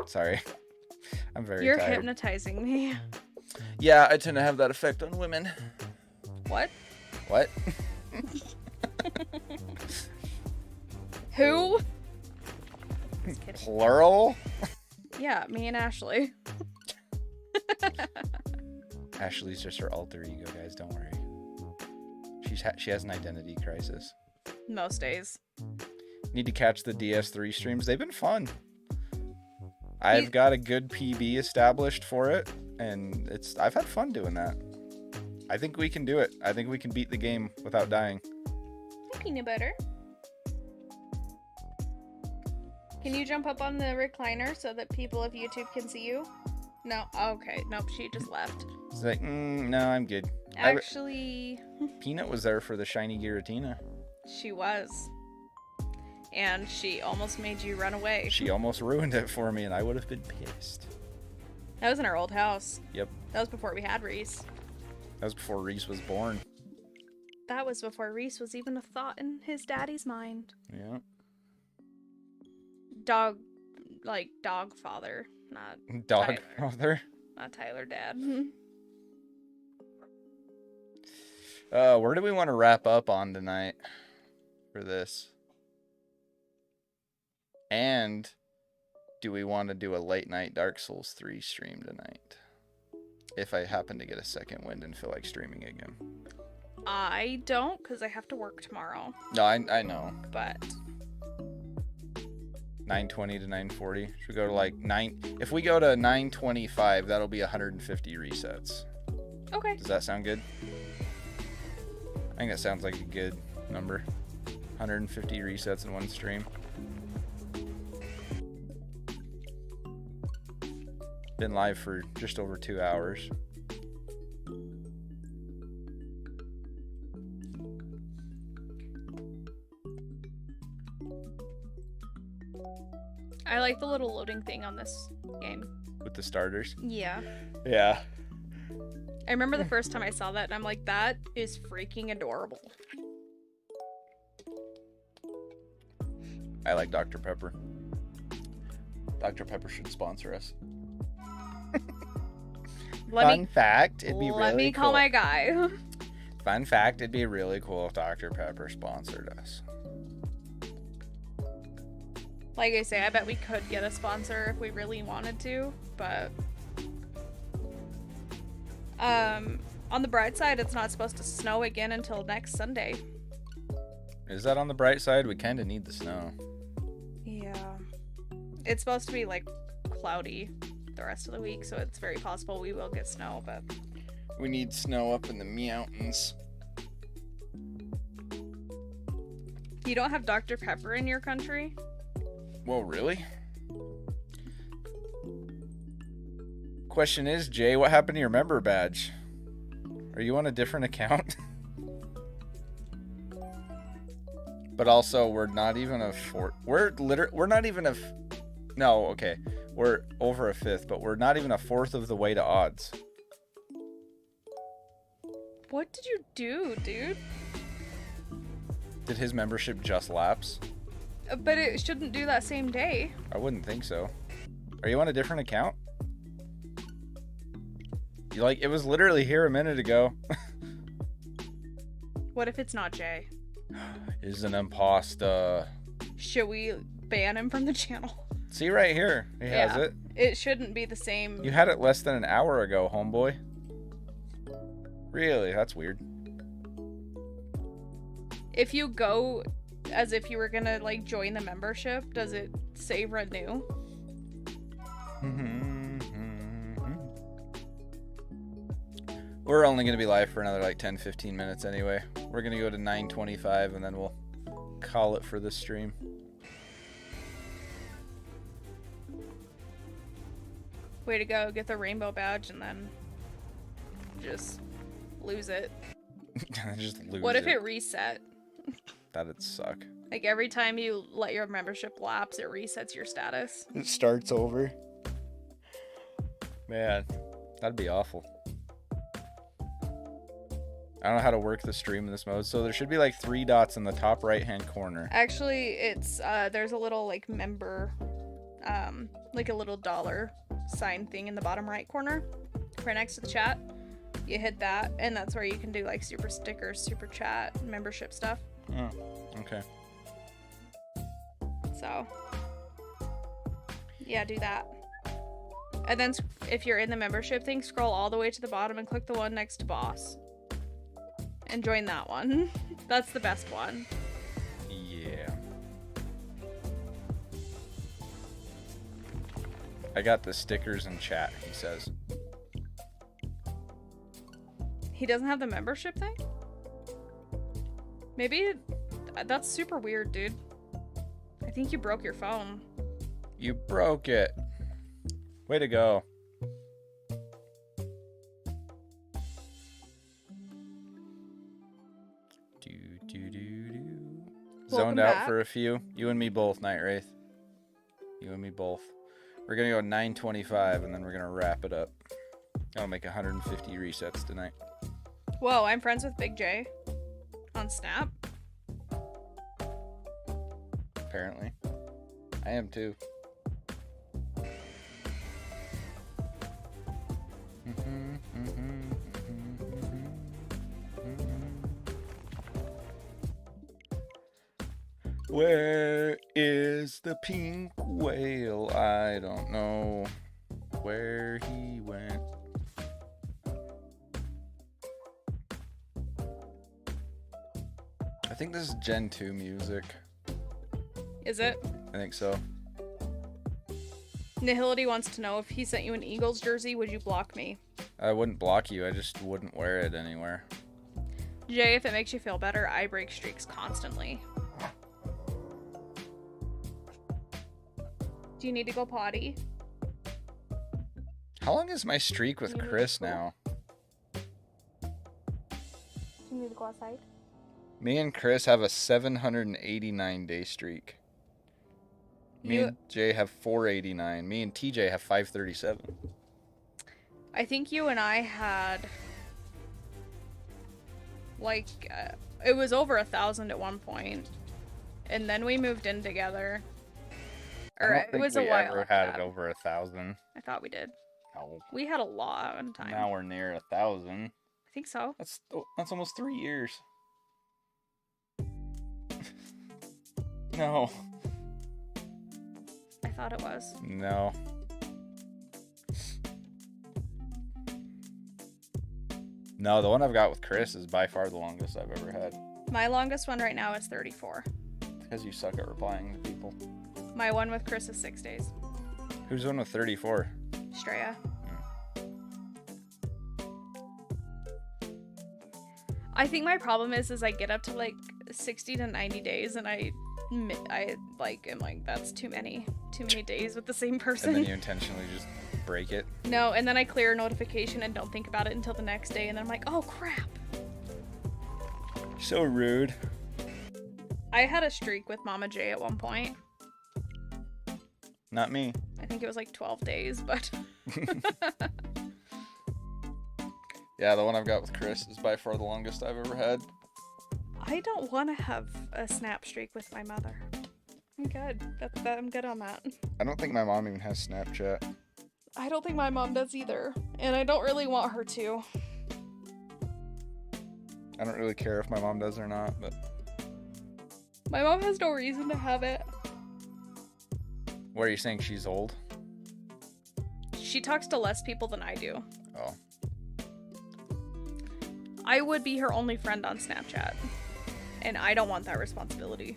Sorry. I'm very You're tired. hypnotizing me. Yeah, I tend to have that effect on women. What? What? Who? Just kidding. Plural? Yeah, me and Ashley. Ashley's just her alter ego, guys. Don't worry. She has an identity crisis. Most days. Need to catch the DS3 streams. They've been fun. I've got a good PB established for it, and I've had fun doing that. I think we can do it. I think we can beat the game without dying. Peanut butter. Can you jump up on the recliner so that people of YouTube can see you? No. Okay. Nope. She just left. It's like, no, I'm good. Actually, Peanut was there for the shiny Giratina. she was. And she almost made you run away. She almost ruined it for me, and I would have been pissed. That was in our old house. Yep. That was before we had Reese. That was before Reese was born. That was before Reese was even a thought in his daddy's mind. Yeah. Dog father, not Dog Tyler. father. Not Tyler dad. Where do we want to wrap up on tonight for this? And do we want to do a late night Dark Souls 3 stream tonight? If I happen to get a second wind and feel like streaming again. I don't, because I have to work tomorrow. No, I know. But 9:20 to 9:40. Should we go to like 9? If we go to 9:25, that'll be 150 resets. okay. Does that sound good? I think that sounds like a good number. 150 resets in one stream. Been live for just over 2 hours. I like the little loading thing on this game. With the starters. Yeah. Yeah. I remember the first time I saw that and I'm like, that is freaking adorable. I like Dr. Pepper. Dr. Pepper should sponsor us. Fun fact, it'd be really Let me call cool. my guy. Fun fact, it'd be really cool if Dr. Pepper sponsored us. Like I say, I bet we could get a sponsor if we really wanted to, but On the bright side, it's not supposed to snow again until next Sunday. Is that on the bright side? We kind of need the snow. Yeah. It's supposed to be like cloudy the rest of the week, so it's very possible we will get snow, but We need snow up in the mountains. you don't have Dr. Pepper in your country? Whoa, really? Question is, Jay, what happened to your member badge? Are you on a different account? But also, we're not even a fourth. We're not even no, okay. We're over a fifth, but we're not even a fourth of the way to odds. What did you do, dude? Did his membership just lapse? But it shouldn't do that same day. I wouldn't think so. Are you on a different account? You like, it was literally here a minute ago. What if it's not Jay? Is an imposter. Should we ban him from the channel? See right here. He has it. It shouldn't be the same. You had it less than an hour ago, homeboy. Really? That's weird. If you go as if you were gonna like join the membership, does it say renew? We're only going to be live for another like 10-15 minutes anyway. We're going to go to 9:25 and then we'll call it for this stream. Way to go, get the rainbow badge and then just lose it. Just lose What if it reset? That'd suck. Like every time you let your membership lapse, it resets your status. It starts over. Man, that'd be awful. I don't know how to work the stream in this mode. So there should be like 3 dots in the top right hand corner. Actually, it's there's a little like member like a little dollar sign thing in the bottom right corner right next to the chat. You hit that and that's where you can do like super stickers, super chat, membership stuff. Oh, okay. So yeah, do that. And then if you're in the membership thing, scroll all the way to the bottom and click the one next to boss. And join that one. That's the best one. Yeah. I got the stickers in chat, he says. He doesn't have the membership thing? Maybe that's super weird, dude. I think you broke your phone. You broke it. Way to go. Zoned out for a few. You and me both, Night Wraith. You and me both. We're gonna go 9:25 and then we're gonna wrap it up. I'll make 150 resets tonight. Whoa, I'm friends with Big J on Snap. Apparently. I am too. Where is the pink whale? I don't know where he went. I think this is Gen 2 music. Is it? I think so. Nihility wants to know if he sent you an Eagles jersey, would you block me? I wouldn't block you, I just wouldn't wear it anywhere. Jay, if it makes you feel better, I break streaks constantly. Do you need to go potty? How long is my streak with Chris now? Do you need to go outside? Me and Chris have a 789 day streak. Me and Jay have 489. Me and TJ have 537. I think you and I had like it was over 1,000 at one point, and then we moved in together. Or it was a while. We ever after had that. it over 1,000. I thought we did. No. We had a lot one time. Now we're near 1,000. I think so. That's almost 3 years. No. I thought it was. No. No, the one I've got with Chris is by far the longest I've ever had. My longest one right now is 34. Because you suck at replying to people. My one with Chris is 6 days. Who's the one with 34? Straya. I think my problem is I get up to like 60 to 90 days and I like am like that's too many days with the same person. And then you intentionally just break it. No, and then I clear a notification and don't think about it until the next day, and then I'm like, oh crap. So rude. I had a streak with Mama J at one point. Not me. I think it was like 12 days, but Yeah, the one I've got with Chris is by far the longest I've ever had. I don't want to have a snap streak with my mother. I'm good. I'm good on that. I don't think my mom even has Snapchat. I don't think my mom does either, and I don't really want her to. I don't really care if my mom does or not, but... My mom has no reason to have it. What are you saying, she's old? She talks to less people than I do. Oh. I would be her only friend on Snapchat, and I don't want that responsibility.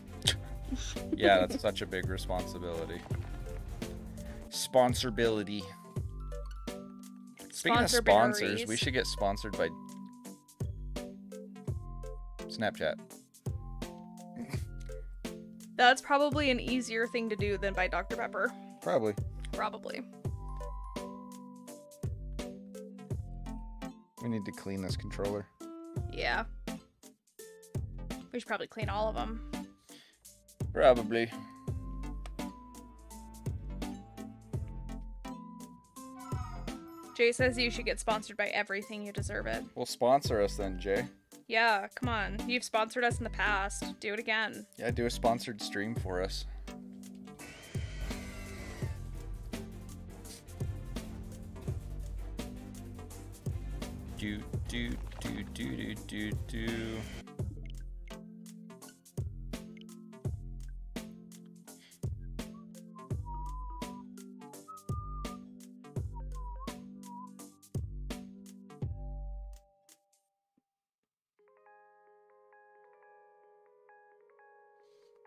Yeah, that's such a big responsibility. Sponsorability. Speaking of sponsors, we should get sponsored by Snapchat. That's probably an easier thing to do than by Dr. Pepper. Probably. Probably. We need to clean this controller. Yeah. We should probably clean all of them. Probably. Jay says you should get sponsored by everything. You deserve it. Well, sponsor us then, Jay. Yeah, come on. You've sponsored us in the past. Do it again. Yeah, do a sponsored stream for us. Do.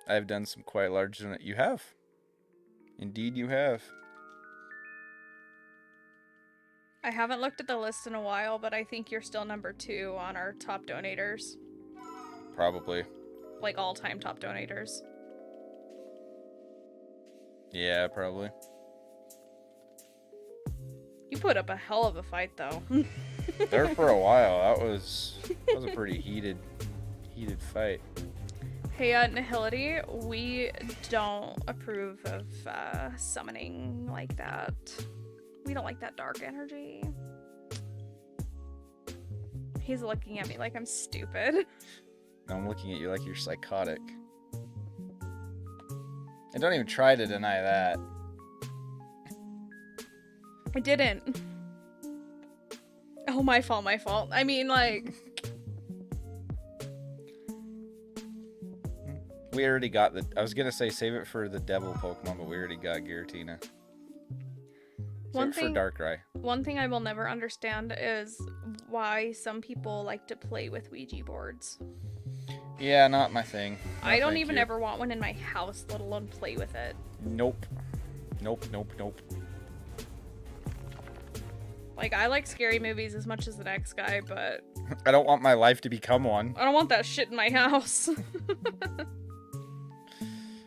I've done some quite large. You have. Indeed, you have. I haven't looked at the list in a while, but I think you're still number 2 on our top donators. Probably. Like all-time top donators. Yeah, probably. You put up a hell of a fight, though. There for a while. That was a pretty heated fight. Hey, Nihility, we don't approve of summoning like that. We don't like that dark energy. He's looking at me like I'm stupid. I'm looking at you like you're psychotic. And don't even try to deny that. I didn't. Oh, my fault. I mean, like... We already got the... I was going to say save it for the devil Pokemon, but we already got Giratina. Save it for Darkrai. One thing I will never understand is why some people like to play with Ouija boards. Yeah, not my thing. I don't even ever want one in my house, let alone play with it. Nope. Like, I like scary movies as much as the next guy, but... I don't want my life to become one. I don't want that shit in my house.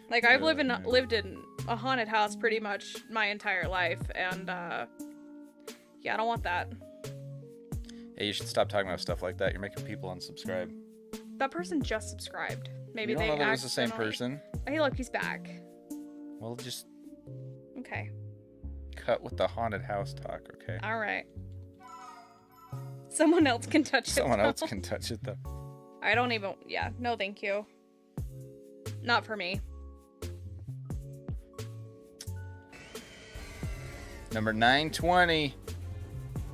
Like, I've lived in a haunted house pretty much my entire life, and, yeah, I don't want that. Hey, you should stop talking about stuff like that. You're making people unsubscribe. That person just subscribed. Maybe you don't they know that it was the same accidentally- person. Hey, look, he's back. Well, just Okay. cut with the haunted house talk, okay? All right. Someone else can touch it. Someone else though. can touch it, though. I don't even... Yeah, no thank you. Not for me. Number 920.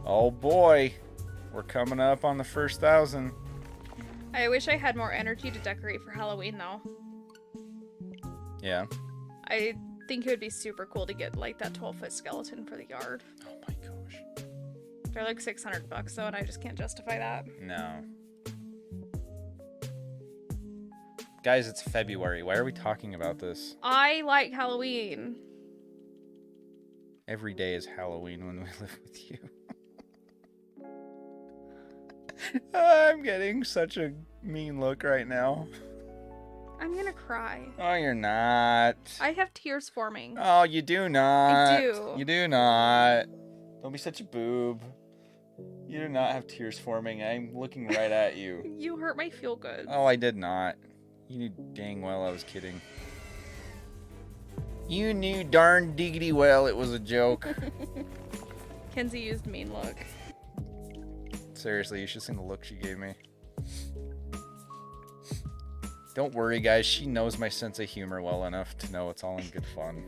Oh boy. We're coming up on the first 1,000. I wish I had more energy to decorate for Halloween, though. Yeah. I think it would be super cool to get, like, that 12-foot skeleton for the yard. Oh my gosh. They're like $600 though, and I just can't justify that. No. Guys, it's February. Why are we talking about this? I like Halloween. Every day is Halloween when we live with you. I'm getting such a mean look right now. I'm gonna cry. Oh, you're not. I have tears forming. Oh, you do not. I do. You do not. Don't be such a boob. You do not have tears forming. I'm looking right at you. You hurt my feel good. Oh, I did not. You knew dang well I was kidding. You knew darn diggity well it was a joke. Kenzie used mean look. Seriously, you should have seen the look she gave me. Don't worry, guys. She knows my sense of humor well enough to know it's all in good fun.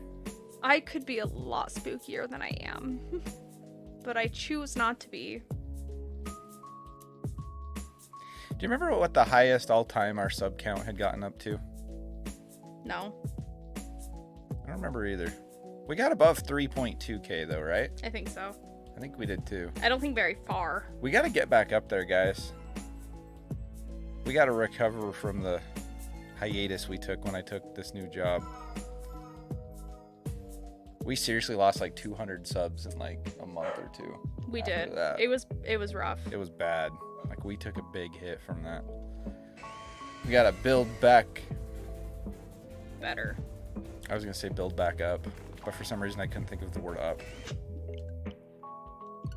I could be a lot spookier than I am. But I choose not to be. Do you remember what the highest all-time our sub count had gotten up to? No, I don't remember either. We got above 3.2k though, right? I think so. I think we did too. I don't think very far. We got to get back up there, guys. We got to recover from the hiatus we took when I took this new job. We seriously lost like 200 subs in like a month or two. We after did. that. It was rough. It was bad. Like we took a big hit from that. We got to build back. Better. I was going to say build back up, but for some reason I couldn't think of the word up.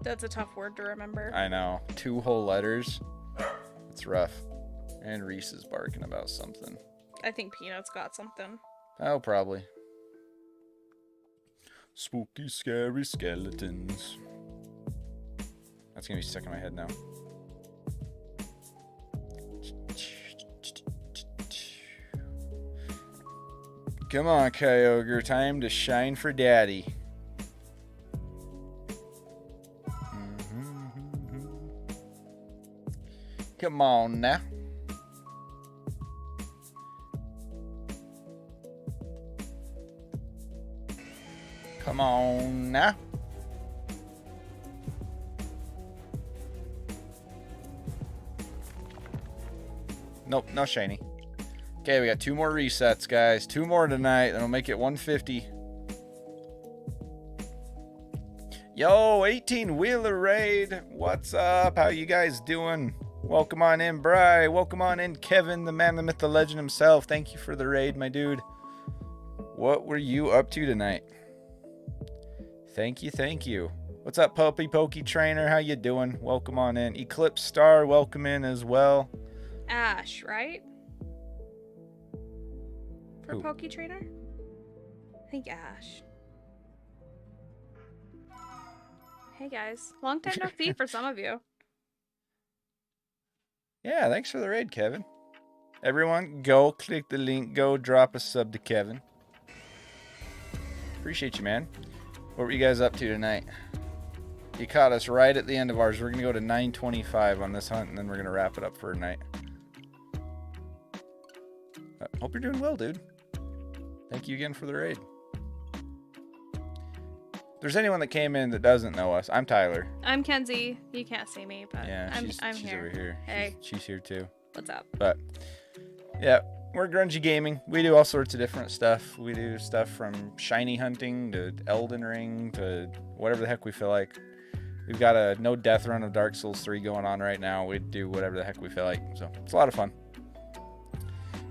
That's a tough word to remember. I know. 2 whole letters. It's rough. And Reese is barking about something. I think Peanut's got something. Oh, probably. Spooky, scary skeletons. That's gonna be stuck in my head now. Come on, KYOGRE. Time to shine for daddy. Come on now. Come on now. Nope, no shiny. Okay, we got 2 more resets, guys. 2 more tonight. That'll make it 150. Yo, 18-wheeler raid. What's up? How you guys doing? Welcome on in, Bri. Welcome on in, Kevin, the man, the myth, the legend himself. Thank you for the raid, my dude. What were you up to tonight? Thank you, thank you. What's up, Puppy Pokey Trainer? How you doing? Welcome on in. Eclipse Star, welcome in as well. Ash, right? For Who? Poke Trainer? I think Ash. Hey guys. Long time no see for some of you. Yeah, thanks for the raid, Kevin. Everyone, go click the link. Go drop a sub to Kevin. Appreciate you, man. What were you guys up to tonight? You caught us right at the end of ours. We're going to go to 9:25 on this hunt, and then we're going to wrap it up for a night. Hope you're doing well, dude. Thank you again for the raid. If there's anyone that came in that doesn't know us, I'm Tyler. I'm Kenzie. You can't see me, but Yeah, I'm she's here. over here. Hey. She's here too. What's up? But yeah, we're Grungy Gaming. We do all sorts of different stuff. We do stuff from shiny hunting to Elden Ring to whatever the heck we feel like. We've got a no death run of Dark Souls 3 going on right now. We do whatever the heck we feel like. So it's a lot of fun.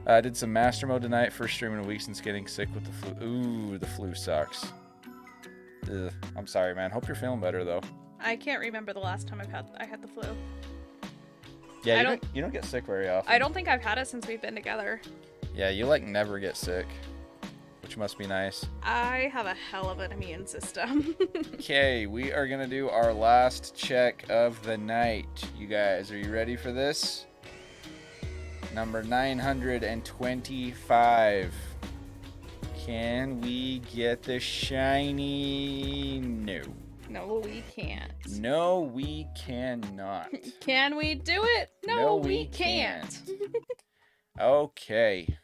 I did some master mode tonight. First stream in a week since getting sick with the flu. Ooh, the flu sucks. Ugh, I'm sorry, man. Hope you're feeling better though. I can't remember the last time I had the flu. Yeah, I you don't get sick very often. I don't think I've had it since we've been together. Yeah, you like never get sick, which must be nice. I have a hell of an immune system. Okay, we are gonna do our last check of the night. You guys, are you ready for this? Number 925. Can we get the shiny? No. No, we can't. No, we cannot. Can we do it? No, we can't. Okay.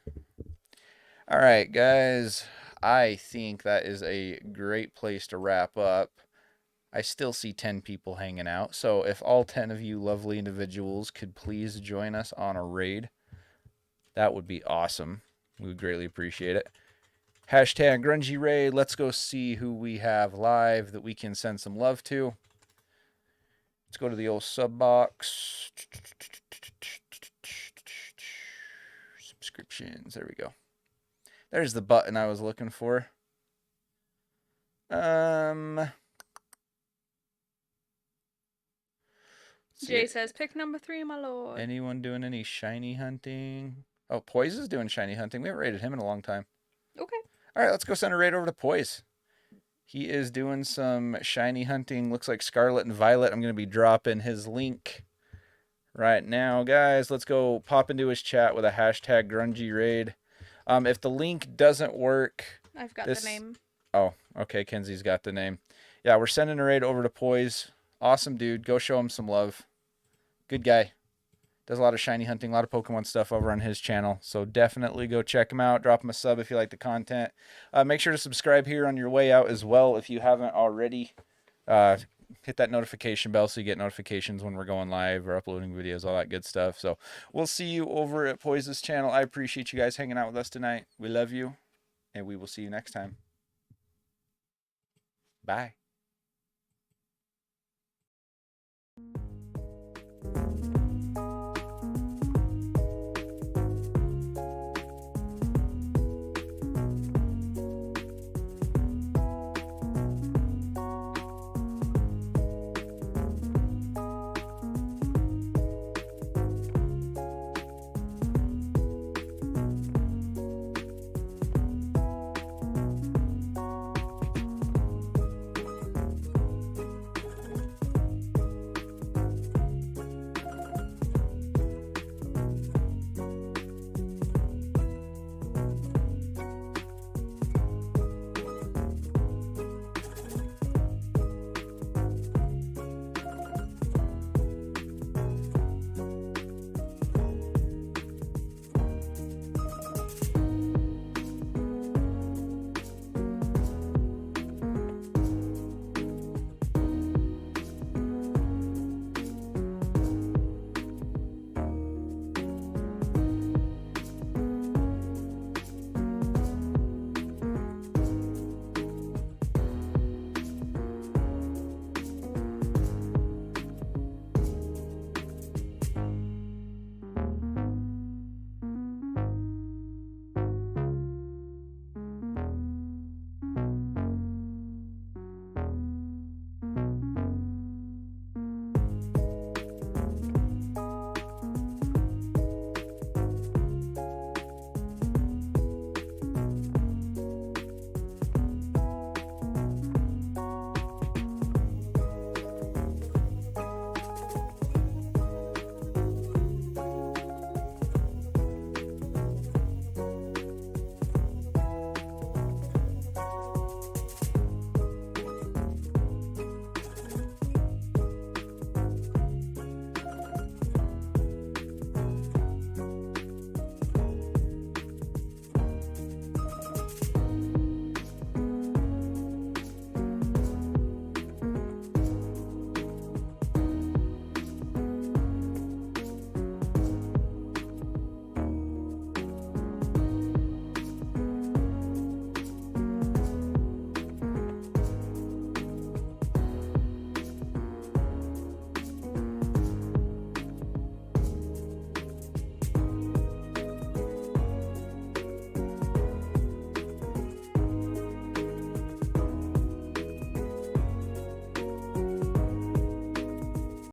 All right, guys. I think that is a great place to wrap up. I still see 10 people hanging out. So if all 10 of you lovely individuals could please join us on a raid, that would be awesome. We would greatly appreciate it. Hashtag Grungy Raid. Let's go see who we have live that we can send some love to. Let's go to the old sub box. Subscriptions. There we go. There's the button I was looking for. Jay says, pick number 3, my lord. Anyone doing any shiny hunting? Oh, Poise is doing shiny hunting. We haven't raided him in a long time. Okay. All right, let's go send a raid over to Poise. He is doing some shiny hunting. Looks like Scarlet and Violet. I'm going to be dropping his link right now. Guys, let's go pop into his chat with a hashtag grungy raid. If the link doesn't work... I've got the name. Oh, okay. Kenzie's got the name. Yeah, we're sending a raid over to Poise. Awesome dude. Go show him some love. Good guy. Does a lot of shiny hunting, a lot of Pokemon stuff over on his channel. So definitely go check him out. Drop him a sub if you like the content. Make sure to subscribe here on your way out as well if you haven't already. Hit that notification bell so you get notifications when we're going live or uploading videos, all that good stuff. So we'll see you over at Poise's channel. I appreciate you guys hanging out with us tonight. We love you, and we will see you next time. Bye.